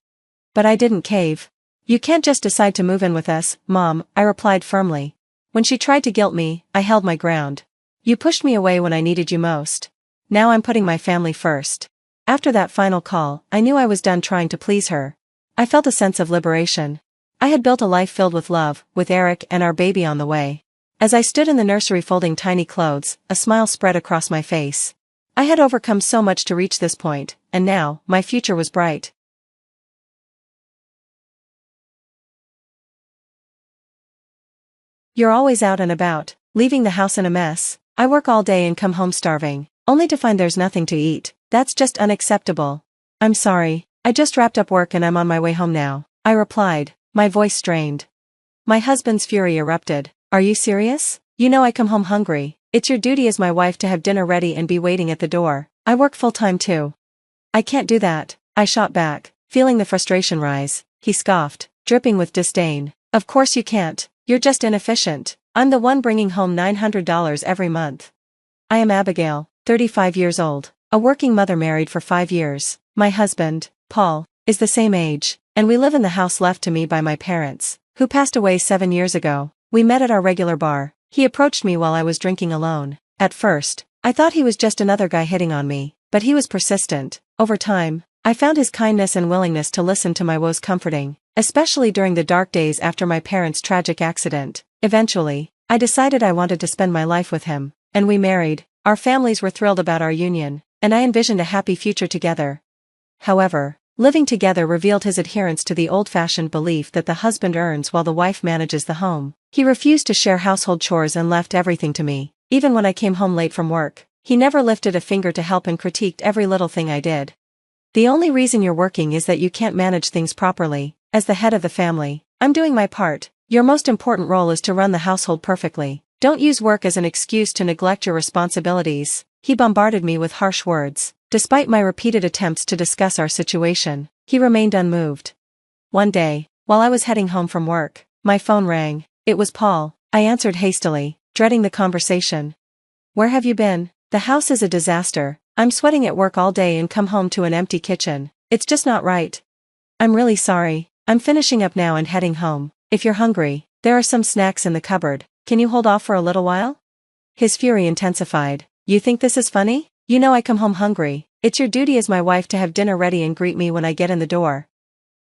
But I didn't cave. "You can't just decide to move in with us, Mom," I replied firmly. When she tried to guilt me, I held my ground. "You pushed me away when I needed you most. Now I'm putting my family first." After that final call, I knew I was done trying to please her. I felt a sense of liberation. I had built a life filled with love, with Eric and our baby on the way. As I stood in the nursery folding tiny clothes, a smile spread across my face. I had overcome so much to reach this point, and now, my future was bright. You're always out and about, leaving the house in a mess. I work all day and come home starving, only to find there's nothing to eat. That's just unacceptable. I'm sorry, I just wrapped up work and I'm on my way home now, I replied, my voice strained. My husband's fury erupted. Are you serious? You know I come home hungry. It's your duty as my wife to have dinner ready and be waiting at the door. I work full-time too. I can't do that, I shot back, feeling the frustration rise. He scoffed, dripping with disdain. Of course you can't. You're just inefficient. I'm the one bringing home $900 every month. I am Abigail, 35 years old, a working mother married for 5 years. My husband, Paul, is the same age, and we live in the house left to me by my parents, who passed away 7 years ago. We met at our regular bar. He approached me while I was drinking alone. At first, I thought he was just another guy hitting on me, but he was persistent. Over time, I found his kindness and willingness to listen to my woes comforting, especially during the dark days after my parents' tragic accident. Eventually, I decided I wanted to spend my life with him, and we married. Our families were thrilled about our union, and I envisioned a happy future together. However, living together revealed his adherence to the old-fashioned belief that the husband earns while the wife manages the home. He refused to share household chores and left everything to me. Even when I came home late from work, he never lifted a finger to help and critiqued every little thing I did. The only reason you're working is that you can't manage things properly. As the head of the family, I'm doing my part. Your most important role is to run the household perfectly. Don't use work as an excuse to neglect your responsibilities. He bombarded me with harsh words. Despite my repeated attempts to discuss our situation, he remained unmoved. One day, while I was heading home from work, my phone rang. It was Paul. I answered hastily, dreading the conversation. Where have you been? The house is a disaster. I'm sweating at work all day and come home to an empty kitchen. It's just not right. I'm really sorry. I'm finishing up now and heading home. If you're hungry, there are some snacks in the cupboard. Can you hold off for a little while? His fury intensified. You think this is funny? You know I come home hungry. It's your duty as my wife to have dinner ready and greet me when I get in the door.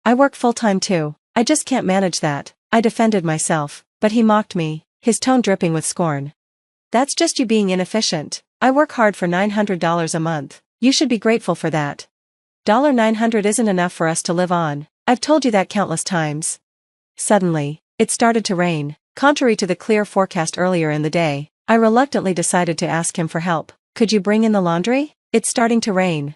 I work full-time too. I just can't manage that. I defended myself, but he mocked me, his tone dripping with scorn. That's just you being inefficient. I work hard for $900 a month. You should be grateful for that. $900 isn't enough for us to live on. I've told you that countless times. Suddenly, it started to rain. Contrary to the clear forecast earlier in the day, I reluctantly decided to ask him for help. Could you bring in the laundry? It's starting to rain.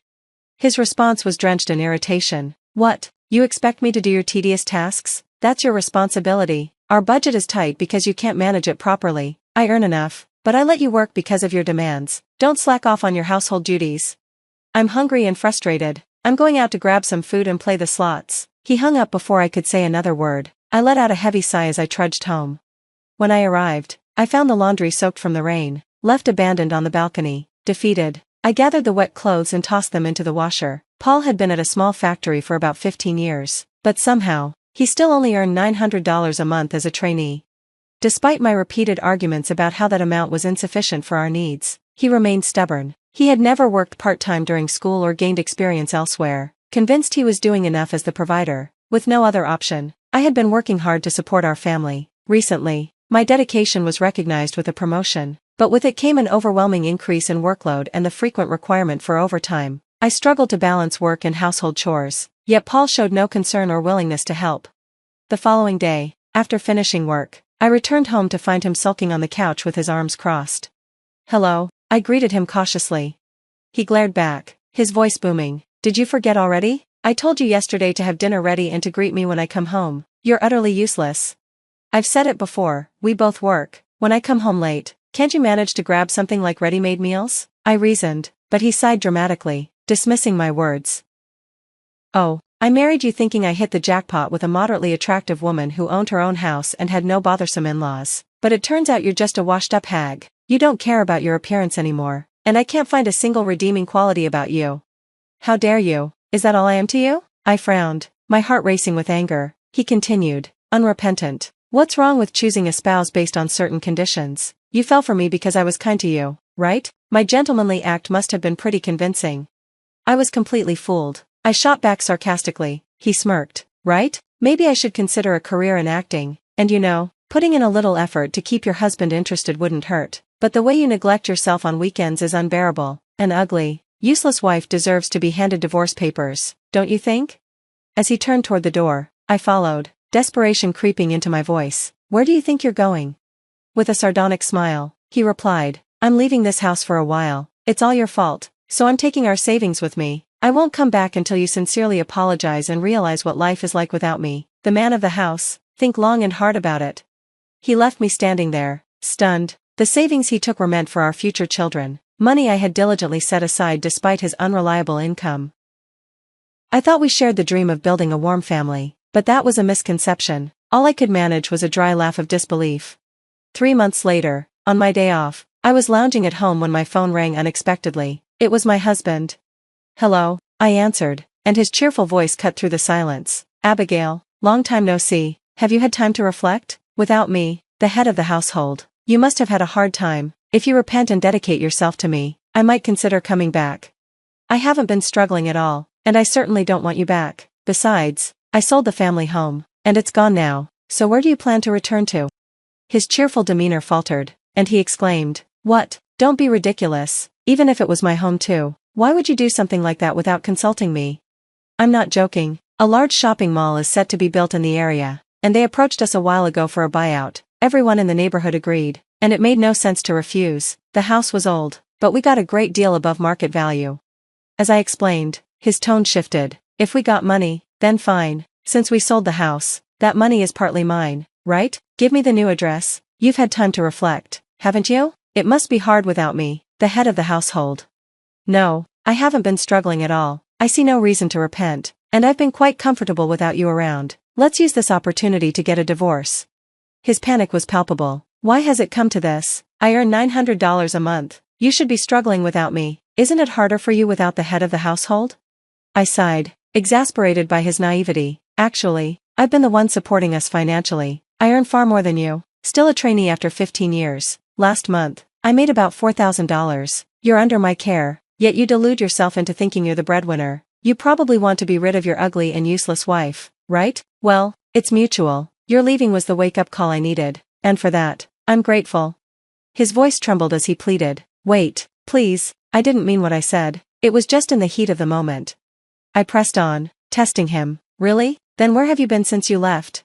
His response was drenched in irritation. What? You expect me to do your tedious tasks? That's your responsibility. Our budget is tight because you can't manage it properly. I earn enough, but I let you work because of your demands. Don't slack off on your household duties. I'm hungry and frustrated. I'm going out to grab some food and play the slots. He hung up before I could say another word. I let out a heavy sigh as I trudged home. When I arrived, I found the laundry soaked from the rain, left abandoned on the balcony. Defeated, I gathered the wet clothes and tossed them into the washer. Paul had been at a small factory for about 15 years, but somehow, he still only earned $900 a month as a trainee. Despite my repeated arguments about how that amount was insufficient for our needs, he remained stubborn. He had never worked part-time during school or gained experience elsewhere. Convinced he was doing enough as the provider, with no other option, I had been working hard to support our family. Recently, my dedication was recognized with a promotion, but with it came an overwhelming increase in workload and the frequent requirement for overtime. I struggled to balance work and household chores, yet Paul showed no concern or willingness to help. The following day, after finishing work, I returned home to find him sulking on the couch with his arms crossed. Hello, I greeted him cautiously. He glared back, his voice booming. Did you forget already? I told you yesterday to have dinner ready and to greet me when I come home. You're utterly useless. I've said it before, we both work. When I come home late, can't you manage to grab something like ready-made meals? I reasoned, but he sighed dramatically, dismissing my words. Oh, I married you thinking I hit the jackpot with a moderately attractive woman who owned her own house and had no bothersome in-laws. But it turns out you're just a washed-up hag. You don't care about your appearance anymore, and I can't find a single redeeming quality about you. How dare you? Is that all I am to you? I frowned, my heart racing with anger. He continued, unrepentant. What's wrong with choosing a spouse based on certain conditions? You fell for me because I was kind to you, right? My gentlemanly act must have been pretty convincing. I was completely fooled. I shot back sarcastically. He smirked. Right? Maybe I should consider a career in acting, and you know, putting in a little effort to keep your husband interested wouldn't hurt. But the way you neglect yourself on weekends is unbearable. An ugly, useless wife deserves to be handed divorce papers, don't you think? As he turned toward the door, I followed, desperation creeping into my voice. Where do you think you're going? With a sardonic smile, he replied, I'm leaving this house for a while. It's all your fault, so I'm taking our savings with me. I won't come back until you sincerely apologize and realize what life is like without me. The man of the house, think long and hard about it. He left me standing there, stunned. The savings he took were meant for our future children, money I had diligently set aside despite his unreliable income. I thought we shared the dream of building a warm family, but that was a misconception. All I could manage was a dry laugh of disbelief. 3 months later, on my day off, I was lounging at home when my phone rang unexpectedly. It was my husband. Hello, I answered, and his cheerful voice cut through the silence. Abigail, long time no see, have you had time to reflect? Without me, the head of the household, you must have had a hard time. If you repent and dedicate yourself to me, I might consider coming back. I haven't been struggling at all, and I certainly don't want you back. Besides, I sold the family home, and it's gone now, so where do you plan to return to? His cheerful demeanor faltered, and he exclaimed, What? Don't be ridiculous, even if it was my home too. Why would you do something like that without consulting me? I'm not joking. A large shopping mall is set to be built in the area, and they approached us a while ago for a buyout. Everyone in the neighborhood agreed, and it made no sense to refuse. The house was old, but we got a great deal above market value. As I explained, his tone shifted. If we got money, then fine. Since we sold the house, that money is partly mine, right? Give me the new address. You've had time to reflect, haven't you? It must be hard without me, the head of the household. No, I haven't been struggling at all. I see no reason to repent, and I've been quite comfortable without you around. Let's use this opportunity to get a divorce. His panic was palpable. Why has it come to this? I earn $900 a month. You should be struggling without me. Isn't it harder for you without the head of the household? I sighed, exasperated by his naivety. Actually, I've been the one supporting us financially. I earn far more than you. Still a trainee after 15 years. Last month, I made about $4,000. You're under my care, yet you delude yourself into thinking you're the breadwinner. You probably want to be rid of your ugly and useless wife, right? Well, it's mutual. Your leaving was the wake-up call I needed, and for that, I'm grateful. His voice trembled as he pleaded. Wait, please, I didn't mean what I said. It was just in the heat of the moment. I pressed on, testing him. Really? Then where have you been since you left?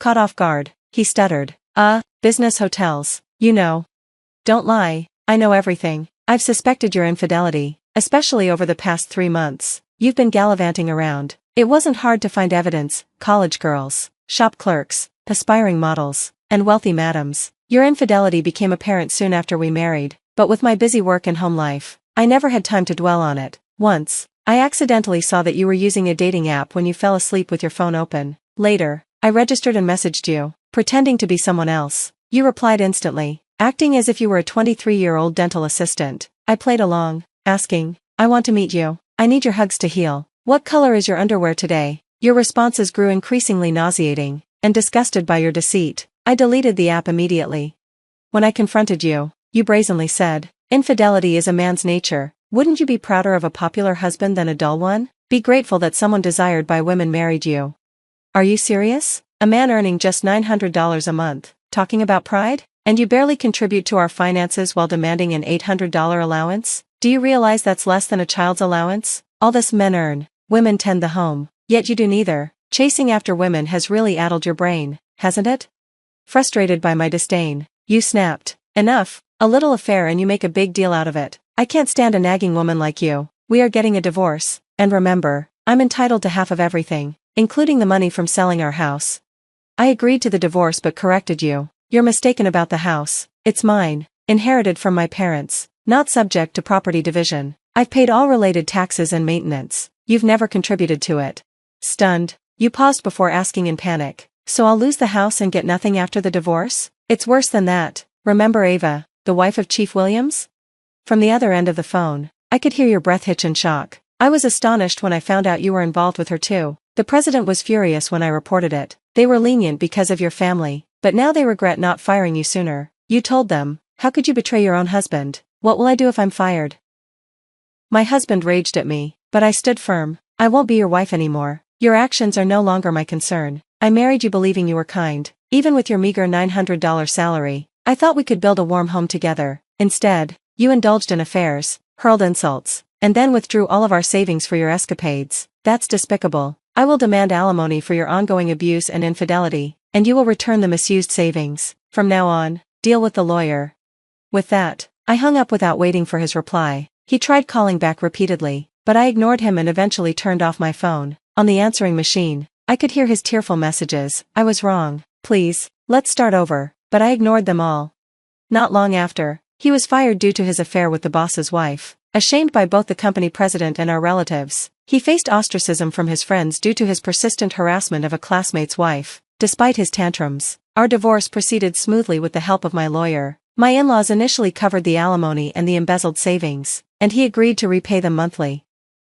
Caught off guard, he stuttered. Business hotels, you know. Don't lie, I know everything. I've suspected your infidelity, especially over the past 3 months. You've been gallivanting around. It wasn't hard to find evidence. College girls, shop clerks, aspiring models, and wealthy madams. Your infidelity became apparent soon after we married, but with my busy work and home life, I never had time to dwell on it. Once, I accidentally saw that you were using a dating app when you fell asleep with your phone open. Later, I registered and messaged you, pretending to be someone else. You replied instantly, acting as if you were a 23-year-old dental assistant. I played along, asking, I want to meet you. I need your hugs to heal. What color is your underwear today? Your responses grew increasingly nauseating, and disgusted by your deceit, I deleted the app immediately. When I confronted you, you brazenly said, infidelity is a man's nature. Wouldn't you be prouder of a popular husband than a dull one? Be grateful that someone desired by women married you. Are you serious? A man earning just $900 a month, talking about pride? And you barely contribute to our finances while demanding an $800 allowance? Do you realize that's less than a child's allowance? All this men earn, women tend the home, yet you do neither. Chasing after women has really addled your brain, hasn't it? Frustrated by my disdain, you snapped, enough, a little affair and you make a big deal out of it. I can't stand a nagging woman like you. We are getting a divorce, and remember, I'm entitled to half of everything, including the money from selling our house. I agreed to the divorce but corrected you. You're mistaken about the house. It's mine, inherited from my parents, not subject to property division. I've paid all related taxes and maintenance. You've never contributed to it. Stunned, you paused before asking in panic, so I'll lose the house and get nothing after the divorce? It's worse than that. Remember Ava, the wife of Chief Williams? From the other end of the phone, I could hear your breath hitch in shock. I was astonished when I found out you were involved with her too. The president was furious when I reported it. They were lenient because of your family, but now they regret not firing you sooner. You told them, how could you betray your own husband? What will I do if I'm fired? My husband raged at me, but I stood firm. I won't be your wife anymore. Your actions are no longer my concern. I married you believing you were kind. Even with your meager $900 salary, I thought we could build a warm home together. Instead, you indulged in affairs. hurled insults, and then withdrew all of our savings for your escapades. That's despicable. I will demand alimony for your ongoing abuse and infidelity, and you will return the misused savings. From now on, deal with the lawyer. With that, I hung up without waiting for his reply. He tried calling back repeatedly, but I ignored him and eventually turned off my phone. On the answering machine, I could hear his tearful messages. I was wrong. Please, let's start over. But I ignored them all. Not long after, he was fired due to his affair with the boss's wife. Ashamed by both the company president and our relatives, he faced ostracism from his friends due to his persistent harassment of a classmate's wife. Despite his tantrums, our divorce proceeded smoothly with the help of my lawyer. My in-laws initially covered the alimony and the embezzled savings, and he agreed to repay them monthly.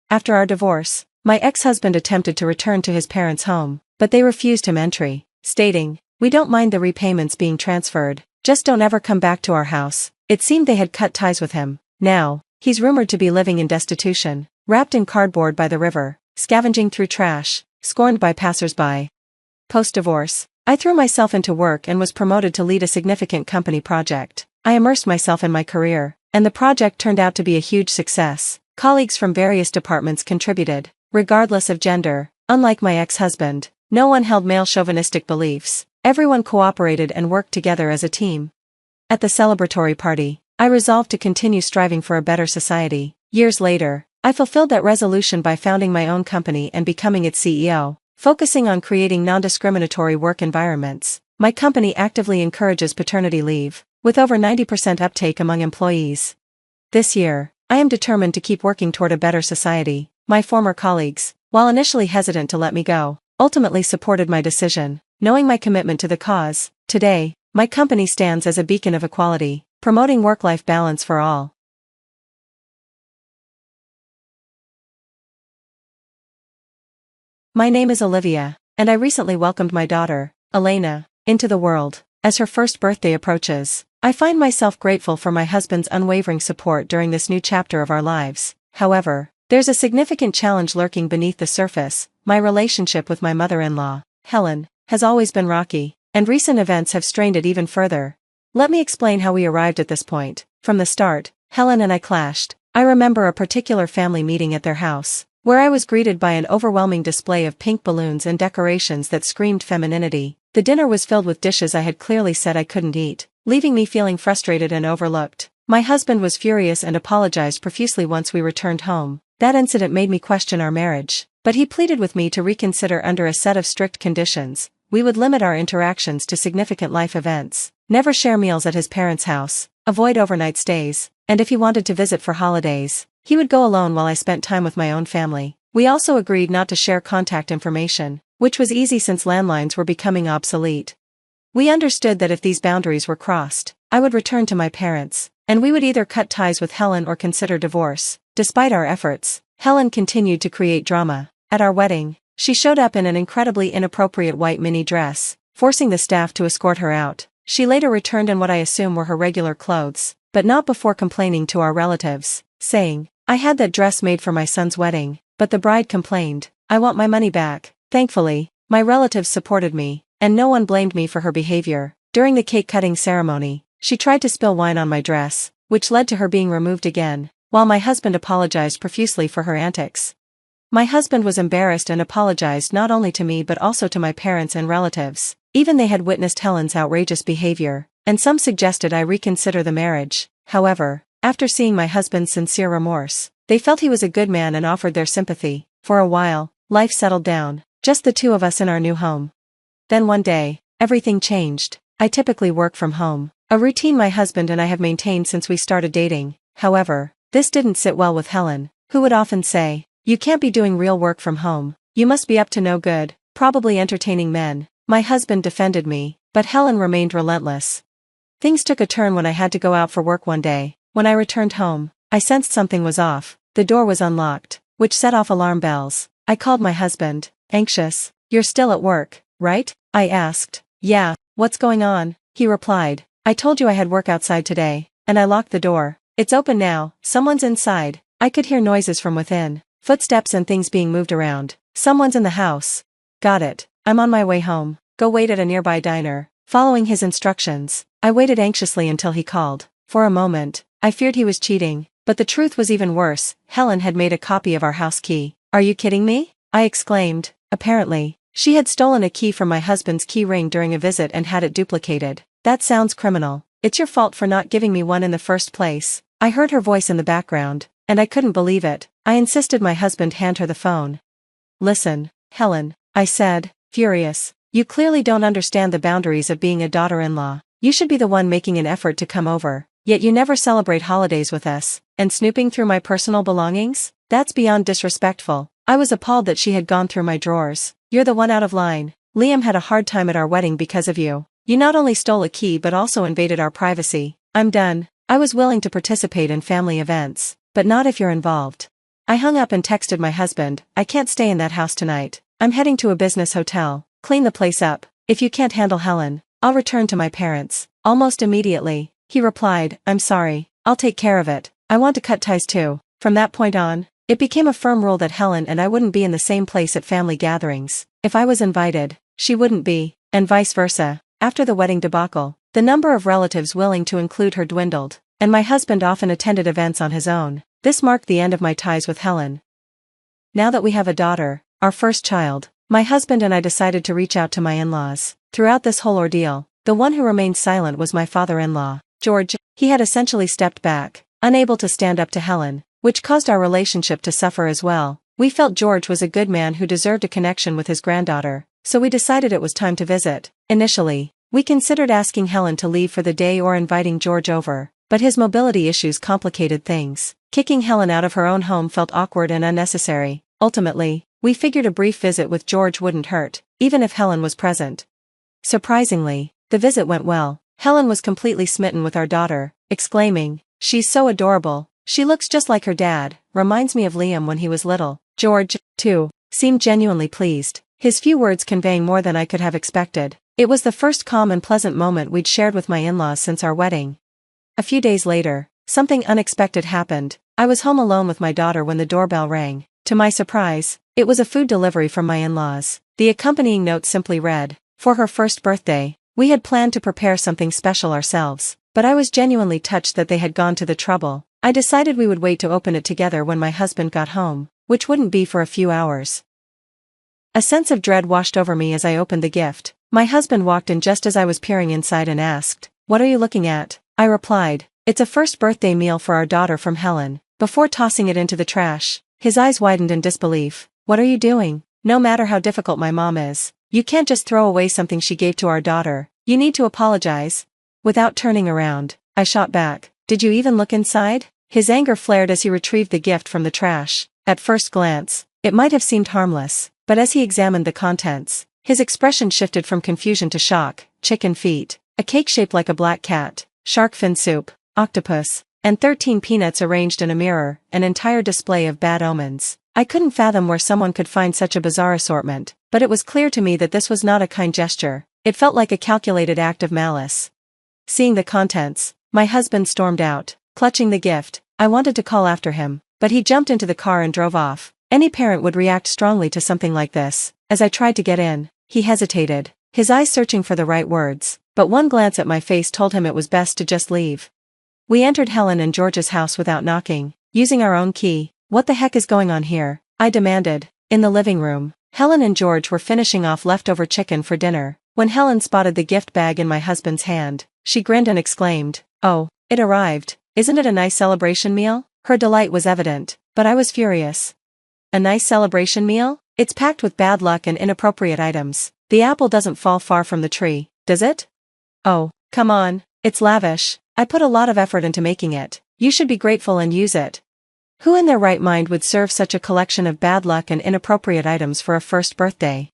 After our divorce, my ex-husband attempted to return to his parents' home, but they refused him entry, stating, "We don't mind the repayments being transferred, just don't ever come back to our house." It seemed they had cut ties with him. Now, he's rumored to be living in destitution, wrapped in cardboard by the river, scavenging through trash, scorned by passers-by. Post-divorce, I threw myself into work and was promoted to lead a significant company project. I immersed myself in my career, and the project turned out to be a huge success. Colleagues from various departments contributed, regardless of gender. Unlike my ex-husband, no one held male chauvinistic beliefs. Everyone cooperated and worked together as a team. At the celebratory party, I resolved to continue striving for a better society. Years later, I fulfilled that resolution by founding my own company and becoming its CEO. Focusing on creating non-discriminatory work environments, my company actively encourages paternity leave, with over 90% uptake among employees. This year, I am determined to keep working toward a better society. My former colleagues, while initially hesitant to let me go, ultimately supported my decision, knowing my commitment to the cause. Today, my company stands as a beacon of equality, promoting work-life balance for all. My name is Olivia, and I recently welcomed my daughter, Elena, into the world. As her first birthday approaches, I find myself grateful for my husband's unwavering support during this new chapter of our lives. However, there's a significant challenge lurking beneath the surface. My relationship with my mother-in-law, Helen, has always been rocky, and recent events have strained it even further. Let me explain how we arrived at this point. From the start, Helen and I clashed. I remember a particular family meeting at their house, where I was greeted by an overwhelming display of pink balloons and decorations that screamed femininity. The dinner was filled with dishes I had clearly said I couldn't eat, leaving me feeling frustrated and overlooked. My husband was furious and apologized profusely once we returned home. That incident made me question our marriage, but he pleaded with me to reconsider under a set of strict conditions. We would limit our interactions to significant life events, never share meals at his parents' house, avoid overnight stays, and if he wanted to visit for holidays, he would go alone while I spent time with my own family. We also agreed not to share contact information, which was easy since landlines were becoming obsolete. We understood that if these boundaries were crossed, I would return to my parents, and we would either cut ties with Helen or consider divorce. Despite our efforts, Helen continued to create drama. At our wedding, she showed up in an incredibly inappropriate white mini dress, forcing the staff to escort her out. She later returned in what I assume were her regular clothes, but not before complaining to our relatives, saying, "I had that dress made for my son's wedding," but the bride complained, "I want my money back." Thankfully, my relatives supported me, and no one blamed me for her behavior. During the cake-cutting ceremony, she tried to spill wine on my dress, which led to her being removed again, while my husband apologized profusely for her antics. My husband was embarrassed and apologized not only to me but also to my parents and relatives. Even they had witnessed Helen's outrageous behavior, and some suggested I reconsider the marriage. However, after seeing my husband's sincere remorse, they felt he was a good man and offered their sympathy. For a while, life settled down, just the two of us in our new home. Then one day, everything changed. I typically work from home, a routine my husband and I have maintained since we started dating. However, this didn't sit well with Helen, who would often say, "You can't be doing real work from home. You must be up to no good, probably entertaining men." My husband defended me, but Helen remained relentless. Things took a turn when I had to go out for work one day. When I returned home, I sensed something was off. The door was unlocked, which set off alarm bells. I called my husband, anxious. "You're still at work, right?" I asked. "Yeah, what's going on?" He replied, "I told you I had work outside today, and I locked the door. It's open now, someone's inside." I could hear noises from within, footsteps and things being moved around. "Someone's in the house." "Got it, I'm on my way home. Go wait at a nearby diner." Following his instructions, I waited anxiously until he called. For a moment, I feared he was cheating, But the truth was even worse. Helen had made a copy of our house key. "Are you kidding me?" I exclaimed. Apparently, she had stolen a key from my husband's key ring during a visit and had it duplicated. "That sounds criminal. It's your fault for not giving me one in the first place." I heard her voice in the background, and I couldn't believe it. I insisted my husband hand her the phone. "Listen, Helen," I said, furious. "You clearly don't understand the boundaries of being a daughter-in-law. You should be the one making an effort to come over. Yet you never celebrate holidays with us, and snooping through my personal belongings? That's beyond disrespectful." I was appalled that she had gone through my drawers. "You're the one out of line. Liam had a hard time at our wedding because of you. You not only stole a key but also invaded our privacy." "I'm done. I was willing to participate in family events, but not if you're involved." I hung up and texted my husband, "I can't stay in that house tonight. I'm heading to a business hotel. Clean the place up. If you can't handle Helen, I'll return to my parents." Almost immediately, he replied, "I'm sorry, I'll take care of it. I want to cut ties too." From that point on, it became a firm rule that Helen and I wouldn't be in the same place at family gatherings. If I was invited, she wouldn't be, and vice versa. After the wedding debacle, the number of relatives willing to include her dwindled, and my husband often attended events on his own. This marked the end of my ties with Helen. Now that we have a daughter, our first child, my husband and I decided to reach out to my in-laws. Throughout this whole ordeal, the one who remained silent was my father-in-law, George. He had essentially stepped back, unable to stand up to Helen, which caused our relationship to suffer as well. We felt George was a good man who deserved a connection with his granddaughter, so we decided it was time to visit. Initially, we considered asking Helen to leave for the day or inviting George over, but his mobility issues complicated things. Kicking Helen out of her own home felt awkward and unnecessary. Ultimately, we figured a brief visit with George wouldn't hurt, even if Helen was present. Surprisingly, the visit went well. Helen was completely smitten with our daughter, exclaiming, "She's so adorable. She looks just like her dad, reminds me of Liam when he was little." George, too, seemed genuinely pleased, his few words conveying more than I could have expected. It was the first calm and pleasant moment we'd shared with my in-laws since our wedding. A few days later, something unexpected happened. I was home alone with my daughter when the doorbell rang. To my surprise, it was a food delivery from my in-laws. The accompanying note simply read, "For her first birthday." We had planned to prepare something special ourselves, but I was genuinely touched that they had gone to the trouble. I decided we would wait to open it together when my husband got home, which wouldn't be for a few hours. A sense of dread washed over me as I opened the gift. My husband walked in just as I was peering inside and asked, "What are you looking at?" I replied, "It's a first birthday meal for our daughter from Helen," before tossing it into the trash. His eyes widened in disbelief. "What are you doing? No matter how difficult my mom is, you can't just throw away something she gave to our daughter. You need to apologize." Without turning around, I shot back, "Did you even look inside?" His anger flared as he retrieved the gift from the trash. At first glance, it might have seemed harmless, but as he examined the contents, his expression shifted from confusion to shock. Chicken feet, a cake shaped like a black cat, shark fin soup, octopus, and 13 peanuts arranged in a mirror, an entire display of bad omens. I couldn't fathom where someone could find such a bizarre assortment, but it was clear to me that this was not a kind gesture. It felt like a calculated act of malice. Seeing the contents, my husband stormed out, clutching the gift. I wanted to call after him, but he jumped into the car and drove off. Any parent would react strongly to something like this. As I tried to get in, he hesitated, his eyes searching for the right words, but one glance at my face told him it was best to just leave. We entered Helen and George's house without knocking, using our own key. "What the heck is going on here?" I demanded. In the living room, Helen and George were finishing off leftover chicken for dinner. When Helen spotted the gift bag in my husband's hand, she grinned and exclaimed, "Oh, it arrived. Isn't it a nice celebration meal?" Her delight was evident, but I was furious. "A nice celebration meal? It's packed with bad luck and inappropriate items. The apple doesn't fall far from the tree, does it?" "Oh, come on, it's lavish. I put a lot of effort into making it. You should be grateful and use it." Who in their right mind would serve such a collection of bad luck and inappropriate items for a first birthday?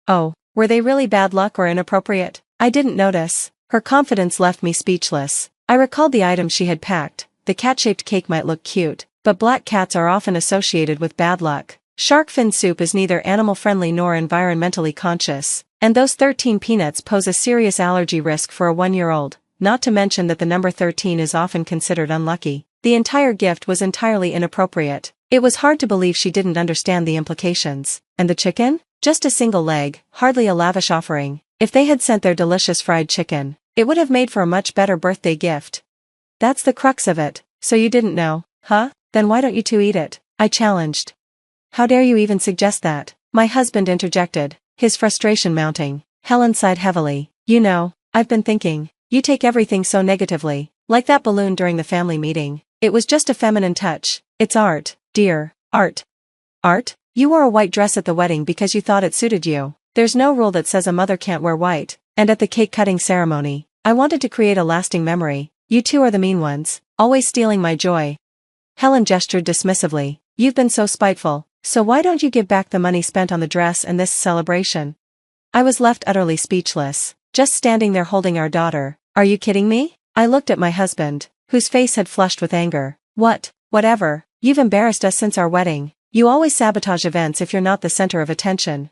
"Oh, were they really bad luck or inappropriate?" I didn't notice. Her confidence left me speechless. I recalled the items she had packed. The cat-shaped cake might look cute, but black cats are often associated with bad luck. Shark fin soup is neither animal-friendly nor environmentally conscious, and those 13 peanuts pose a serious allergy risk for a 1-year-old, not to mention that the number 13 is often considered unlucky. The entire gift was entirely inappropriate. It was hard to believe she didn't understand the implications. And the chicken? Just a single leg, hardly a lavish offering. If they had sent their delicious fried chicken, it would have made for a much better birthday gift. "That's the crux of it, so you didn't know." Huh? Then why don't you two eat it? I challenged. How dare you even suggest that? My husband interjected, his frustration mounting. Helen sighed heavily. You know, I've been thinking, you take everything so negatively, like that balloon during the family meeting. It was just a feminine touch. It's art, dear, art. Art? You wore a white dress at the wedding because you thought it suited you. There's no rule that says a mother can't wear white. And at the cake-cutting ceremony, I wanted to create a lasting memory. You two are the mean ones, always stealing my joy. Helen gestured dismissively. You've been so spiteful, so why don't you give back the money spent on the dress and this celebration? I was left utterly speechless, just standing there holding our daughter. Are you kidding me? I looked at my husband, whose face had flushed with anger. Whatever, you've embarrassed us since our wedding. You always sabotage events if you're not the center of attention.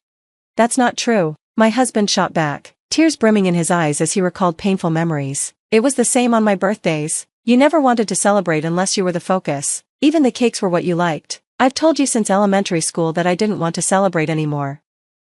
That's not true, my husband shot back, tears brimming in his eyes as he recalled painful memories. It was the same on my birthdays. You never wanted to celebrate unless you were the focus. Even the cakes were what you liked. I've told you since elementary school that I didn't want to celebrate anymore.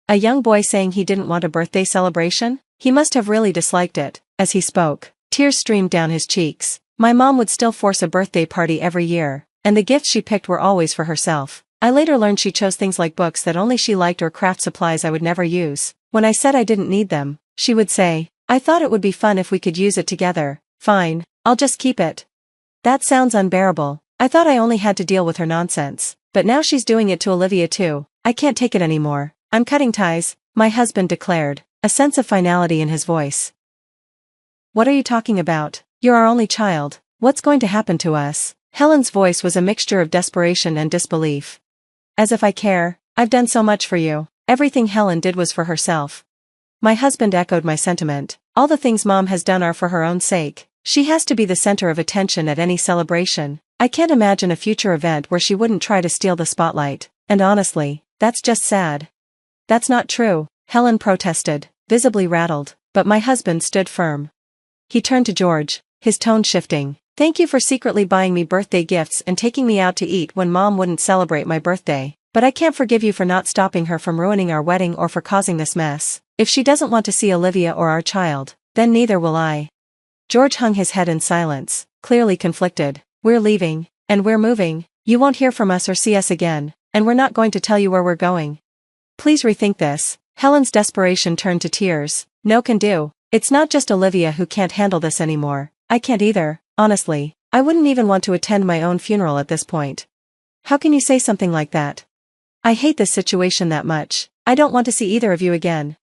A young boy saying he didn't want a birthday celebration? He must have really disliked it. As he spoke, tears streamed down his cheeks. My mom would still force a birthday party every year, and the gifts she picked were always for herself. I later learned she chose things like books that only she liked or craft supplies I would never use. When I said I didn't need them, she would say, I thought it would be fun if we could use it together. Fine, I'll just keep it. That sounds unbearable. I thought I only had to deal with her nonsense, but now she's doing it to Olivia too. I can't take it anymore. I'm cutting ties, my husband declared, a sense of finality in his voice. What are you talking about? You're our only child. What's going to happen to us? Helen's voice was a mixture of desperation and disbelief. As if I care. I've done so much for you. Everything Helen did was for herself. My husband echoed my sentiment. All the things Mom has done are for her own sake. She has to be the center of attention at any celebration. I can't imagine a future event where she wouldn't try to steal the spotlight. And honestly, that's just sad. That's not true, Helen protested, visibly rattled, but my husband stood firm. He turned to George, his tone shifting. Thank you for secretly buying me birthday gifts and taking me out to eat when Mom wouldn't celebrate my birthday. But I can't forgive you for not stopping her from ruining our wedding or for causing this mess. If she doesn't want to see Olivia or our child, then neither will I. George hung his head in silence, clearly conflicted. We're leaving, and we're moving. You won't hear from us or see us again, and we're not going to tell you where we're going. Please rethink this. Helen's desperation turned to tears. No can do. It's not just Olivia who can't handle this anymore. I can't either. Honestly, I wouldn't even want to attend my own funeral at this point. How can you say something like that? I hate this situation that much. I don't want to see either of you again.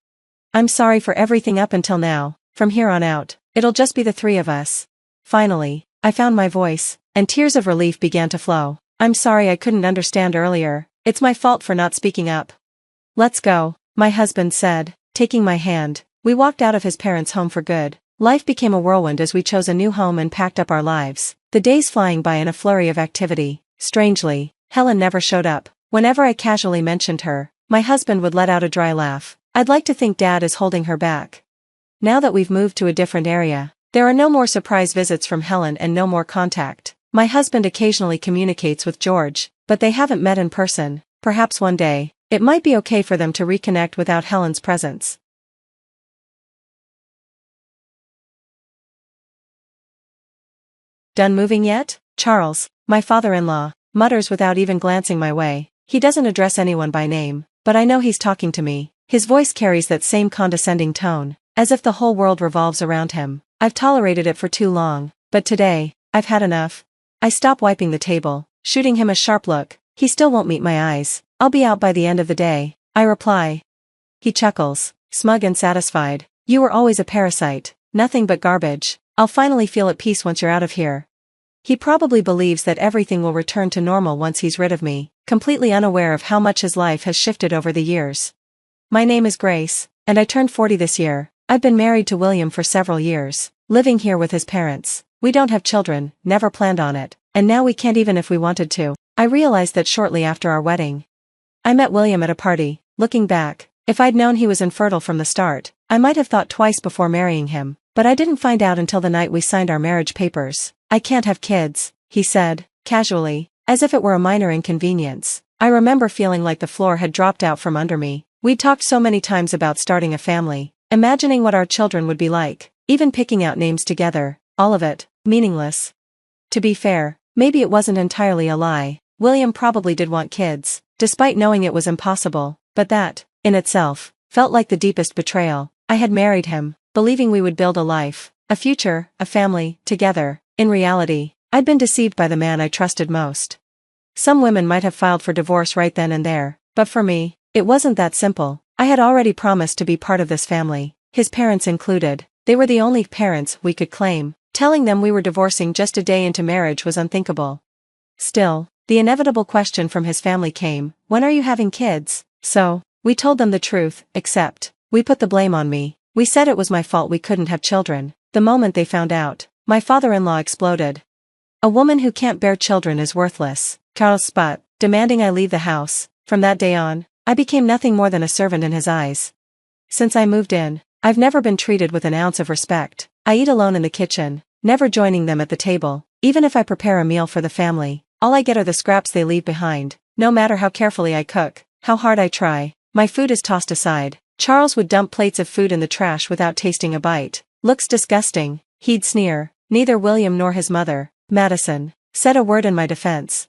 I'm sorry for everything up until now. From here on out, it'll just be the three of us. Finally, I found my voice, and tears of relief began to flow. I'm sorry I couldn't understand earlier. It's my fault for not speaking up. Let's go, my husband said, taking my hand. We walked out of his parents' home for good. Life became a whirlwind as we chose a new home and packed up our lives, the days flying by in a flurry of activity. Strangely, Helen never showed up. Whenever I casually mentioned her, my husband would let out a dry laugh. I'd like to think Dad is holding her back. Now that we've moved to a different area, there are no more surprise visits from Helen and no more contact. My husband occasionally communicates with George, but they haven't met in person. Perhaps one day, it might be okay for them to reconnect without Helen's presence. Done moving yet? Charles, my father-in-law, mutters without even glancing my way. He doesn't address anyone by name, but I know he's talking to me. His voice carries that same condescending tone, as if the whole world revolves around him. I've tolerated it for too long, but today, I've had enough. I stop wiping the table, shooting him a sharp look. He still won't meet my eyes. I'll be out by the end of the day, I reply. He chuckles, smug and satisfied. You were always a parasite, nothing but garbage. I'll finally feel at peace once you're out of here. He probably believes that everything will return to normal once he's rid of me, completely unaware of how much his life has shifted over the years. My name is Grace, and I turned 40 this year. I've been married to William for several years, living here with his parents. We don't have children, never planned on it, and now we can't even if we wanted to. I realized that shortly after our wedding. I met William at a party. Looking back, if I'd known he was infertile from the start, I might have thought twice before marrying him, but I didn't find out until the night we signed our marriage papers. I can't have kids, he said, casually, as if it were a minor inconvenience. I remember feeling like the floor had dropped out from under me. We'd talked so many times about starting a family, imagining what our children would be like, even picking out names together, all of it, meaningless. To be fair, Maybe it wasn't entirely a lie. William probably did want kids, despite knowing it was impossible, but that, in itself, felt like the deepest betrayal. I had married him, believing we would build a life, a future, a family, together. In reality, I'd been deceived by the man I trusted most. Some women might have filed for divorce right then and there, but for me, it wasn't that simple. I had already promised to be part of this family, his parents included. They were the only parents we could claim. Telling them we were divorcing just a day into marriage was unthinkable. Still, the inevitable question from his family came, when are you having kids? So, we told them the truth, except, we put the blame on me. We said it was my fault we couldn't have children. The moment they found out, my father-in-law exploded. A woman who can't bear children is worthless, Charles spat, demanding I leave the house. From that day on, I became nothing more than a servant in his eyes. Since I moved in, I've never been treated with an ounce of respect. I eat alone in the kitchen, never joining them at the table. Even if I prepare a meal for the family, all I get are the scraps they leave behind. No matter how carefully I cook, how hard I try, my food is tossed aside. Charles would dump plates of food in the trash without tasting a bite. Looks disgusting, he'd sneer. Neither William nor his mother, Madison, said a word in my defense.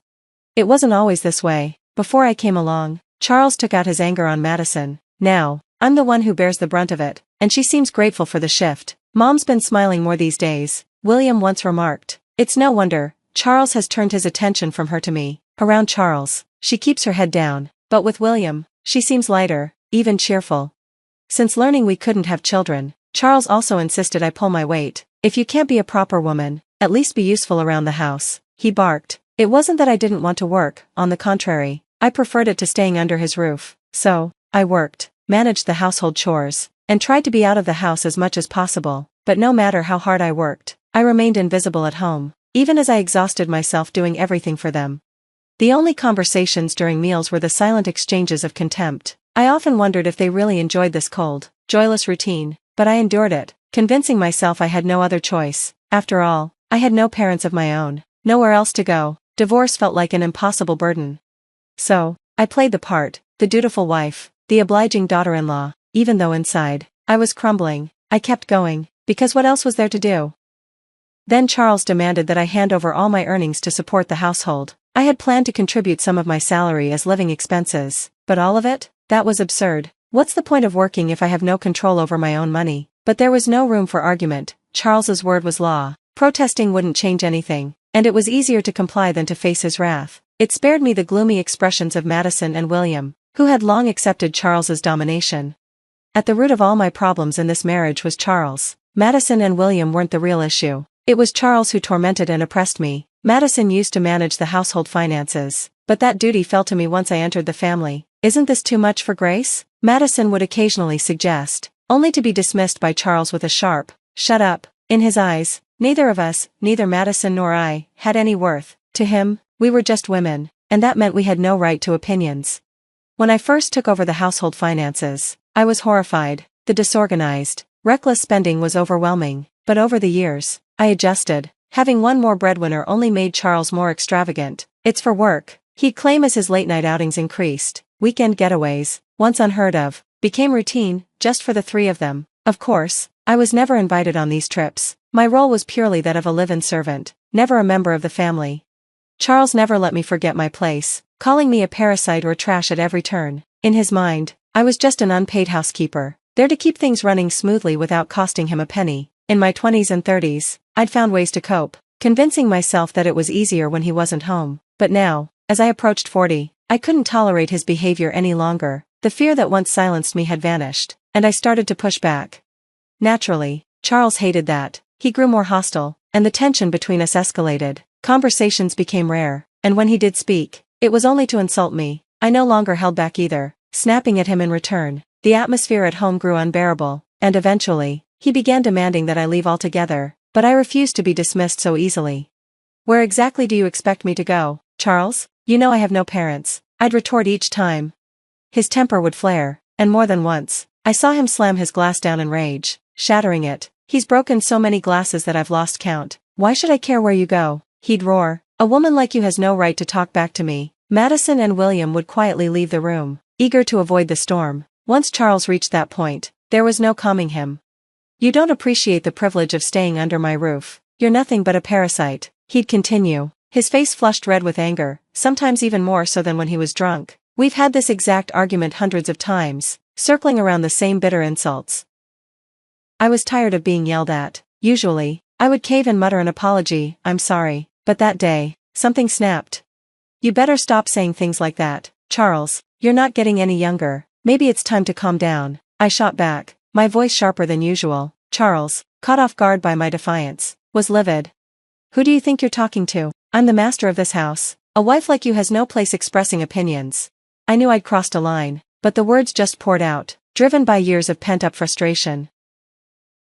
It wasn't always this way. Before I came along, Charles took out his anger on Madison. Now, I'm the one who bears the brunt of it, and she seems grateful for the shift. Mom's been smiling more these days, William once remarked. It's no wonder, Charles has turned his attention from her to me. Around Charles, she keeps her head down, but with William, she seems lighter, even cheerful. Since learning we couldn't have children, Charles also insisted I pull my weight. If you can't be a proper woman, at least be useful around the house, he barked. It wasn't that I didn't want to work, on the contrary, I preferred it to staying under his roof. So, I worked, managed the household chores, and tried to be out of the house as much as possible. But no matter how hard I worked, I remained invisible at home, even as I exhausted myself doing everything for them. The only conversations during meals were the silent exchanges of contempt. I often wondered if they really enjoyed this cold, joyless routine, but I endured it, convincing myself I had no other choice. After all, I had no parents of my own, nowhere else to go. Divorce felt like an impossible burden. So, I played the part, the dutiful wife, the obliging daughter-in-law, even though inside, I was crumbling. I kept going, because what else was there to do? Then Charles demanded that I hand over all my earnings to support the household. I had planned to contribute some of my salary as living expenses, but all of it? That was absurd. What's the point of working if I have no control over my own money? But there was no room for argument. Charles's word was law. Protesting wouldn't change anything, and it was easier to comply than to face his wrath. It spared me the gloomy expressions of Madison and William, who had long accepted Charles's domination. At the root of all my problems in this marriage was Charles. Madison and William weren't the real issue. It was Charles who tormented and oppressed me. Madison used to manage the household finances, but that duty fell to me once I entered the family. Isn't this too much for Grace? Madison would occasionally suggest, only to be dismissed by Charles with a sharp, shut up. In his eyes, neither of us, neither Madison nor I, had any worth. To him, we were just women, and that meant we had no right to opinions. When I first took over the household finances, I was horrified. The disorganized, reckless spending was overwhelming, but over the years, I adjusted. Having one more breadwinner only made Charles more extravagant. It's for work, he'd claim as his late-night outings increased. Weekend getaways, once unheard of, became routine, just for the three of them. Of course, I was never invited on these trips. My role was purely that of a live-in servant, never a member of the family. Charles never let me forget my place, calling me a parasite or trash at every turn. In his mind, I was just an unpaid housekeeper, there to keep things running smoothly without costing him a penny. In my 20s and 30s, I'd found ways to cope, convincing myself that it was easier when he wasn't home. But now, as I approached 40, I couldn't tolerate his behavior any longer. The fear that once silenced me had vanished, and I started to push back. Naturally, Charles hated that. He grew more hostile, and the tension between us escalated. Conversations became rare, and when he did speak, it was only to insult me. I no longer held back either, snapping at him in return. The atmosphere at home grew unbearable, and eventually, he began demanding that I leave altogether, but I refused to be dismissed so easily. Where exactly do you expect me to go, Charles? You know I have no parents, I'd retort each time. His temper would flare, and more than once, I saw him slam his glass down in rage, shattering it. He's broken so many glasses that I've lost count. Why should I care where you go? He'd roar. A woman like you has no right to talk back to me. Madison and William would quietly leave the room, eager to avoid the storm. Once Charles reached that point, there was no calming him. You don't appreciate the privilege of staying under my roof. You're nothing but a parasite, he'd continue. His face flushed red with anger, sometimes even more so than when he was drunk. We've had this exact argument hundreds of times, circling around the same bitter insults. I was tired of being yelled at. Usually, I would cave and mutter an apology, "I'm sorry," but that day, something snapped. "You better stop saying things like that, Charles. You're not getting any younger. Maybe it's time to calm down," I shot back, my voice sharper than usual. Charles, caught off guard by my defiance, was livid. "Who do you think you're talking to? I'm the master of this house. A wife like you has no place expressing opinions." I knew I'd crossed a line, but the words just poured out, driven by years of pent-up frustration.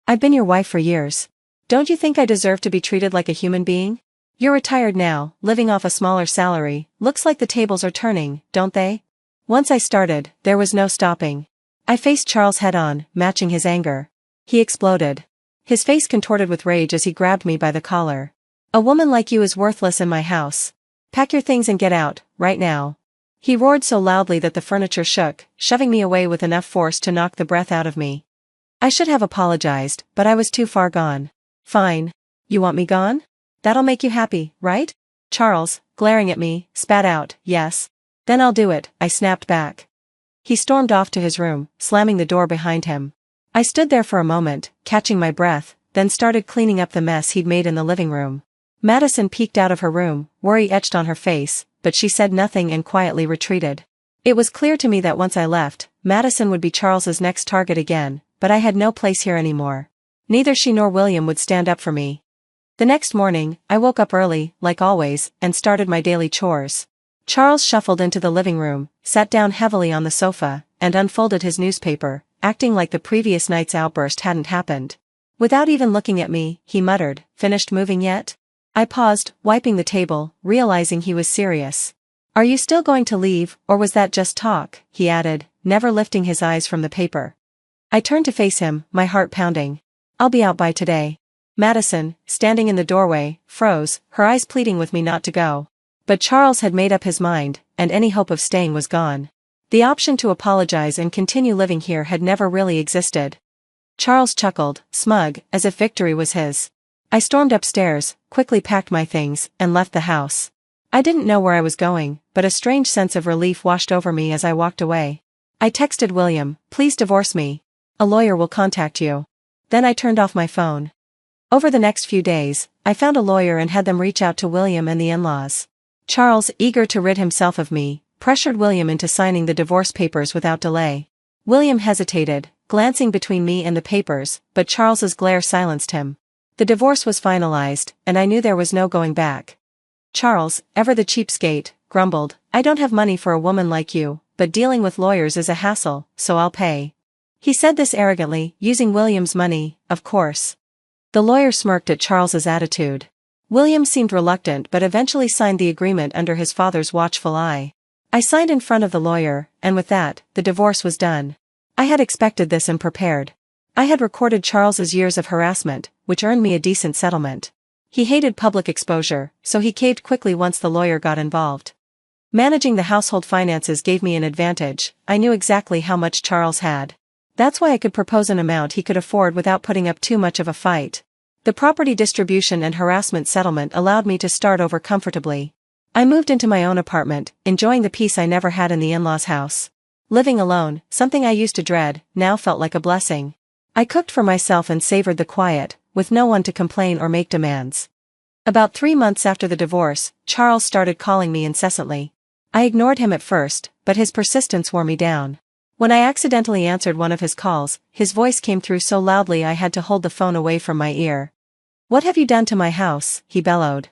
"I've been your wife for years. Don't you think I deserve to be treated like a human being? You're retired now, living off a smaller salary. Looks like the tables are turning, don't they?" Once I started, there was no stopping. I faced Charles head-on, matching his anger. He exploded. His face contorted with rage as he grabbed me by the collar. "A woman like you is worthless in my house. Pack your things and get out, right now." He roared so loudly that the furniture shook, shoving me away with enough force to knock the breath out of me. I should have apologized, but I was too far gone. "Fine. You want me gone? That'll make you happy, right?" Charles, glaring at me, spat out, "Yes. Then I'll do it," I snapped back. He stormed off to his room, slamming the door behind him. I stood there for a moment, catching my breath, then started cleaning up the mess he'd made in the living room. Madison peeked out of her room, worry etched on her face, but she said nothing and quietly retreated. It was clear to me that once I left, Madison would be Charles's next target again, but I had no place here anymore. Neither she nor William would stand up for me. The next morning, I woke up early, like always, and started my daily chores. Charles shuffled into the living room, sat down heavily on the sofa, and unfolded his newspaper, acting like the previous night's outburst hadn't happened. Without even looking at me, he muttered, "Finished moving yet?" I paused, wiping the table, realizing he was serious. "Are you still going to leave, or was that just talk?" he added, never lifting his eyes from the paper. I turned to face him, my heart pounding. "I'll be out by today." Madison, standing in the doorway, froze, her eyes pleading with me not to go. But Charles had made up his mind, and any hope of staying was gone. The option to apologize and continue living here had never really existed. Charles chuckled, smug, as if victory was his. I stormed upstairs, quickly packed my things, and left the house. I didn't know where I was going, but a strange sense of relief washed over me as I walked away. I texted William, "Please divorce me. A lawyer will contact you." Then I turned off my phone. Over the next few days, I found a lawyer and had them reach out to William and the in-laws. Charles, eager to rid himself of me, pressured William into signing the divorce papers without delay. William hesitated, glancing between me and the papers, but Charles's glare silenced him. The divorce was finalized, and I knew there was no going back. Charles, ever the cheapskate, grumbled, "I don't have money for a woman like you, but dealing with lawyers is a hassle, so I'll pay." He said this arrogantly, using William's money, of course. The lawyer smirked at Charles's attitude. William seemed reluctant but eventually signed the agreement under his father's watchful eye. I signed in front of the lawyer, and with that, the divorce was done. I had expected this and prepared. I had recorded Charles's years of harassment, which earned me a decent settlement. He hated public exposure, so he caved quickly once the lawyer got involved. Managing the household finances gave me an advantage. I knew exactly how much Charles had. That's why I could propose an amount he could afford without putting up too much of a fight. The property distribution and harassment settlement allowed me to start over comfortably. I moved into my own apartment, enjoying the peace I never had in the in-laws' house. Living alone, something I used to dread, now felt like a blessing. I cooked for myself and savored the quiet, with no one to complain or make demands. About 3 months after the divorce, Charles started calling me incessantly. I ignored him at first, but his persistence wore me down. When I accidentally answered one of his calls, his voice came through so loudly I had to hold the phone away from my ear. "What have you done to my house?" he bellowed.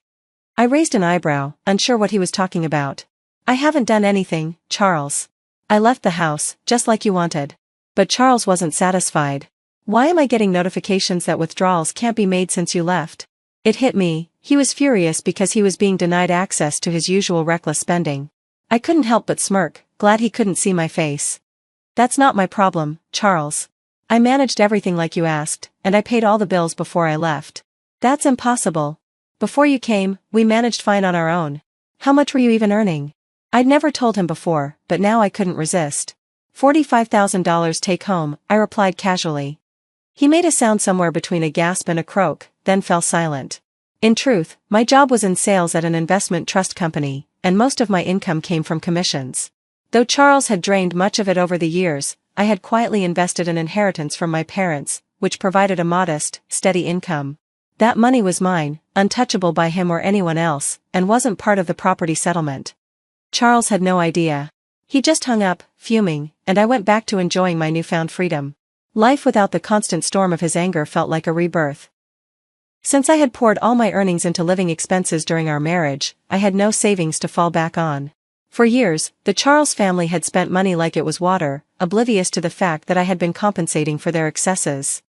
I raised an eyebrow, unsure what he was talking about. "I haven't done anything, Charles. I left the house, just like you wanted." But Charles wasn't satisfied. "Why am I getting notifications that withdrawals can't be made since you left?" It hit me. He was furious because he was being denied access to his usual reckless spending. I couldn't help but smirk, glad he couldn't see my face. "That's not my problem, Charles. I managed everything like you asked, and I paid all the bills before I left." "That's impossible. Before you came, we managed fine on our own. How much were you even earning?" I'd never told him before, but now I couldn't resist. $45,000 take home, I replied casually. He made a sound somewhere between a gasp and a croak, then fell silent. In truth, my job was in sales at an investment trust company, and most of my income came from commissions. Though Charles had drained much of it over the years, I had quietly invested an inheritance from my parents, which provided a modest, steady income. That money was mine, untouchable by him or anyone else, and wasn't part of the property settlement. Charles had no idea. He just hung up, fuming, and I went back to enjoying my newfound freedom. Life without the constant storm of his anger felt like a rebirth. Since I had poured all my earnings into living expenses during our marriage, I had no savings to fall back on. For years, the Charles family had spent money like it was water, oblivious to the fact that I had been compensating for their excesses.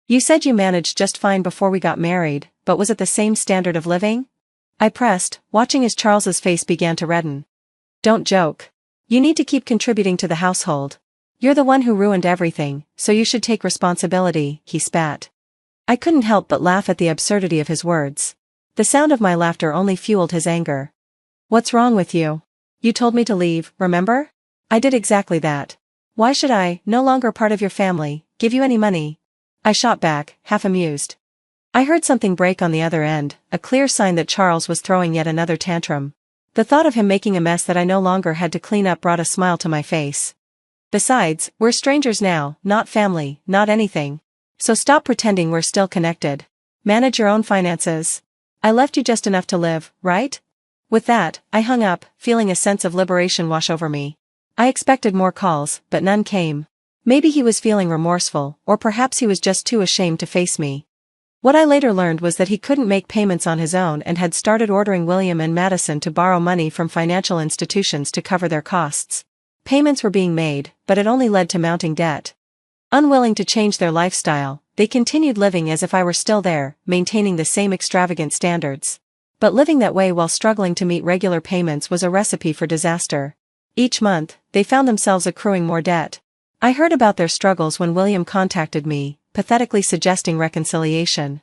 You said you managed just fine before we got married, but was it the same standard of living? I pressed, watching as Charles's face began to redden. Don't joke. You need to keep contributing to the household. You're the one who ruined everything, so you should take responsibility, he spat. I couldn't help but laugh at the absurdity of his words. The sound of my laughter only fueled his anger. What's wrong with you? You told me to leave, remember? I did exactly that. Why should I, no longer part of your family, give you any money? I shot back, half amused. I heard something break on the other end, a clear sign that Charles was throwing yet another tantrum. The thought of him making a mess that I no longer had to clean up brought a smile to my face. Besides, we're strangers now, not family, not anything. So stop pretending we're still connected. Manage your own finances. I left you just enough to live, right? With that, I hung up, feeling a sense of liberation wash over me. I expected more calls, but none came. Maybe he was feeling remorseful, or perhaps he was just too ashamed to face me. What I later learned was that he couldn't make payments on his own and had started ordering William and Madison to borrow money from financial institutions to cover their costs. Payments were being made, but it only led to mounting debt. Unwilling to change their lifestyle, they continued living as if I were still there, maintaining the same extravagant standards. But living that way while struggling to meet regular payments was a recipe for disaster. Each month, they found themselves accruing more debt. I heard about their struggles when William contacted me, pathetically suggesting reconciliation.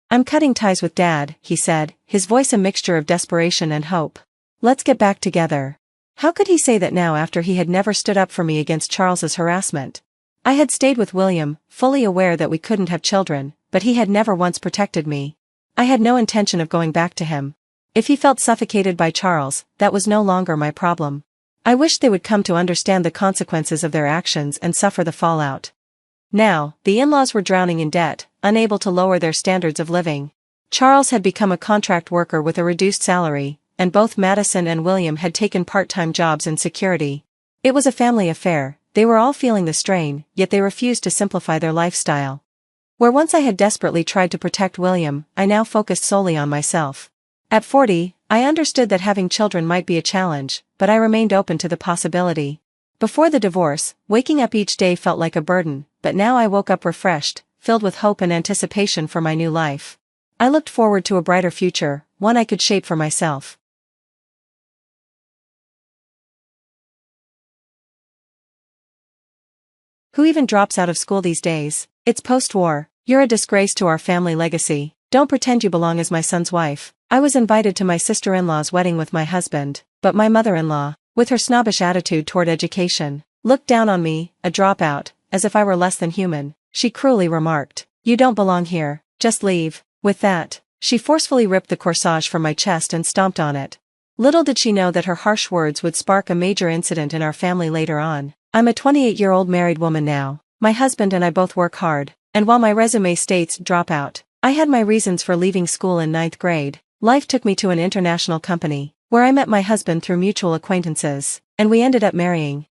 I'm cutting ties with Dad, he said, his voice a mixture of desperation and hope. Let's get back together. How could he say that now after he had never stood up for me against Charles's harassment? I had stayed with William, fully aware that we couldn't have children, but he had never once protected me. I had no intention of going back to him. If he felt suffocated by Charles, that was no longer my problem. I wished they would come to understand the consequences of their actions and suffer the fallout. Now, the in-laws were drowning in debt, unable to lower their standards of living. Charles had become a contract worker with a reduced salary, and both Madison and William had taken part-time jobs in security. It was a family affair, they were all feeling the strain, yet they refused to simplify their lifestyle. Where once I had desperately tried to protect William, I now focused solely on myself. At 40, I understood that having children might be a challenge, but I remained open to the possibility. Before the divorce, waking up each day felt like a burden, but now I woke up refreshed, filled with hope and anticipation for my new life. I looked forward to a brighter future, one I could shape for myself. Who even drops out of school these days? It's post-war. You're a disgrace to our family legacy. Don't pretend you belong as my son's wife. I was invited to my sister-in-law's wedding with my husband, but my mother-in-law, with her snobbish attitude toward education, looked down on me, a dropout, as if I were less than human. She cruelly remarked, "You don't belong here, just leave." With that, she forcefully ripped the corsage from my chest and stomped on it. Little did she know that her harsh words would spark a major incident in our family later on. I'm a 28-year-old married woman now. My husband and I both work hard, and while my resume states dropout, I had my reasons for leaving school in 9th grade. Life took me to an international company, where I met my husband through mutual acquaintances, and we ended up marrying.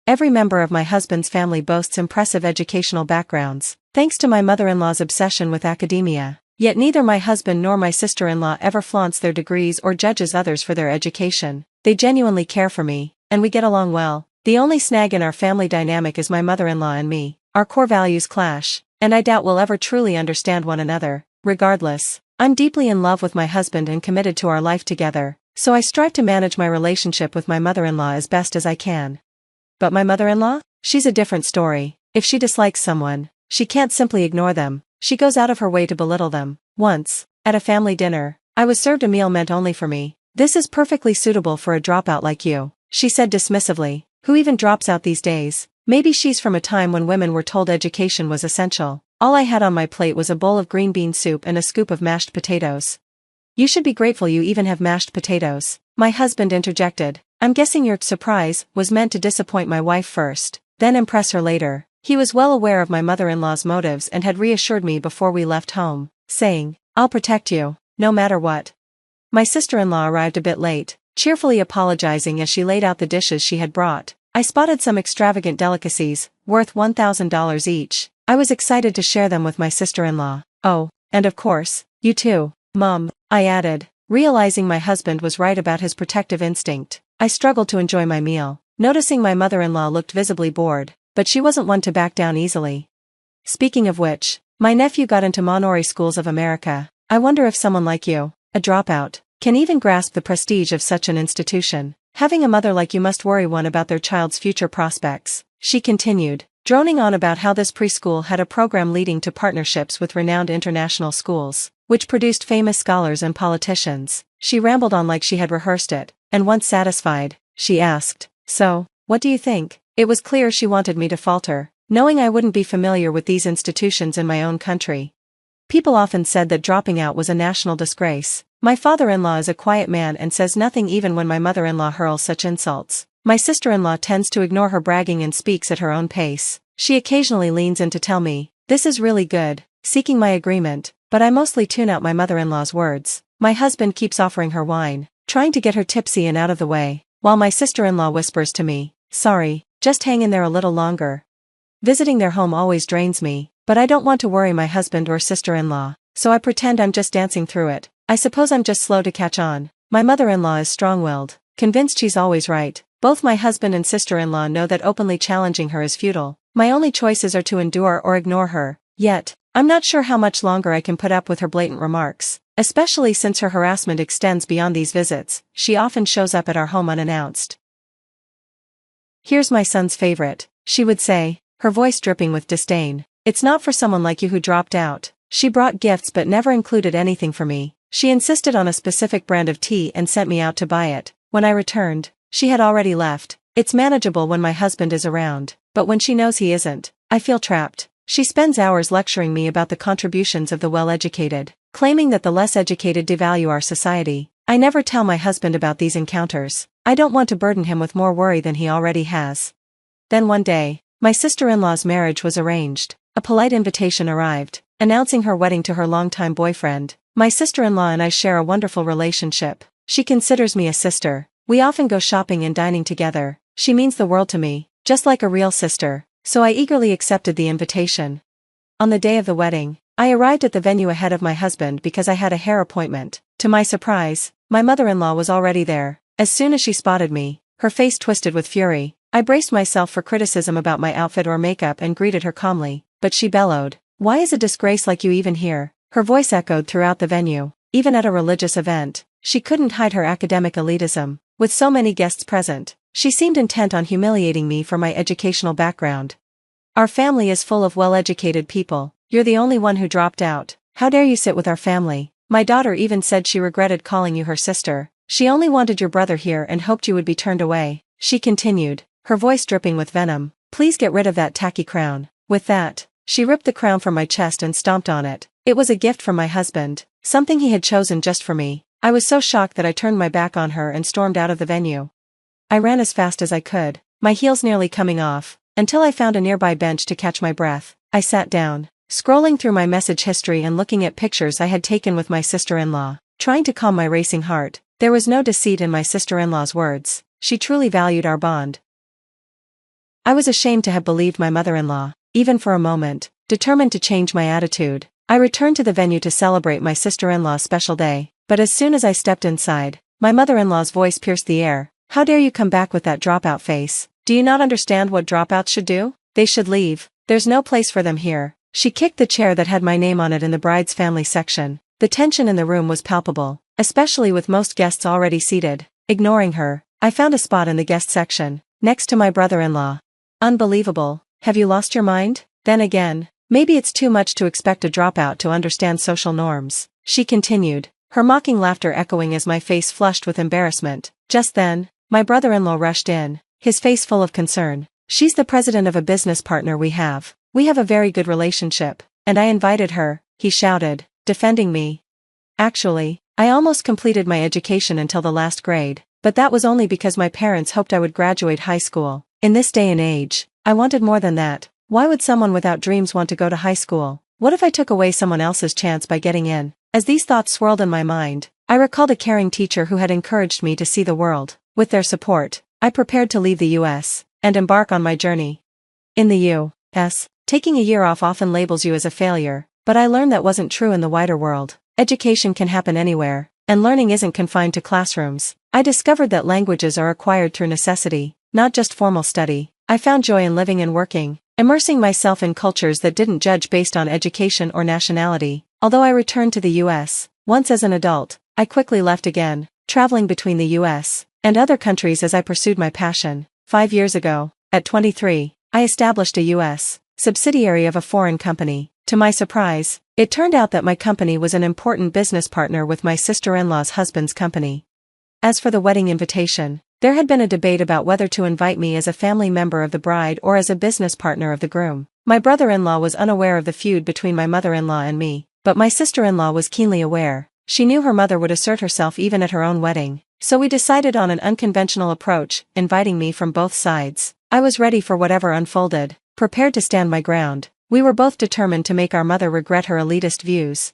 Every member of my husband's family boasts impressive educational backgrounds, thanks to my mother-in-law's obsession with academia. Yet neither my husband nor my sister-in-law ever flaunts their degrees or judges others for their education. They genuinely care for me, and we get along well. The only snag in our family dynamic is my mother-in-law and me. Our core values clash, and I doubt we'll ever truly understand one another. Regardless, I'm deeply in love with my husband and committed to our life together, so I strive to manage my relationship with my mother-in-law as best as I can. But my mother-in-law? She's a different story. If she dislikes someone, she can't simply ignore them. She goes out of her way to belittle them. Once, at a family dinner, I was served a meal meant only for me. "This is perfectly suitable for a dropout like you," she said dismissively. Who even drops out these days? Maybe she's from a time when women were told education was essential. All I had on my plate was a bowl of green bean soup and a scoop of mashed potatoes. You should be grateful you even have mashed potatoes. My husband interjected. I'm guessing your surprise was meant to disappoint my wife first, then impress her later. He was well aware of my mother-in-law's motives and had reassured me before we left home, saying, I'll protect you, no matter what. My sister-in-law arrived a bit late, cheerfully apologizing as she laid out the dishes she had brought. I spotted some extravagant delicacies, worth $1,000 each. I was excited to share them with my sister-in-law. Oh, and of course, you too, Mum, I added, realizing my husband was right about his protective instinct. I struggled to enjoy my meal, noticing my mother-in-law looked visibly bored, but she wasn't one to back down easily. Speaking of which, my nephew got into Monori Schools of America. I wonder if someone like you, a dropout, can even grasp the prestige of such an institution. Having a mother like you must worry one about their child's future prospects, she continued, droning on about how this preschool had a program leading to partnerships with renowned international schools, which produced famous scholars and politicians. She rambled on like she had rehearsed it, and once satisfied, she asked, So, what do you think? It was clear she wanted me to falter, knowing I wouldn't be familiar with these institutions in my own country. People often said that dropping out was a national disgrace. My father-in-law is a quiet man and says nothing even when my mother-in-law hurls such insults. My sister-in-law tends to ignore her bragging and speaks at her own pace. She occasionally leans in to tell me, this is really good, seeking my agreement, but I mostly tune out my mother-in-law's words. My husband keeps offering her wine, trying to get her tipsy and out of the way, while my sister-in-law whispers to me, sorry, just hang in there a little longer. Visiting their home always drains me, but I don't want to worry my husband or sister-in-law, so I pretend I'm just dancing through it. I suppose I'm just slow to catch on. My mother-in-law is strong-willed, convinced she's always right. Both my husband and sister-in-law know that openly challenging her is futile. My only choices are to endure or ignore her. Yet, I'm not sure how much longer I can put up with her blatant remarks, especially since her harassment extends beyond these visits. She often shows up at our home unannounced. Here's my son's favorite, she would say, her voice dripping with disdain. It's not for someone like you who dropped out. She brought gifts but never included anything for me. She insisted on a specific brand of tea and sent me out to buy it. When I returned, she had already left. It's manageable when my husband is around, but when she knows he isn't, I feel trapped. She spends hours lecturing me about the contributions of the well-educated, claiming that the less educated devalue our society. I never tell my husband about these encounters. I don't want to burden him with more worry than he already has. Then one day, my sister-in-law's marriage was arranged. A polite invitation arrived, announcing her wedding to her longtime boyfriend. My sister-in-law and I share a wonderful relationship. She considers me a sister. We often go shopping and dining together. She means the world to me, just like a real sister, so I eagerly accepted the invitation. On the day of the wedding, I arrived at the venue ahead of my husband because I had a hair appointment. To my surprise, my mother-in-law was already there. As soon as she spotted me, her face twisted with fury. I braced myself for criticism about my outfit or makeup and greeted her calmly, but she bellowed, "Why is a disgrace like you even here?" Her voice echoed throughout the venue. Even at a religious event, she couldn't hide her academic elitism. With so many guests present, she seemed intent on humiliating me for my educational background. "Our family is full of well-educated people. You're the only one who dropped out. How dare you sit with our family? My daughter even said she regretted calling you her sister. She only wanted your brother here and hoped you would be turned away," she continued, her voice dripping with venom. "Please get rid of that tacky crown." With that, she ripped the crown from my chest and stomped on it. It was a gift from my husband, something he had chosen just for me. I was so shocked that I turned my back on her and stormed out of the venue. I ran as fast as I could, my heels nearly coming off, until I found a nearby bench to catch my breath. I sat down, scrolling through my message history and looking at pictures I had taken with my sister-in-law, trying to calm my racing heart. There was no deceit in my sister-in-law's words. She truly valued our bond. I was ashamed to have believed my mother-in-law, even for a moment, determined to change my attitude. I returned to the venue to celebrate my sister-in-law's special day, but as soon as I stepped inside, my mother-in-law's voice pierced the air. "How dare you come back with that dropout face? Do you not understand what dropouts should do? They should leave. There's no place for them here." She kicked the chair that had my name on it in the bride's family section. The tension in the room was palpable, especially with most guests already seated. Ignoring her, I found a spot in the guest section, next to my brother-in-law. "Unbelievable. Have you lost your mind? Then again, maybe it's too much to expect a dropout to understand social norms," she continued, her mocking laughter echoing as my face flushed with embarrassment. Just then, my brother-in-law rushed in, his face full of concern. "She's the president of a business partner we have. We have a very good relationship, and I invited her," he shouted, defending me. Actually, I almost completed my education until the last grade, but that was only because my parents hoped I would graduate high school. In this day and age, I wanted more than that. Why would someone without dreams want to go to high school? What if I took away someone else's chance by getting in? As these thoughts swirled in my mind, I recalled a caring teacher who had encouraged me to see the world. With their support, I prepared to leave the U.S. and embark on my journey. In the U.S., taking a year off often labels you as a failure, but I learned that wasn't true in the wider world. Education can happen anywhere, and learning isn't confined to classrooms. I discovered that languages are acquired through necessity, not just formal study. I found joy in living and working, immersing myself in cultures that didn't judge based on education or nationality. Although I returned to the U.S. once as an adult, I quickly left again, traveling between the U.S. and other countries as I pursued my passion. 5 years ago, at 23, I established a U.S. subsidiary of a foreign company. To my surprise, it turned out that my company was an important business partner with my sister-in-law's husband's company. As for the wedding invitation, there had been a debate about whether to invite me as a family member of the bride or as a business partner of the groom. My brother-in-law was unaware of the feud between my mother-in-law and me, but my sister-in-law was keenly aware. She knew her mother would assert herself even at her own wedding, so we decided on an unconventional approach, inviting me from both sides. I was ready for whatever unfolded, prepared to stand my ground. We were both determined to make our mother regret her elitist views.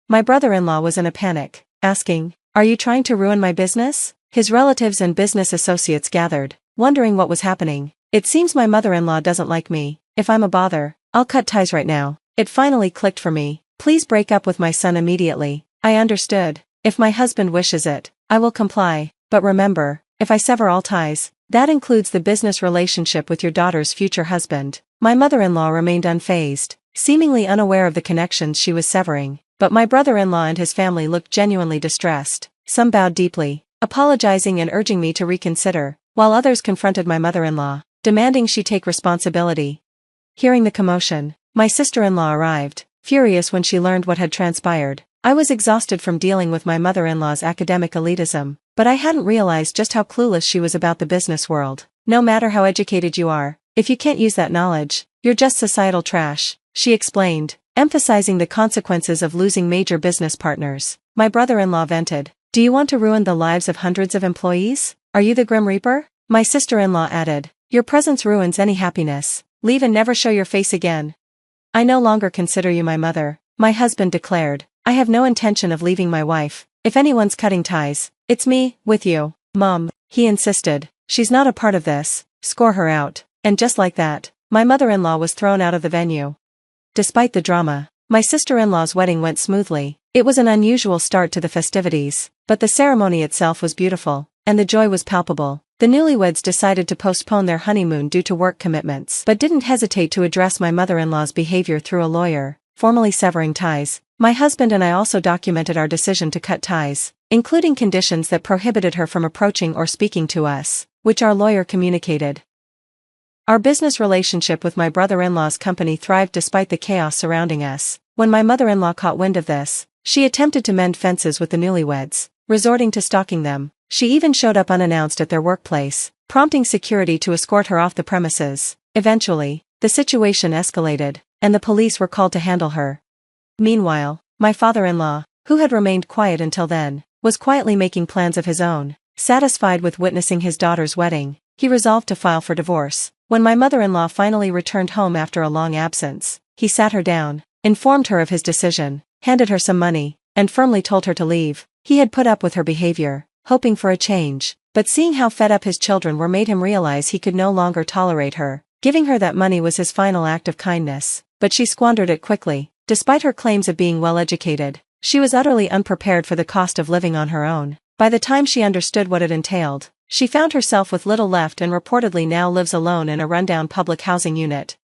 My brother-in-law was in a panic, asking, "Are you trying to ruin my business?" His relatives and business associates gathered, wondering what was happening. "It seems my mother-in-law doesn't like me. If I'm a bother, I'll cut ties right now." It finally clicked for me. "Please break up with my son immediately." I understood. "If my husband wishes it, I will comply. But remember, if I sever all ties, that includes the business relationship with your daughter's future husband." My mother-in-law remained unfazed, seemingly unaware of the connections she was severing, but my brother-in-law and his family looked genuinely distressed. Some bowed deeply, apologizing and urging me to reconsider, while others confronted my mother-in-law, demanding she take responsibility. Hearing the commotion, my sister-in-law arrived, furious when she learned what had transpired. I was exhausted from dealing with my mother-in-law's academic elitism, but I hadn't realized just how clueless she was about the business world. "No matter how educated you are, if you can't use that knowledge, you're just societal trash," she explained, emphasizing the consequences of losing major business partners. My brother-in-law vented, "Do you want to ruin the lives of hundreds of employees? Are you the Grim Reaper?" My sister-in-law added, "Your presence ruins any happiness. Leave and never show your face again." "I no longer consider you my mother," my husband declared. "I have no intention of leaving my wife. If anyone's cutting ties, it's me, with you." "Mom," he insisted, "she's not a part of this. Score her out." And just like that, my mother-in-law was thrown out of the venue. Despite the drama, my sister-in-law's wedding went smoothly. It was an unusual start to the festivities, but the ceremony itself was beautiful, and the joy was palpable. The newlyweds decided to postpone their honeymoon due to work commitments, but didn't hesitate to address my mother-in-law's behavior through a lawyer, formally severing ties. My husband and I also documented our decision to cut ties, including conditions that prohibited her from approaching or speaking to us, which our lawyer communicated. Our business relationship with my brother-in-law's company thrived despite the chaos surrounding us. When my mother-in-law caught wind of this, she attempted to mend fences with the newlyweds, resorting to stalking them. She even showed up unannounced at their workplace, prompting security to escort her off the premises. Eventually, the situation escalated, and the police were called to handle her. Meanwhile, my father-in-law, who had remained quiet until then, was quietly making plans of his own. Satisfied with witnessing his daughter's wedding, he resolved to file for divorce. When my mother-in-law finally returned home after a long absence, he sat her down, informed her of his decision, handed her some money, and firmly told her to leave. He had put up with her behavior, hoping for a change, but seeing how fed up his children were made him realize he could no longer tolerate her. Giving her that money was his final act of kindness, but she squandered it quickly. Despite her claims of being well-educated, she was utterly unprepared for the cost of living on her own. By the time she understood what it entailed, she found herself with little left and reportedly now lives alone in a rundown public housing unit.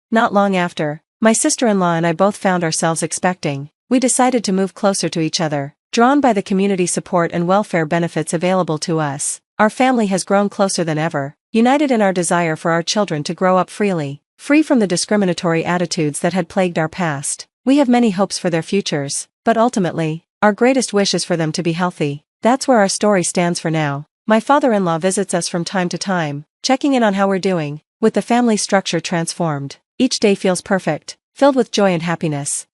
Not long after, my sister-in-law and I both found ourselves expecting. We decided to move closer to each other, drawn by the community support and welfare benefits available to us. Our family has grown closer than ever, united in our desire for our children to grow up freely, free from the discriminatory attitudes that had plagued our past. We have many hopes for their futures, but ultimately, our greatest wish is for them to be healthy. That's where our story stands for now. My father-in-law visits us from time to time, checking in on how we're doing. With the family structure transformed, each day feels perfect, filled with joy and happiness.